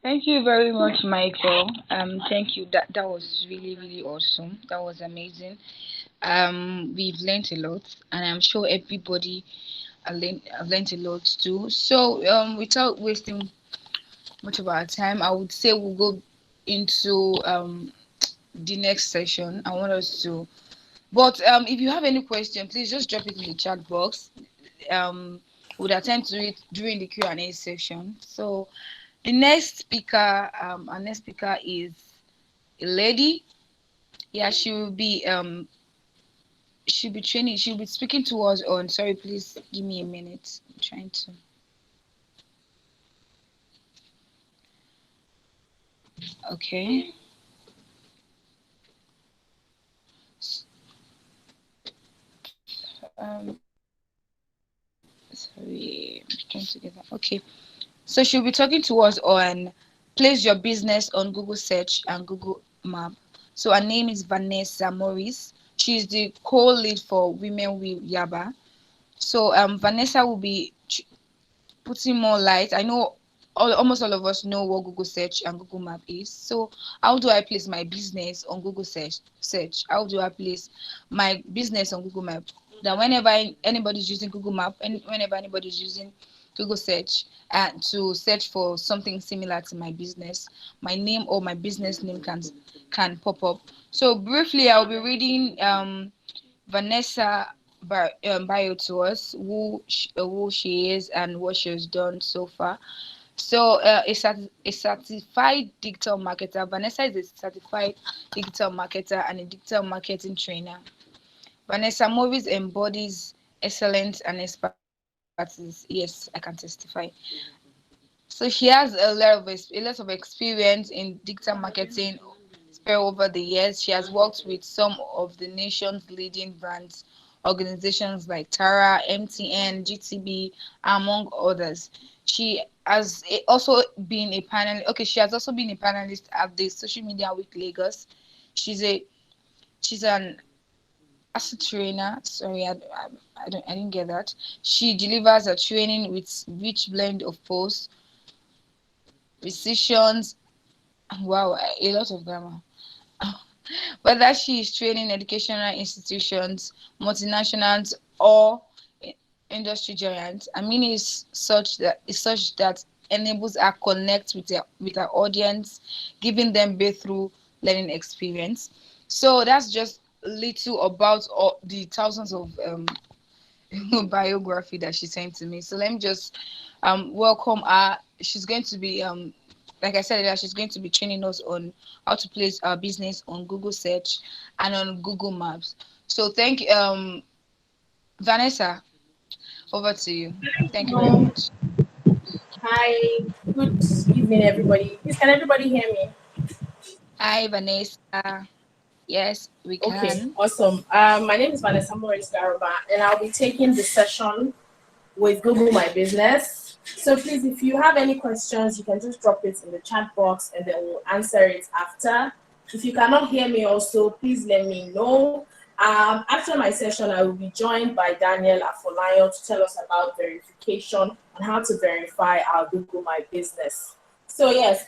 Thank you very much, Michael. Thank you. That was really, really awesome. That was amazing. We've learned a lot, and I'm sure everybody have learned a lot too. So without wasting much of our time, I would say we'll go into the next session. I want us to, but if you have any question, please just drop it in the chat box. We'll attend to it during the Q&A session. So the next speaker, our next speaker is a lady. Yeah, she will be training. She'll be speaking to us on. Sorry, please give me a minute. I'm trying to. Okay. Sorry, I'm trying to get that. Okay. So she'll be talking to us on place your business on Google Search and Google Map. So her name is Vanessa Morris. She's the co-lead for Women with Yaba. So Vanessa will be putting more light. I know almost all of us know what Google Search and Google Map is. So how do I place my business on Google Search? How do I place my business on Google Map? That whenever anybody's using Google Map and whenever anybody's using Google Search and to search for something similar to my business, my name or my business name can pop up. So briefly, I'll be reading Vanessa bio to us, who she is and what she has done so far. So a certified digital marketer. Vanessa is a certified digital marketer and a digital marketing trainer. Vanessa Morris embodies excellence and expertise. Yes, I can testify. So she has a lot of experience in digital marketing spread over the years. She has worked with some of the nation's leading brands, organizations like Tara, MTN, GTB, among others. She has also been a panelist. Okay, she has also been a panelist at the Social Media Week Lagos. She's an asset trainer. Sorry, I didn't get that. She delivers a training with rich blend of posts, precisions. Wow, a lot of grammar. Whether she is training educational institutions, multinationals, or industry giants, I mean, is such that enables her connect with her audience, giving them breakthrough learning experience. So that's just little about all the thousands of biography that she sent to me. So let me just welcome her. She's going to be like I said earlier, she's going to be training us on how to place our business on Google search and on Google Maps. So thank you, Vanessa, over to you. Thank you very much. Hi, good evening, everybody. Please, can everybody hear me? Hi, Vanessa. Yes, we can. Okay, awesome. My name is Vanessa Morris Garuba, and I'll be taking the session with Google My Business. So please, if you have any questions, you can just drop it in the chat box, and then we'll answer it after. If you cannot hear me also, please let me know. After my session, I will be joined by Daniel Afolayan to tell us about verification and how to verify our Google My Business. So yes,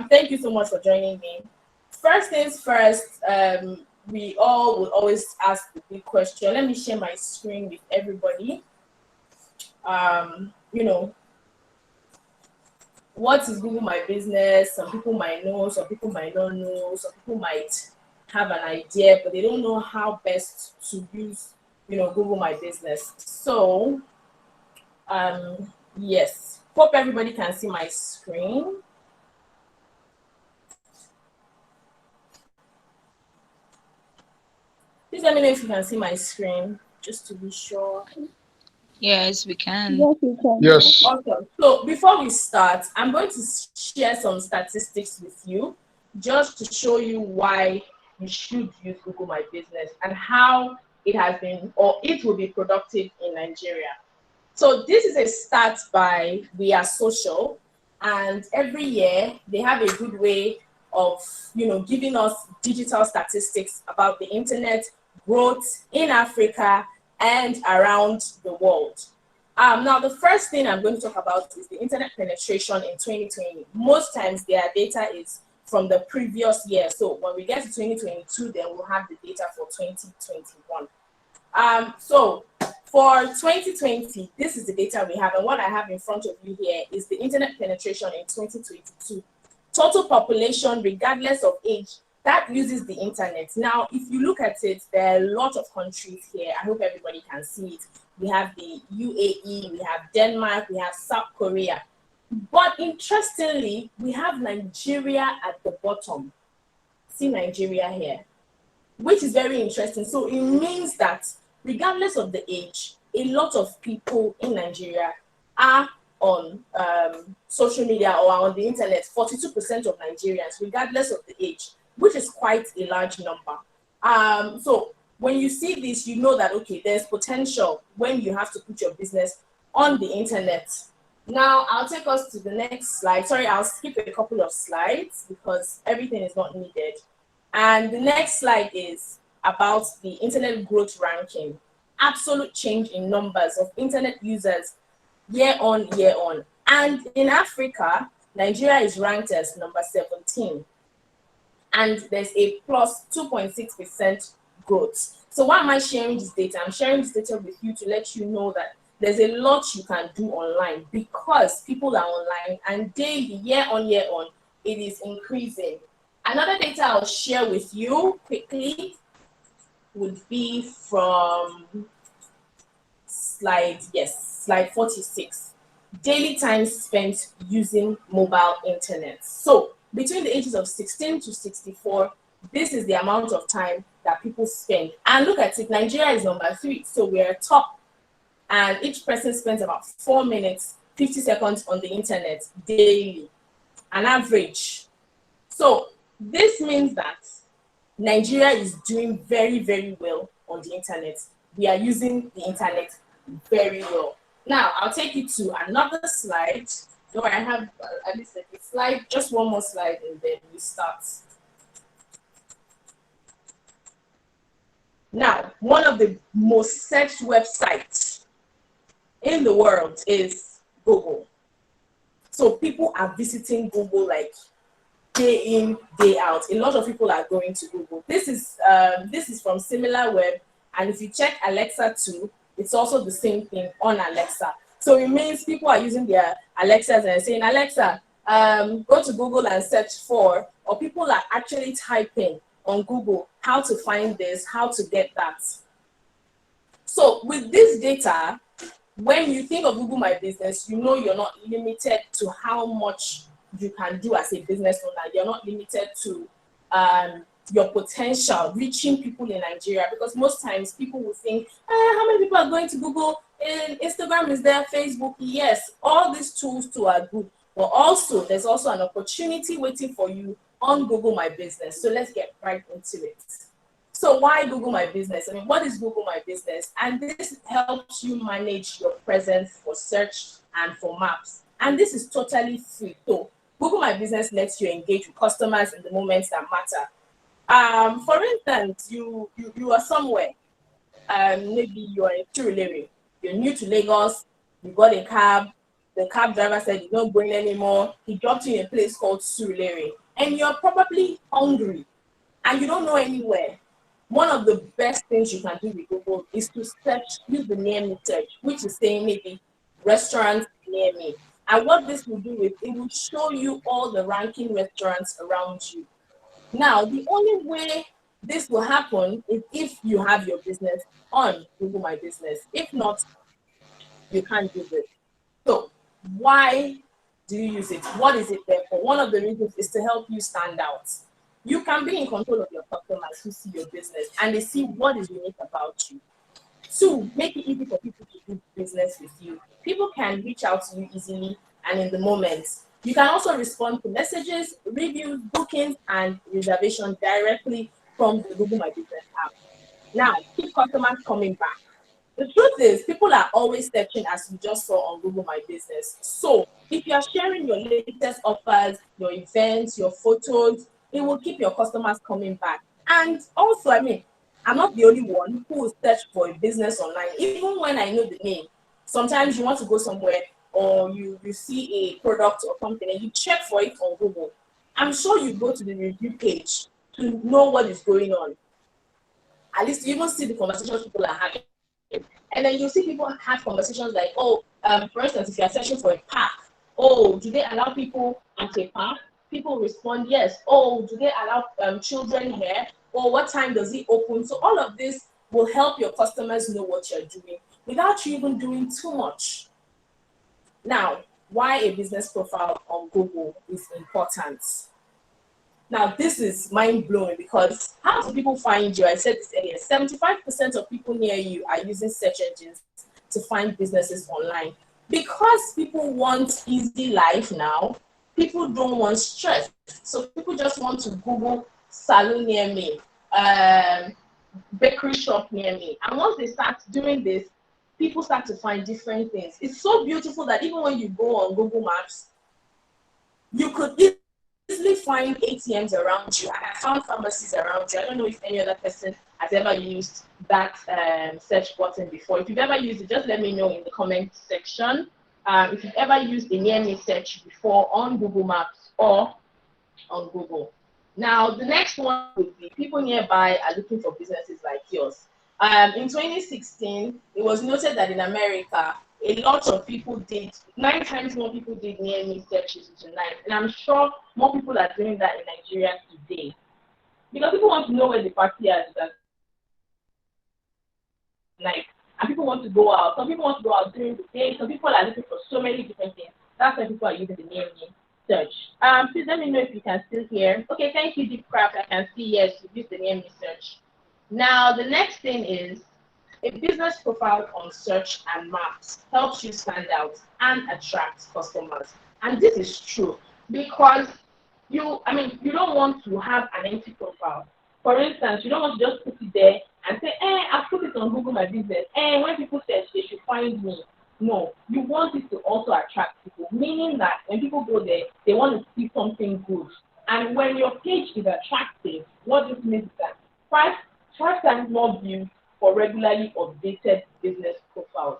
thank you so much for joining me. First things first, we all will always ask the big question. Let me share my screen with everybody. You know, what is Google My Business? Some people might know, some people might not know, some people might have an idea, but they don't know how best to use, you know, Google My Business. So, yes, hope everybody can see my screen. Please let me know if you can see my screen, just to be sure. Yes, we can. Yes, we can. Yes. Awesome. So before we start, I'm going to share some statistics with you, just to show you why you should use Google My Business and how it has been, or it will be productive in Nigeria. So this is a stat by We Are Social, and every year they have a good way of, you know, giving us digital statistics about the internet growth in Africa and around the world. Now, the first thing I'm going to talk about is the internet penetration in 2020. Most times their data is from the previous year. So when we get to 2022, then we'll have the data for 2021. So for 2020, this is the data we have. And what I have in front of you here is the internet penetration in 2022. Total population, regardless of age, that uses the internet. Now, if you look at it, there are a lot of countries here. I hope everybody can see it. We have the UAE, we have Denmark, we have South Korea. But interestingly, we have Nigeria at the bottom. See Nigeria here, which is very interesting. So it means that regardless of the age, a lot of people in Nigeria are on social media or on the internet. 42% of Nigerians, regardless of the age, which is quite a large number. So when you see this, you know that, okay, there's potential when you have to put your business on the internet. Now, I'll take us to the next slide. Sorry, I'll skip a couple of slides because everything is not needed. And the next slide is about the internet growth ranking. Absolute change in numbers of internet users year on year on. And in Africa, Nigeria is ranked as number 17. And there's a plus 2.6% growth. So why am I sharing this data? I'm sharing this data with you to let you know that there's a lot you can do online because people are online and daily, year on, it is increasing. Another data I'll share with you quickly would be from slide 46. Daily time spent using mobile internet. So between the ages of 16 to 64, this is the amount of time that people spend. And look at it, Nigeria is number 3, so we're top. And each person spends about 4 minutes, 50 seconds on the internet daily, an average. So this means that Nigeria is doing very, very well on the internet. We are using the internet very well. Now, I'll take you to another slide. No, I have at least a slide, just one more slide, and then we start. Now, one of the most searched websites in the world is Google. So people are visiting Google like day in, day out. A lot of people are going to Google. This is from SimilarWeb, and if you check Alexa too, it's also the same thing on Alexa. So it means people are using their Alexas and saying, Alexa, go to Google and search for, or people are actually typing on Google how to find this, how to get that. So with this data, when you think of Google My Business, you know you're not limited to how much you can do as a business owner. You're not limited to your potential, reaching people in Nigeria, because most times people will think, how many people are going to Google? And Instagram is there, Facebook. Yes, all these tools too are good, but also there's also an opportunity waiting for you on Google My Business. So let's get right into it. So why Google My Business? I mean, what is Google My Business? And this helps you manage your presence for search and for maps. And this is totally free. So Google My Business lets you engage with customers in the moments that matter. For instance, you are somewhere, maybe you're in Surulere, you're new to Lagos, you got a cab, the cab driver said you're not going anymore, he dropped you in a place called Surulere, and you're probably hungry, and you don't know anywhere. One of the best things you can do with Google is to use the near me search, which is saying maybe restaurants near me. And what this will do is it will show you all the ranking restaurants around you. Now, the only way this will happen is if you have your business on Google My Business. If not, you can't do this. So why do you use it? What is it there for? One of the reasons is to help you stand out. You can be in control of your customers who see your business and they see what is unique about you. Two, make it easy for people to do business with you. People can reach out to you easily and in the moment. You can also respond to messages, reviews, bookings, and reservations directly from the Google My Business app. Now, keep customers coming back. The truth is, people are always searching, as we just saw on Google My Business. So, if you are sharing your latest offers, your events, your photos, it will keep your customers coming back. And also, I mean, I'm not the only one who will search for a business online, even when I know the name. Sometimes you want to go somewhere or you see a product or something and you check for it on Google. I'm sure you go to the review page to know what is going on. At least you even see the conversations people are having. And then you see people have conversations like, for instance, if you are searching for a park, do they allow people at a park? People respond, yes. Do they allow children here? Or what time does it open? So all of this will help your customers know what you're doing without you even doing too much. Now, why a business profile on Google is important. Now, this is mind-blowing because how do people find you? I said this earlier, 75% of people near you are using search engines to find businesses online. Because people want easy life now, people don't want stress. So people just want to Google salon near me, bakery shop near me. And once they start doing this, people start to find different things. It's so beautiful that even when you go on Google Maps, you could easily find ATMs around you. I found pharmacies around you. I don't know if any other person has ever used that search button before. If you've ever used it, just let me know in the comment section. If you've ever used a near me search before on Google Maps or on Google. Now, the next one would be people nearby are looking for businesses like yours. In 2016, it was noted that in America, a lot of people did, 9 times more people did near me searches tonight. And I'm sure more people are doing that in Nigeria today. Because people want to know where the party is at night. And people want to go out. Some people want to go out during the day. Some people are looking for so many different things. That's why people are using the near me search. Please let me know if you can still hear. Okay, thank you, Deep Craft. I can see, yes, you used the near me search. Now, the next thing is a business profile on search and maps helps you stand out and attract customers. And this is true because you don't want to have an empty profile. For instance, you don't want to just put it there and say, I'll put it on Google My Business. When people search, they should find me. No, you want it to also attract people, meaning that when people go there, they want to see something good. And when your page is attractive, what this means is that five times more views for regularly updated business profiles.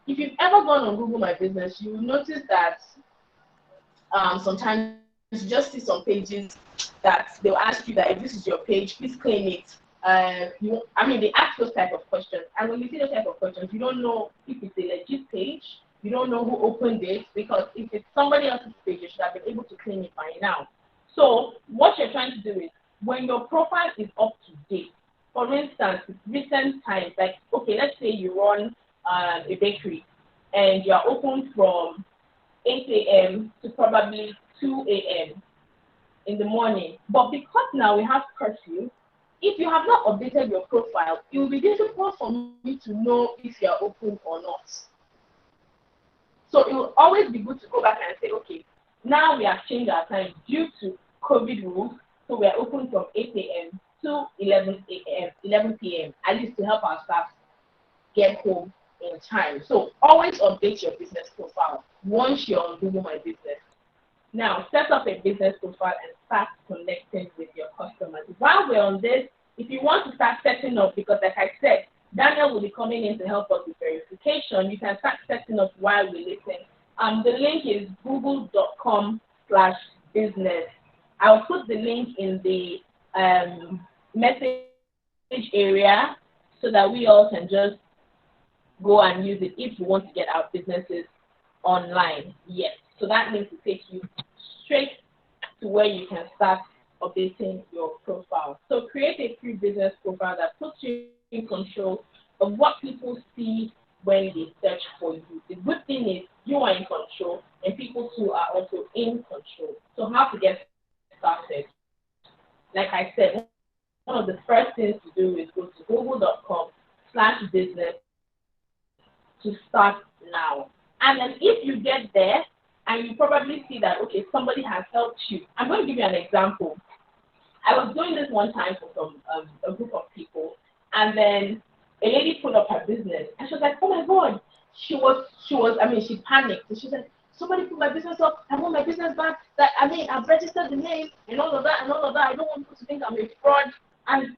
If you've ever gone on Google My Business, you will notice that sometimes you just see some pages that they'll ask you that if this is your page, please claim it. They ask those type of questions. And when you see those type of questions, you don't know if it's a legit page. You don't know who opened it, because if it's somebody else's page, you should have been able to claim it by now. So what you're trying to do is, when your profile is up to date, for instance, recent times, like, okay, let's say you run a bakery and you are open from 8 a.m. to probably 2 a.m. in the morning. But because now we have curfew, if you have not updated your profile, it will be difficult for me to know if you are open or not. So it will always be good to go back and say, okay, now we have changed our time due to COVID rules, so we are open from 8 a.m. to 11 p.m. at least to help our staff get home in time. So always update your business profile once you're on Google My Business. Now, set up a business profile and start connecting with your customers. While we're on this, if you want to start setting up, because like I said, Daniel will be coming in to help us with verification, you can start setting up while we listen. The link is google.com/business. I'll put the link in the message area so that we all can just go and use it if you want to get our businesses online. Yes. So that link will take you straight to where you can start updating your profile. So create a free business profile that puts you in control of what people see when they search for you. The good thing is you are in control and people too are also in control. So how to get started? Like I said, one of the first things to do is go to google.com/business to start now. And then if you get there and you probably see that, okay, somebody has helped you. I'm going to give you an example. I was doing this one time for some a group of people, and then a lady put up her business, and she was like, oh my God, she panicked. And she said, somebody put my business up, I want my business back, I've registered the name, and all of that, I don't want people to think I'm a fraud. And,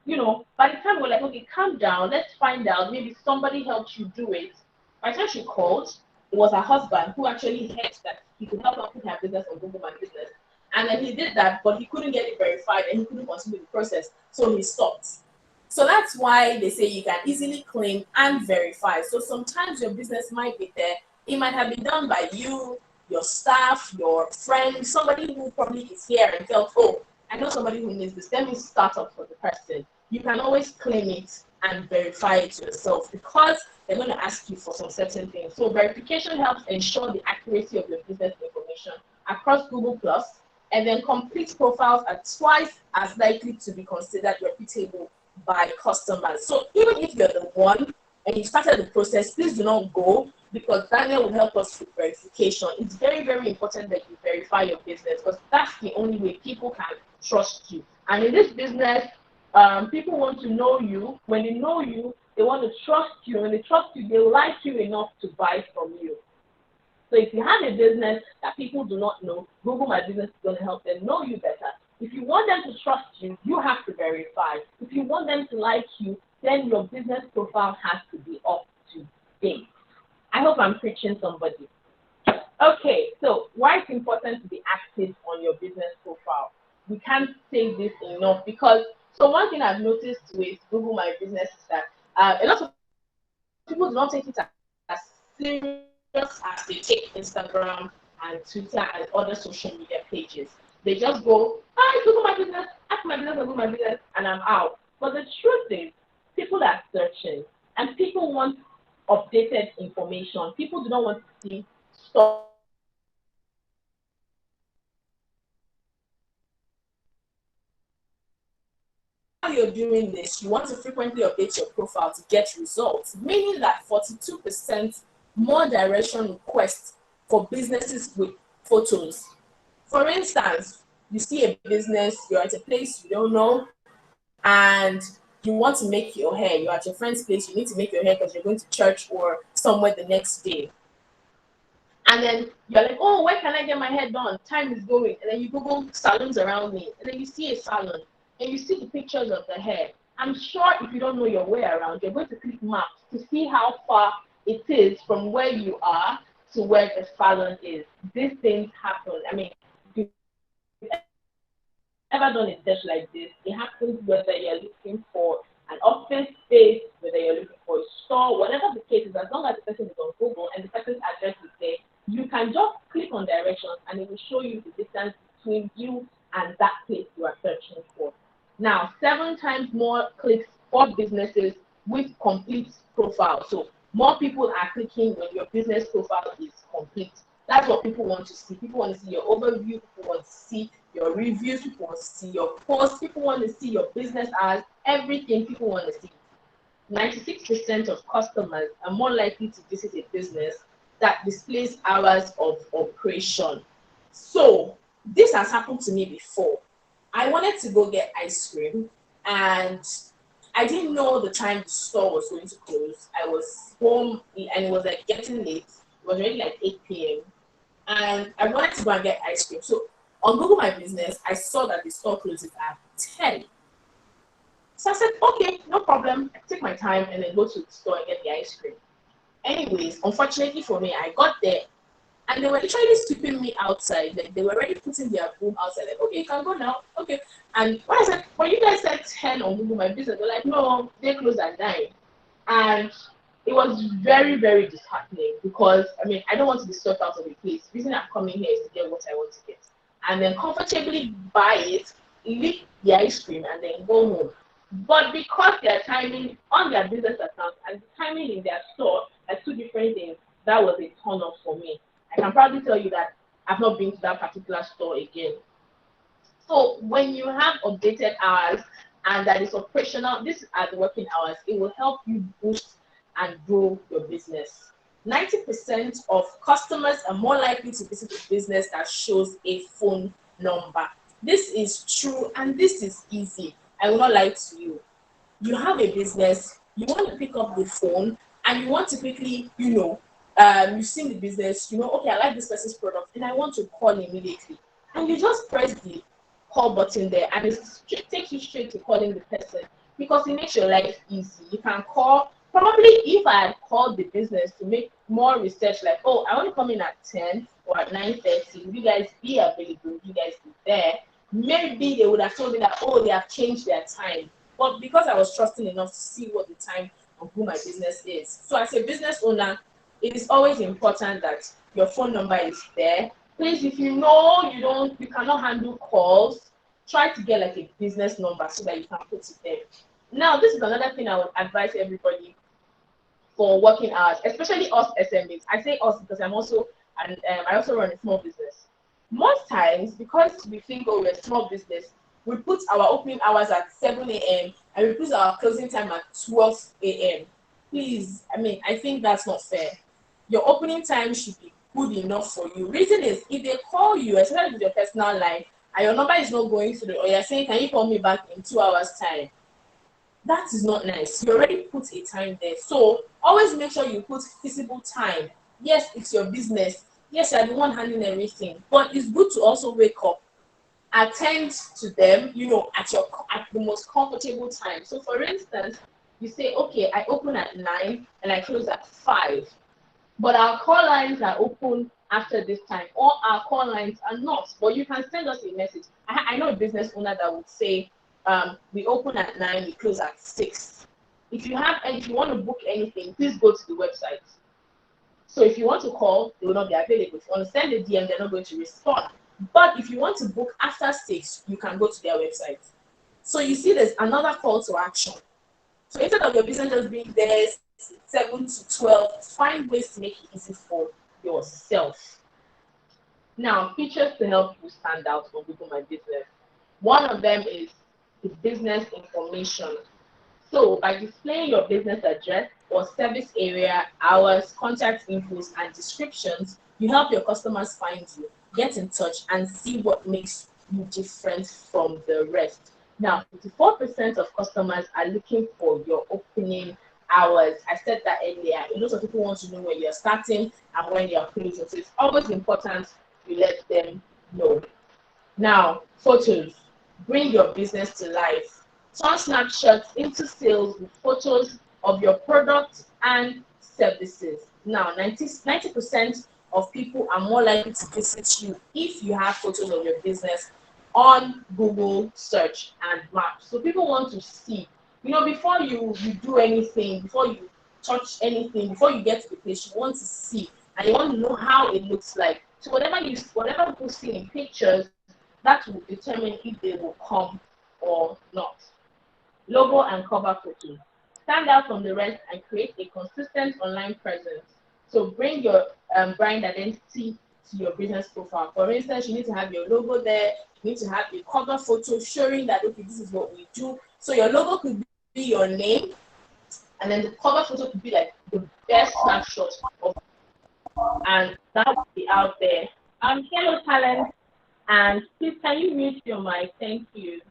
by the time we're like, okay, calm down, let's find out, maybe somebody helped you do it. By the time she called, it was her husband who actually heard that he could help her put her business on Google My Business. And then he did that, but he couldn't get it verified and he couldn't continue the process, so he stopped. So that's why they say you can easily claim and verify. So sometimes your business might be there. It might have been done by you, your staff, your friend, somebody who probably is here and felt, oh, I know somebody who needs this. Let me start up for the person. You can always claim it and verify it yourself because they're going to ask you for some certain things. So verification helps ensure the accuracy of your business information across Google+, and then complete profiles are twice as likely to be considered reputable by customers. So even if you're the one and you started the process, please do not go, because Daniel will help us with verification. It's very, very important that you verify your business because that's the only way people can trust you. And in this business, people want to know you. When they know you, they want to trust you. When they trust you, they like you enough to buy from you. So if you have a business that people do not know, Google My Business is going to help them know you better. If you want them to trust you, you have to verify. If you want them to like you, then your business profile has to be up to date. I hope I'm preaching somebody. Okay, so why it's important to be active on your business profile? We can't say this enough because, so one thing I've noticed with Google My Business is that a lot of people do not take it as serious as they take Instagram and Twitter and other social media pages. They just go, hi, Google My Business, ask my business, Google My Business, and I'm out. But the truth is, people are searching, and people want updated information. People do not want to see stuff. While you're doing this, you want to frequently update your profile to get results, meaning that 42% more direction requests for businesses with photos. For instance, you see a business, you're at a place you don't know, and you want to make your hair. You're at your friend's place, you need to make your hair because you're going to church or somewhere the next day. And then you're like, oh, where can I get my hair done? Time is going. And then you Google salons around me, and then you see a salon, and you see the pictures of the hair. I'm sure if you don't know your way around, you're going to click maps to see how far it is from where you are to where the salon is. These things happen. I mean, if you've ever done a search like this, it happens whether you're looking for an office space, whether you're looking for a store, whatever the case is, as long as the person is on Google and the person's address is there, you can just click on directions and it will show you the distance between you and that place you are searching for. Now, 7 times more clicks for businesses with complete profile. So more people are clicking when your business profile is complete. That's what people want to see. People want to see your overview, people want to see your reviews, people want to see your posts, people want to see your business hours, everything people want to see. 96% of customers are more likely to visit a business that displays hours of operation. So this has happened to me before. I wanted to go get ice cream and I didn't know the time the store was going to close. I was home and it was like getting late. It was already like 8 p.m. And I wanted to go and get ice cream. So on Google My Business, I saw that the store closes at 10. So I said, okay, no problem. I take my time and then go to the store and get the ice cream. Anyways, unfortunately for me, I got there and they were literally sweeping me outside. Like they were already putting their broom outside. Like, okay, you can go now. Okay. And when I said, well, you guys said 10 on Google My Business, they're like, no, they close at 9. And it was very, very disheartening because, I mean, I don't want to be stuck out of the place. The reason I'm coming here is to get what I want to get. And then comfortably buy it, lick the ice cream, and then go home. But because their timing on their business account and the timing in their store are two different things, that was a turn off for me. I can probably tell you that I've not been to that particular store again. So when you have updated hours and that is operational, this are the working hours, it will help you boost and grow your business. 90% of customers are more likely to visit a business that shows a phone number. This is true and this is easy. I will not lie to you. You have a business, you want to pick up the phone and you want to quickly, you've seen the business, okay, I like this person's product and I want to call immediately. And you just press the call button there and it takes you straight to calling the person because it makes your life easy. You can call. Probably if I had called the business to make more research, like, oh, I want to come in at 10 or at 9:30, will you guys be available? Will you guys be there? Maybe they would have told me that, oh, they have changed their time. But because I was trusting enough to see what the time of who my business is. So as a business owner, it is always important that your phone number is there. Please, if you know you cannot handle calls, try to get like a business number so that you can put it there. Now, this is another thing I would advise everybody for working hours, especially us SMEs. I say us because I also run a small business. Most times, because we think, oh, we're a small business, we put our opening hours at 7 a.m. and we put our closing time at 12 a.m. Please, I think that's not fair. Your opening time should be good enough for you. Reason is, if they call you, especially with your personal line, and your number is not going through, or you're saying, can you call me back in 2 hours' time? That is not nice. You already put a time there. So always make sure you put feasible time. Yes, it's your business. Yes, you're the one handling everything. But it's good to also wake up, attend to them, at the most comfortable time. So for instance, you say, okay, I open at 9 and I close at 5. But our call lines are open after this time, or our call lines are not. But you can send us a message. I know a business owner that would say, we open at 9, we close at 6. If you want to book anything, please go to the website. So if you want to call, they will not be available. If you want to send a DM, they're not going to respond. But if you want to book after 6, you can go to their website. So you see there's another call to action. So instead of your business just being there 7 to 12, find ways to make it easy for yourself. Now, features to help you stand out on Google My Business. One of them is the business information. So by displaying your business address or service area, hours, contact infos, and descriptions, you help your customers find you, get in touch, and see what makes you different from the rest. Now, 54% of customers are looking for your opening hours. I said that earlier. A lot of people want to know when you're starting and when you're closing. So it's always important you let them know. Now, photos. Bring your business to life. Turn snapshots into sales with photos of your products and services. Now, 90% of people are more likely to visit you if you have photos of your business on Google search and maps. So people want to see, before you do anything, before you touch anything, before you get to the place, you want to see and you want to know how it looks like. So whatever people see in pictures, that will determine if they will come or not. Logo and cover photos. Stand out from the rest and create a consistent online presence. So bring your brand identity to your business profile. For instance, you need to have your logo there. You need to have a cover photo showing that, okay, this is what we do. So your logo could be your name, and then the cover photo could be like the best snapshot of, and that will be out there. Hello, talent, and please can you mute your mic? Thank you.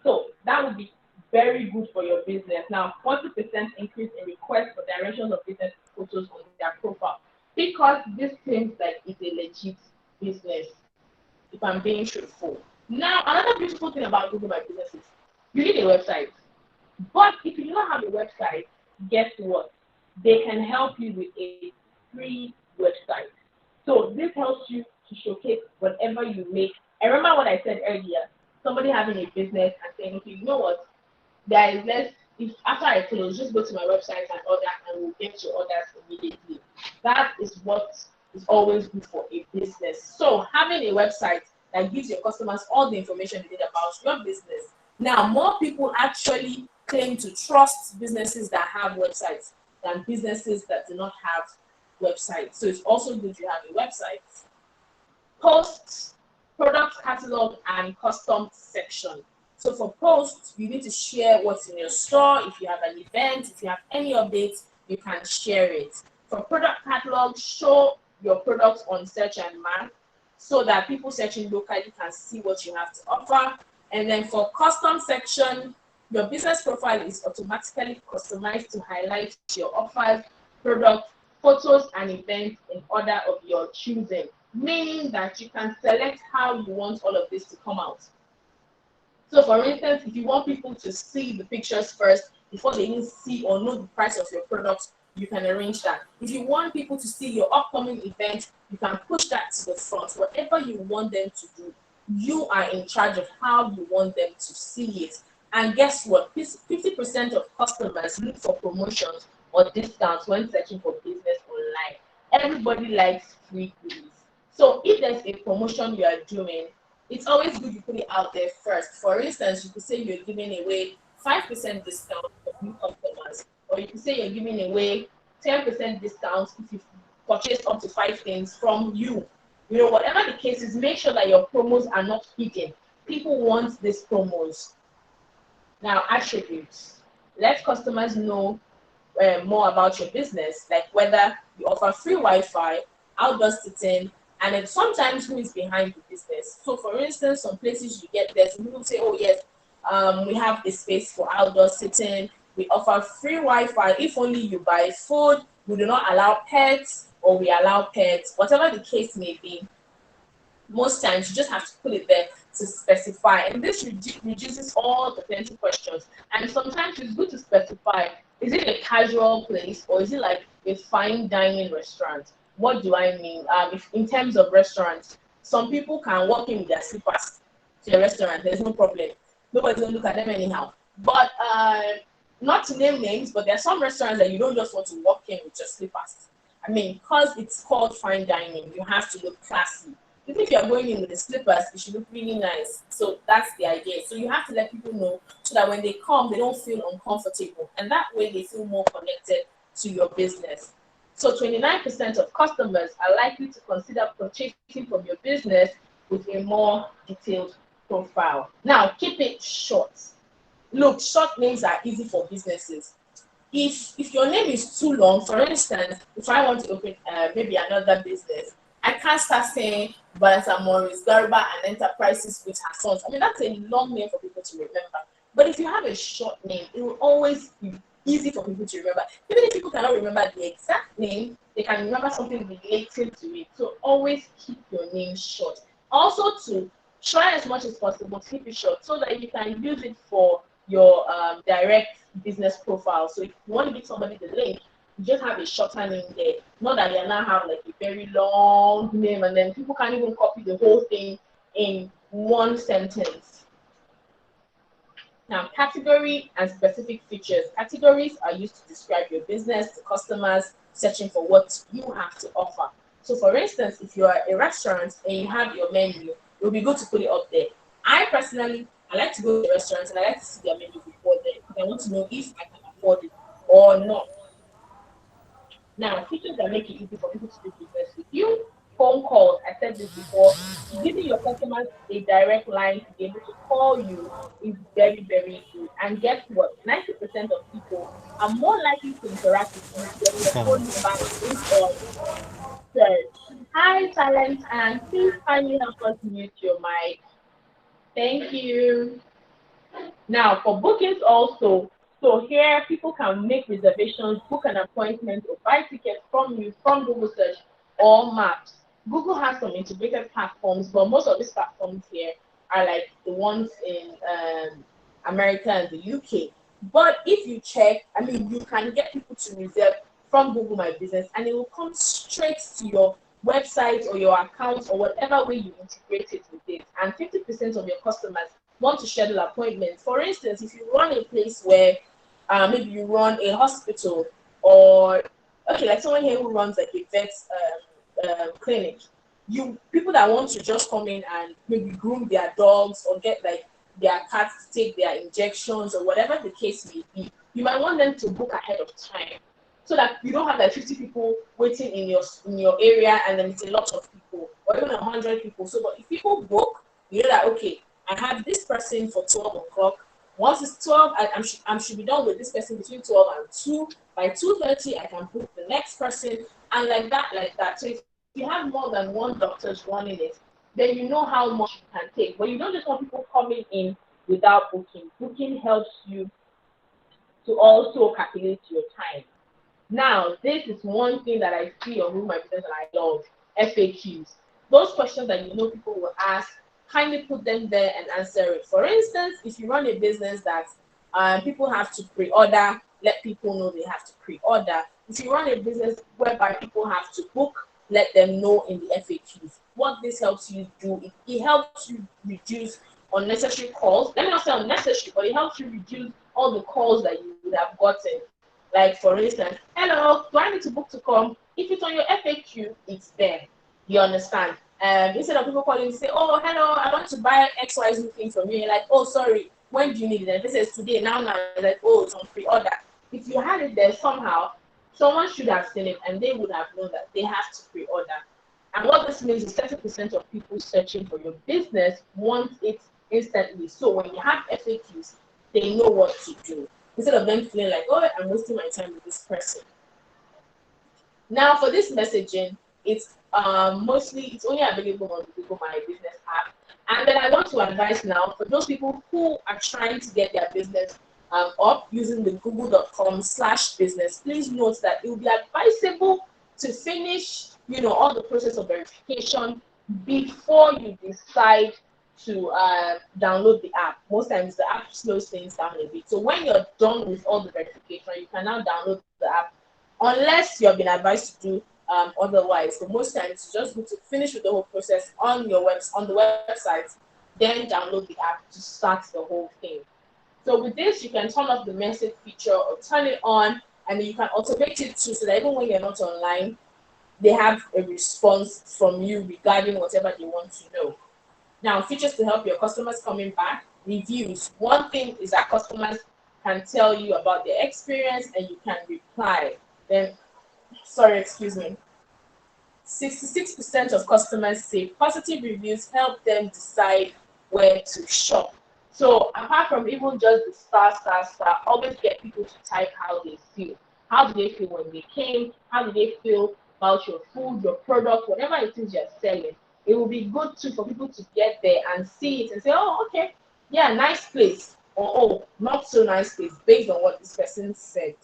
So that would be very good for your business. Now, 40% increase in requests for directions of business photos on their profile, because this seems like it's a legit business, if I'm being truthful. Now, another beautiful thing about Google My Business is you need a website. But if you don't have a website, guess what? They can help you with a free website. So this helps you to showcase whatever you make. I remember what I said earlier, somebody having a business and saying, okay, you know what? There is less, if after I close, just go to my website and order, and we'll get your orders immediately. That is what is always good for a business. So having a website that gives your customers all the information they need about your business. Now, more people actually claim to trust businesses that have websites than businesses that do not have websites. So it's also good to have a website. Posts, product catalog, and custom section. So for posts, you need to share what's in your store. If you have an event, if you have any updates, you can share it. For product catalog, show your products on search and mark so that people searching locally can see what you have to offer. And then for custom section, your business profile is automatically customized to highlight your offers, products, photos, and events in order of your choosing, meaning that you can select how you want all of this to come out. So for instance, if you want people to see the pictures first before they even see or know the price of your product, you can arrange that. If you want people to see your upcoming event, you can push that to the front. Whatever you want them to do, you are in charge of how you want them to see it. And guess what? 50% of customers look for promotions or discounts when searching for business online. Everybody likes free goodies. So if there's a promotion you are doing, it's always good you put it out there first. For instance, you could say you're giving away 5% discount for new customers, or you could say you're giving away 10% discount if you purchase up to 5 things from you. You know, whatever the case is, make sure that your promos are not hidden. People want these promos. Now, attributes. Let customers know more about your business, like whether you offer free Wi-Fi, outdoor sitting, and then sometimes who is behind the business. So for instance, some places you get there, some people say, oh yes, we have a space for outdoor sitting, we offer free Wi-Fi if only you buy food, we do not allow pets, or we allow pets, whatever the case may be. Most times you just have to put it there to specify, and this reduces all the plenty questions. And sometimes it's good to specify, is it a casual place or is it like a fine dining restaurant? What do I mean? If in terms of restaurants, some people can walk in with their slippers to a restaurant, there's no problem. Nobody's gonna look at them anyhow. But not to name names, but there are some restaurants that you don't just want to walk in with your slippers. I mean, because it's called fine dining, you have to look classy. Even if you're going in with the slippers, it should look really nice. So that's the idea. So you have to let people know so that when they come, they don't feel uncomfortable. And that way they feel more connected to your business. So 29% of customers are likely to consider purchasing from your business with a more detailed profile. Now, keep it short. Look, short names are easy for businesses. If your name is too long, for instance, if I want to open maybe another business, I can't start saying Vanessa Morris, Garba and Enterprises with her sons. I mean, that's a long name for people to remember. But if you have a short name, it will always be easy for people to remember. Even if people cannot remember the exact name, they can remember something related to it. So always keep your name short. Also, to try as much as possible to keep it short so that you can use it for your direct business profile. So if you want to give somebody the link, you just have a shorter name there. Not that you now have like a very long name and then people can't even copy the whole thing in one sentence. Now, category and specific features. Categories are used to describe your business to customers searching for what you have to offer. So for instance, if you are a restaurant and you have your menu, it will be good to put it up there. I personally, I like to go to restaurants and I like to see their menu before there because I want to know if I can afford it or not. Now, features that make it easy for people to do business with you. phone calls. I said this before. Giving your customers a direct line to be able to call you is very, very good. And guess what? 90% of people are more likely to interact with you when your phone number is on search. Hi, Talent, and please kindly help us mute your mic. Thank you. Now, for bookings also, so here people can make reservations, book an appointment, or buy tickets from you from Google Search or Maps. Google has some integrated platforms, but most of these platforms here are like the ones in America and the UK. But if you check, I mean, you can get people to reserve from Google My Business, and it will come straight to your website or your account or whatever way you integrate it with it. And 50% of your customers want to schedule appointments. For instance, if you run a place where maybe you run a hospital, or okay, like someone here who runs like a vet clinic, people that want to just come in and maybe groom their dogs or get like their cats to take their injections or whatever the case may be, you might want them to book ahead of time so that you don't have like 50 people waiting in your area and then it's a lot of people, or even 100 people. So, but if people book, you know that okay, I have this person for 12 o'clock. Once it's 12, I should be done with this person between 12 and 2. By 2:30, I can book the next person, and like that, like that. So if you have more than one doctor's running it, then you know how much you can take. But you don't just want people coming in without booking. Booking helps you to also calculate your time. Now, this is one thing that I see on Google My Business and I love, FAQs. Those questions that you know people will ask, kindly put them there and answer it. For instance, if you run a business that people have to pre-order, let people know they have to pre-order. If you run a business whereby people have to book, let them know in the FAQs. What this helps you do, it helps you reduce unnecessary calls. Let me not say unnecessary, but it helps you reduce all the calls that you would have gotten. Like for instance, hello, do I need to book to come? If it's on your FAQ, it's there. You understand? Instead of people calling to say, oh, hello, I want to buy XYZ thing from you, you're like, oh, sorry, when do you need it? And if it says today, now, like, oh, it's on pre-order. If you had it there somehow, someone should have seen it and they would have known that they have to pre-order. And what this means is 30% of people searching for your business want it instantly. So when you have FAQs, they know what to do. Instead of them feeling like, oh, I'm wasting my time with this person. Now for this messaging, it's it's only available on the Google My Business app. And then I want to advise now for those people who are trying to get their business up using the google.com/business, please note that it will be advisable to finish, all the process of verification before you decide to download the app. Most times the app slows things down a bit. So when you're done with all the verification, you can now download the app, unless you have been advised to do otherwise. So most times you just need to finish with the whole process on the website, then download the app to start the whole thing. So with this, you can turn off the message feature or turn it on, and you can automate it too, so that even when you're not online, they have a response from you regarding whatever they want to know. Now, features to help your customers coming back, reviews. One thing is that customers can tell you about their experience and you can reply. Then, 66% of customers say positive reviews help them decide where to shop. So apart from even just the star, always get people to type how they feel. How do they feel when they came? How do they feel about your food, your product, whatever it is you're selling? It will be good too for people to get there and see it and say, oh, okay, yeah, nice place. Or, oh, not so nice place, based on what this person said.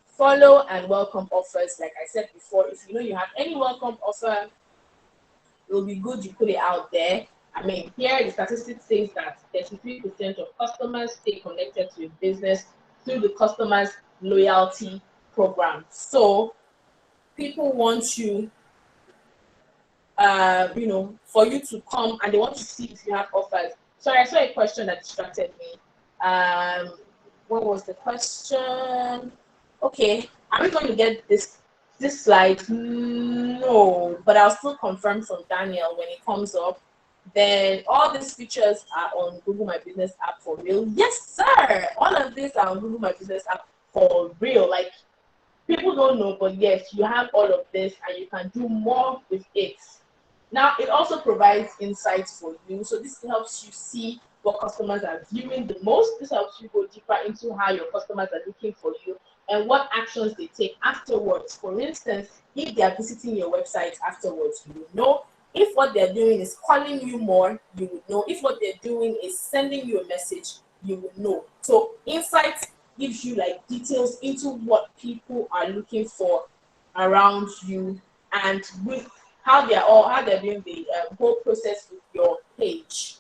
Follow and welcome offers. Like I said before, if you know you have any welcome offer, it will be good you put it out there. I mean, here the statistics says that 33% of customers stay connected to a business through the customer's loyalty program. So people want you, for you to come and they want to see if you have offers. Sorry, I saw a question that distracted me. What was the question? Okay, are we going to get this slide? No, but I'll still confirm from Daniel when it comes up. Then all these features are on Google My Business app for real. Yes, sir. All of these are on Google My Business app for real. Like People don't know, but yes, you have all of this and you can do more with it. Now, it also provides insights for you. So this helps you see what customers are viewing the most. This helps you go deeper into how your customers are looking for you and what actions they take afterwards. For instance, if they are visiting your website afterwards, you will know. If what they're doing is calling you more, you would know. If what they're doing is sending you a message, you will know. So insights gives you like details into what people are looking for around you and with how they're doing the whole process with your page.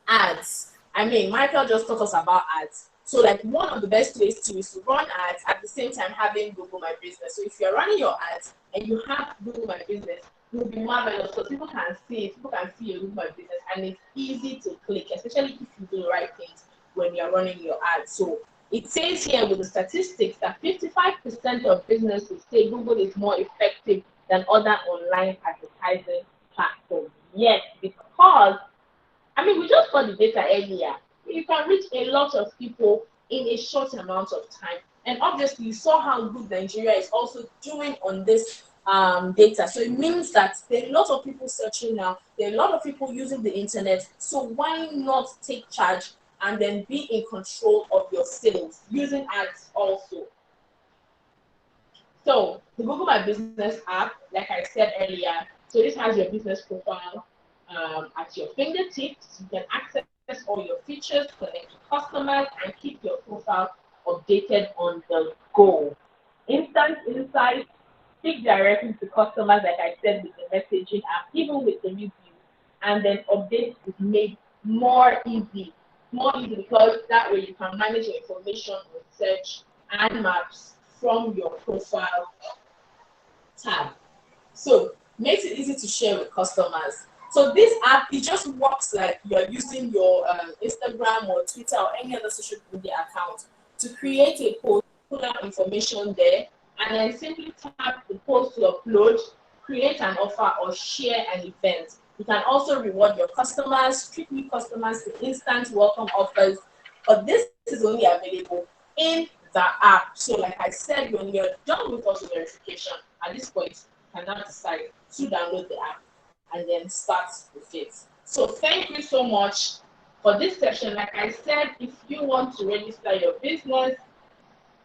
Ads. I mean, Michael just taught us about ads. So like one of the best ways to is to run ads at the same time having Google My Business. So if you're running your ads and you have Google My Business, it will be marvelous because people can see it, people can see your Google My Business, and it's easy to click, especially if you do the right things when you're running your ads. So it says here with the statistics that 55% of businesses say Google is more effective than other online advertising platforms. Yes, because I mean, we just got the data earlier. You can reach a lot of people in a short amount of time. And obviously, you saw how good Nigeria is also doing on this data. So it means that there are a lot of people searching now. There are a lot of people using the internet. So why not take charge and then be in control of your sales using ads also? So the Google My Business app, like I said earlier, so this has your business profile at your fingertips. You can access all your features, connect to customers, and keep your profile updated on the go. Instant insights, speak directly to customers, like I said, with the messaging app, even with the reviews, and then updates is made more easy. More easy because that way you can manage your information on search and maps from your profile tab. So makes it easy to share with customers. So this app, it just works like you're using your Instagram or Twitter or any other social media account to create a post, put out information there, and then simply tap the post to upload, create an offer, or share an event. You can also reward your customers, treat new customers to instant welcome offers, but this is only available in the app. So like I said, when you're done with auto verification, at this point, you can now decide to download the app and then start with it. So thank you so much for this session. Like I said, if you want to register your business,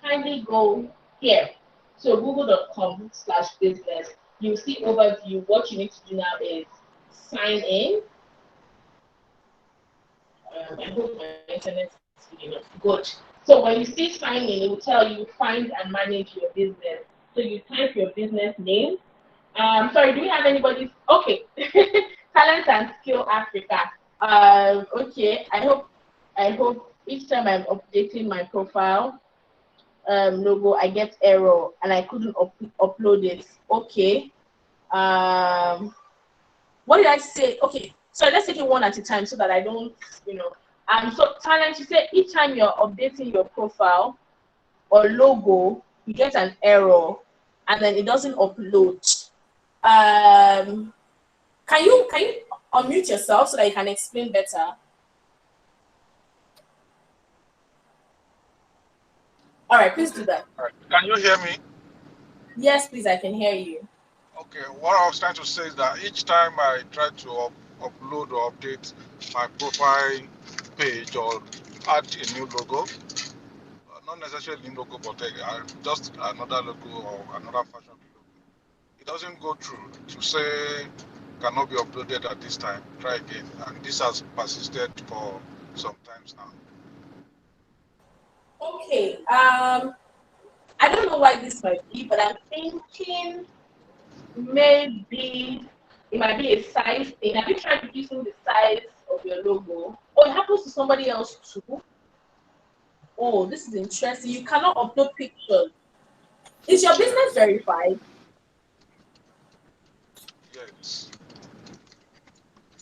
kindly go here. So google.com/business. You see overview. What you need to do now is sign in. I hope my internet is good enough. Good. So when you see sign in, it will tell you find and manage your business. So you type your business name. Sorry, do we have anybody? Okay. Talent and Skill Africa. Okay. I hope each time I'm updating my profile logo, I get error and I couldn't upload it. Okay. What did I say? Okay. So let's take it one at a time so that I don't, so Talent, you say each time you're updating your profile or logo, you get an error and then it doesn't upload. Can you unmute yourself so that you can explain better? All right, please do that. All right. Can you hear me? Yes, please, I can hear you. Okay, what I was trying to say is that each time I try to upload or update my profile page or add a new logo, not necessarily a new logo, but just another logo or another fashion logo, it doesn't go through to say cannot be uploaded at this time, try again. And this has persisted for some times now. Okay, I don't know why this might be, but I'm thinking maybe it might be a size thing. Have you tried reducing the size of your logo? Oh, it happens to somebody else too. Oh, this is interesting. You cannot upload pictures. Is your business verified? Yes.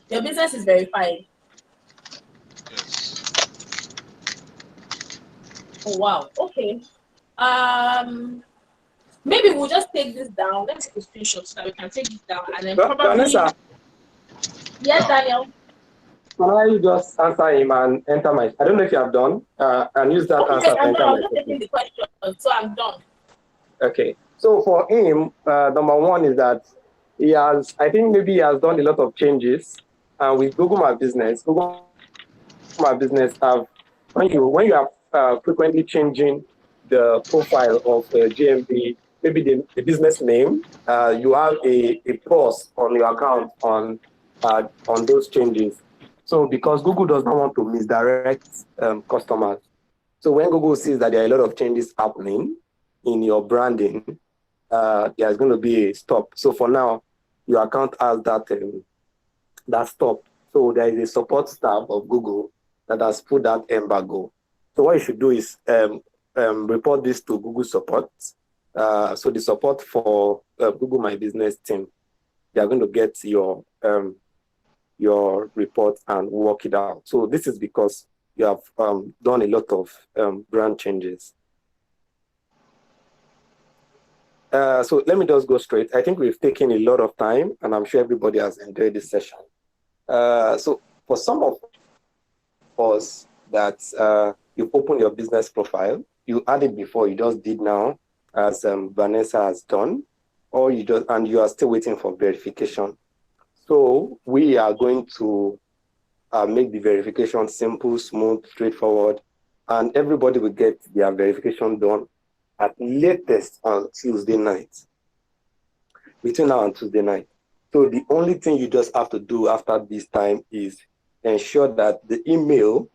Your business is verified? Yes. Oh, wow. Okay. Maybe we'll just take this down. Let's take a screenshot so that we can take this down and then probably. Vanessa. Yes, Daniel. can I just answer him and enter my? I don't know if you have done. And use that answer to I'm enter done. I my was just taking question. the question, so I'm done. Okay. So for him, number one is that he has. I think maybe he has done a lot of changes. And with Google My Business, Google My Business have when you are frequently changing the profile of GMB, maybe the business name, you have a pause on your account on those changes. So because Google does not want to misdirect customers, so when Google sees that there are a lot of changes happening in your branding, there's going to be a stop. So for now, your account has that stop. So there is a support staff of Google that has put that embargo. So what you should do is report this to Google support. So the support for Google My Business team, they are going to get your report and work it out. So this is because you have done a lot of brand changes. So let me just go straight. I think we've taken a lot of time, and I'm sure everybody has enjoyed this session. So for some of us that you've opened your business profile, you added before, you just did now, as Vanessa has done, or you are still waiting for verification. So we are going to make the verification simple, smooth, straightforward, and everybody will get their verification done at latest on Tuesday night, between now and Tuesday night. So the only thing you just have to do after this time is ensure that the email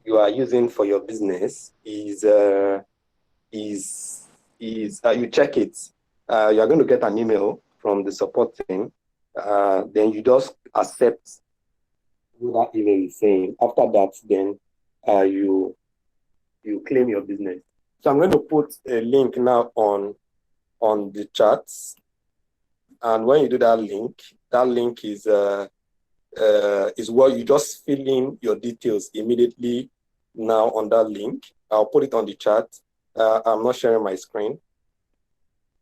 you are using for your business you check it. You are going to get an email from the support team. Then you just accept what that email is saying. After that, then you claim your business. So I'm going to put a link now on the charts. And when you do that link is what you just fill in your details immediately now on that link. I'll put it on the chat. I'm not sharing my screen.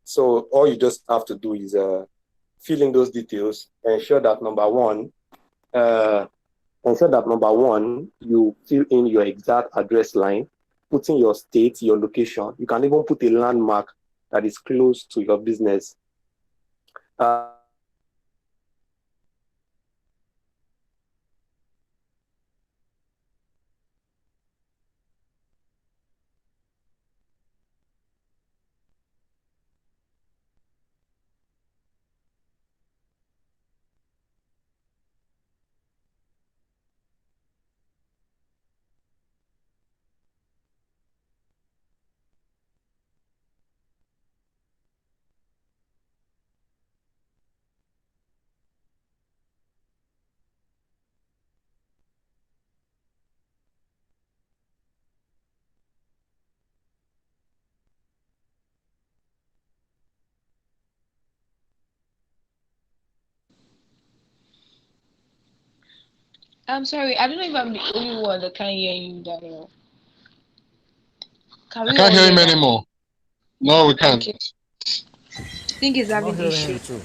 So all you just have to do is fill in those details. Ensure that number one, you fill in your exact address line, put in your state, your location. You can even put a landmark that is close to your business. I'm sorry, I don't know if I'm the only one that can't hear you, Daniel. Can I we can't all hear him hear that? anymore. No, we can't. Okay. I think he's I'm not having hearing issue. him too.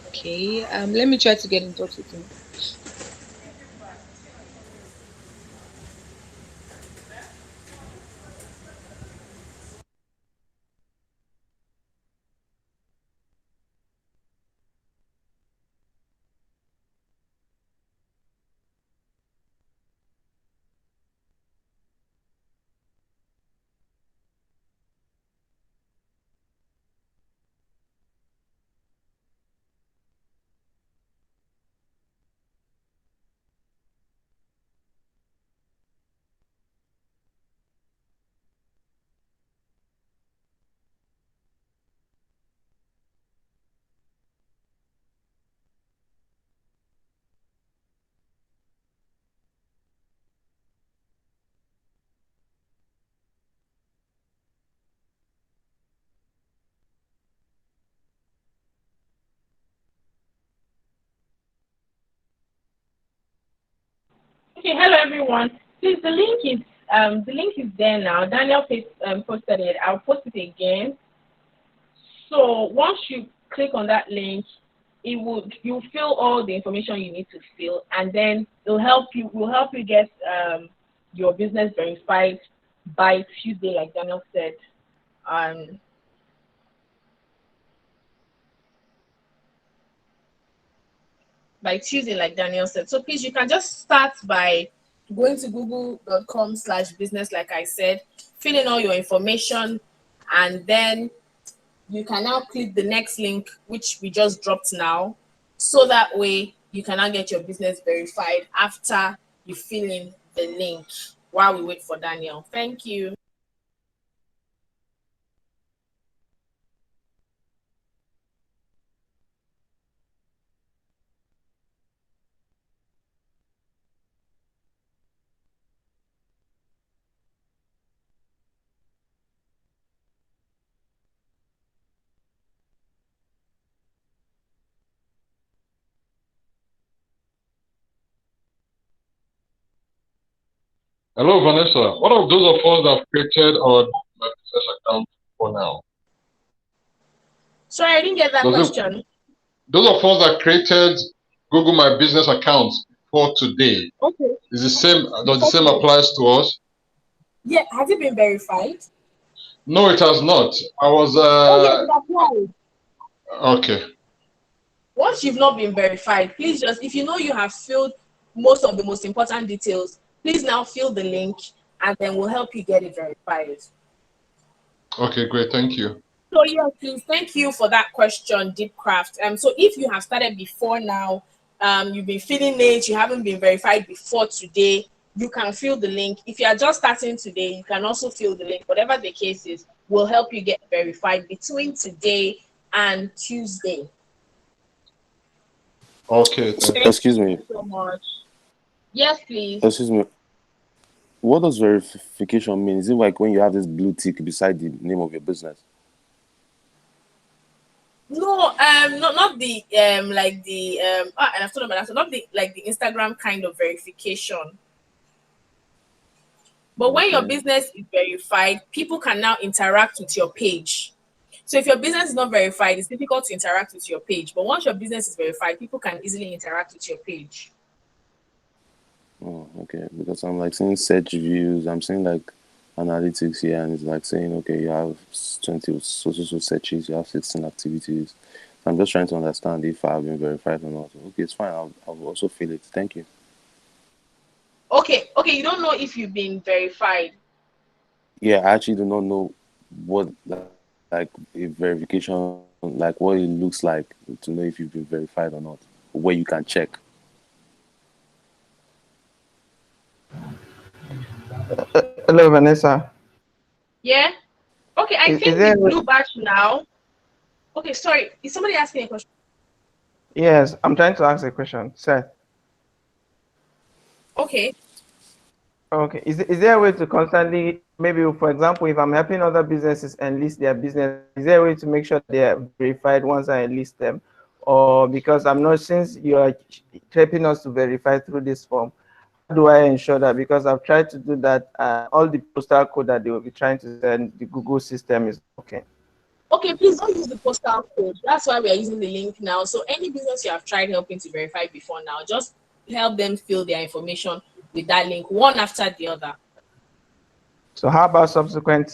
Okay, let me try to get in touch with him. Okay, hello everyone. Please, the link is there now. Daniel posted it. I'll post it again. So once you click on that link, you fill all the information you need to fill, and then will help you get your business verified by Tuesday, like Daniel said. By Tuesday, like Daniel said. So please, you can just start by going to google.com/business, like I said, fill in all your information, and then you can now click the next link, which we just dropped now. So that way you can now get your business verified after you fill in the link while we wait for Daniel. Thank you. Hello, Vanessa. What of those of us that have created our business account for now? Sorry, I didn't get that question. Those of us that created Google My Business accounts for today, Okay. is the same? Does the same applies to us? Yeah, has it been verified? No, it has not. I was. Oh, yes, it applied. Okay. Once you've not been verified, please just, if you know you have filled most of the most important details, please now fill the link, and then we'll help you get it verified. Okay, great. Thank you. So yeah, please, thank you for that question, Deepcraft. So if you have started before now, you've been filling it, you haven't been verified before today, you can fill the link. If you are just starting today, you can also fill the link. Whatever the case is, we'll help you get verified between today and Tuesday. Okay. Excuse me. Thank you so much. Yes, please. Excuse me. What does verification mean? Is it like when you have this blue tick beside the name of your business? No, not the like the and I've told them that, so not the like the Instagram kind of verification. But when your business is verified, people can now interact with your page. So if your business is not verified, it's difficult to interact with your page. But once your business is verified, people can easily interact with your page. Oh, okay. Because I'm like seeing search views, I'm seeing like analytics here, and it's like saying, okay, you have 20 social searches, you have 16 activities. I'm just trying to understand if I've been verified or not. Okay, it's fine. I'll also fill it. Thank you. Okay, you don't know if you've been verified. Yeah, I actually do not know what like a verification, like what it looks like to know if you've been verified or not, where you can check. Hello, Vanessa. Yeah. Okay, I think the blue badge now. Okay, sorry. Is somebody asking a question? Yes, I'm trying to ask a question, Seth. Okay. Okay. Is there a way to constantly, maybe for example, if I'm helping other businesses enlist their business, is there a way to make sure they are verified once I enlist them? Or because I'm not, since you are helping us to verify through this form, how do I ensure that? Because I've tried to do that, all the postal code that they will be trying to send, the Google system is okay. Okay, please don't use the postal code. That's why we are using the link now. So any business you have tried helping to verify before now, just help them fill their information with that link, one after the other. So how about subsequent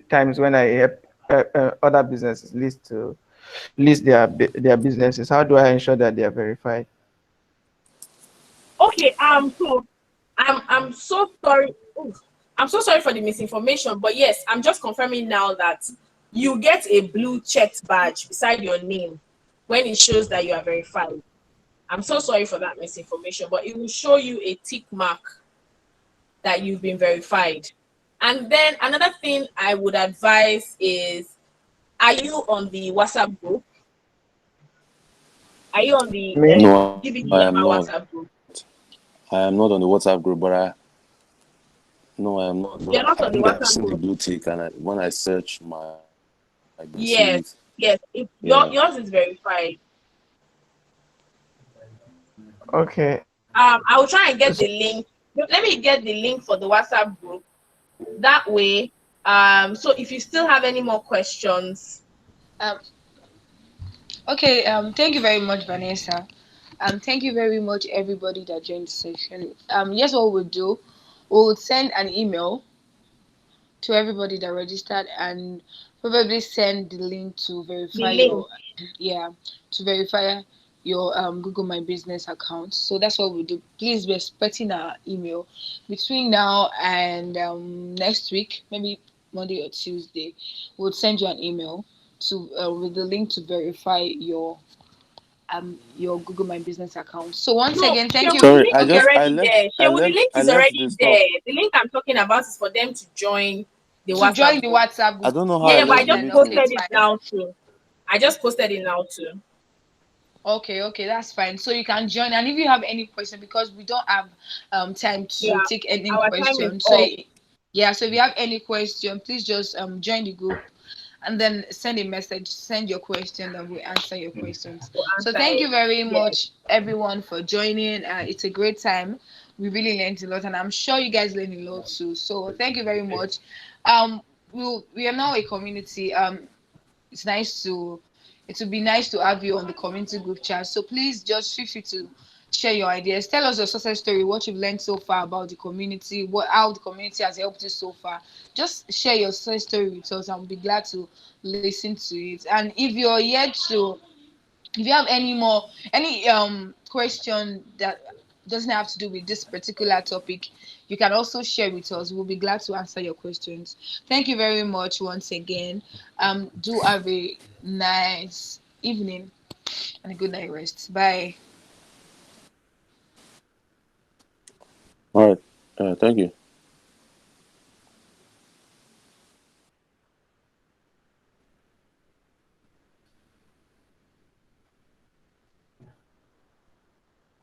times when I help other businesses list their businesses? How do I ensure that they are verified? Okay, so I'm so sorry. I'm so sorry for the misinformation, but yes, I'm just confirming now that you get a blue checked badge beside your name when it shows that you are verified. I'm so sorry for that misinformation, but it will show you a tick mark that you've been verified. And then another thing I would advise is, are you on the WhatsApp group? Are you on the No, GBG I am not. WhatsApp group? I am not on the WhatsApp group, but I am not. You're not on the I've WhatsApp seen the group? blue tick, and when I search I can see Yes, it. yes. Yeah. Yours is verified. Okay. I will try and get the link. Let me get the link for the WhatsApp group. That way, so if you still have any more questions, Okay, thank you very much, Vanessa. Thank you very much, everybody that joined the session. Yes, what we'll do, we'll send an email to everybody that registered and probably send the link to The verify link. your, yeah, to verify your Google My Business account. So that's what we'll do. Please be expecting our email between now and next week, maybe Monday or Tuesday. We'll send you an email to with the link to verify your Google My Business account. So once No, again, thank Shehu, you. the Sorry, link is Okay. already there. Shehu, the link I is learned already the stuff. there. The link I'm talking about is for them to join the To join WhatsApp the group. WhatsApp I group. don't know how Yeah, I yeah, but I left the just Then meeting. okay, posted it's it fine. now too. I just posted it now too. Okay, that's fine. So you can join, and if you have any question, because we don't have time Yeah, to take any our time is question. So off. yeah, so if you have any question, please just join the group and then send a message, send your question, and we'll answer your questions. To So answer thank it. you very Yes. much, everyone, for joining. It's a great time. We really learned a lot, and I'm sure you guys learned a lot too. So thank you very much. We are now a community. It's nice to it would be nice to have you on the community group chat. So please just feel free to share your ideas. Tell us your success story, what you've learned so far about the community, how the community has helped you so far. Just share your success story with us, and we'll be glad to listen to it. And if you have any question that doesn't have to do with this particular topic, you can also share with us. We'll be glad to answer your questions. Thank you very much once again. Do have a nice evening and a good night rest. Bye. All right. Thank you.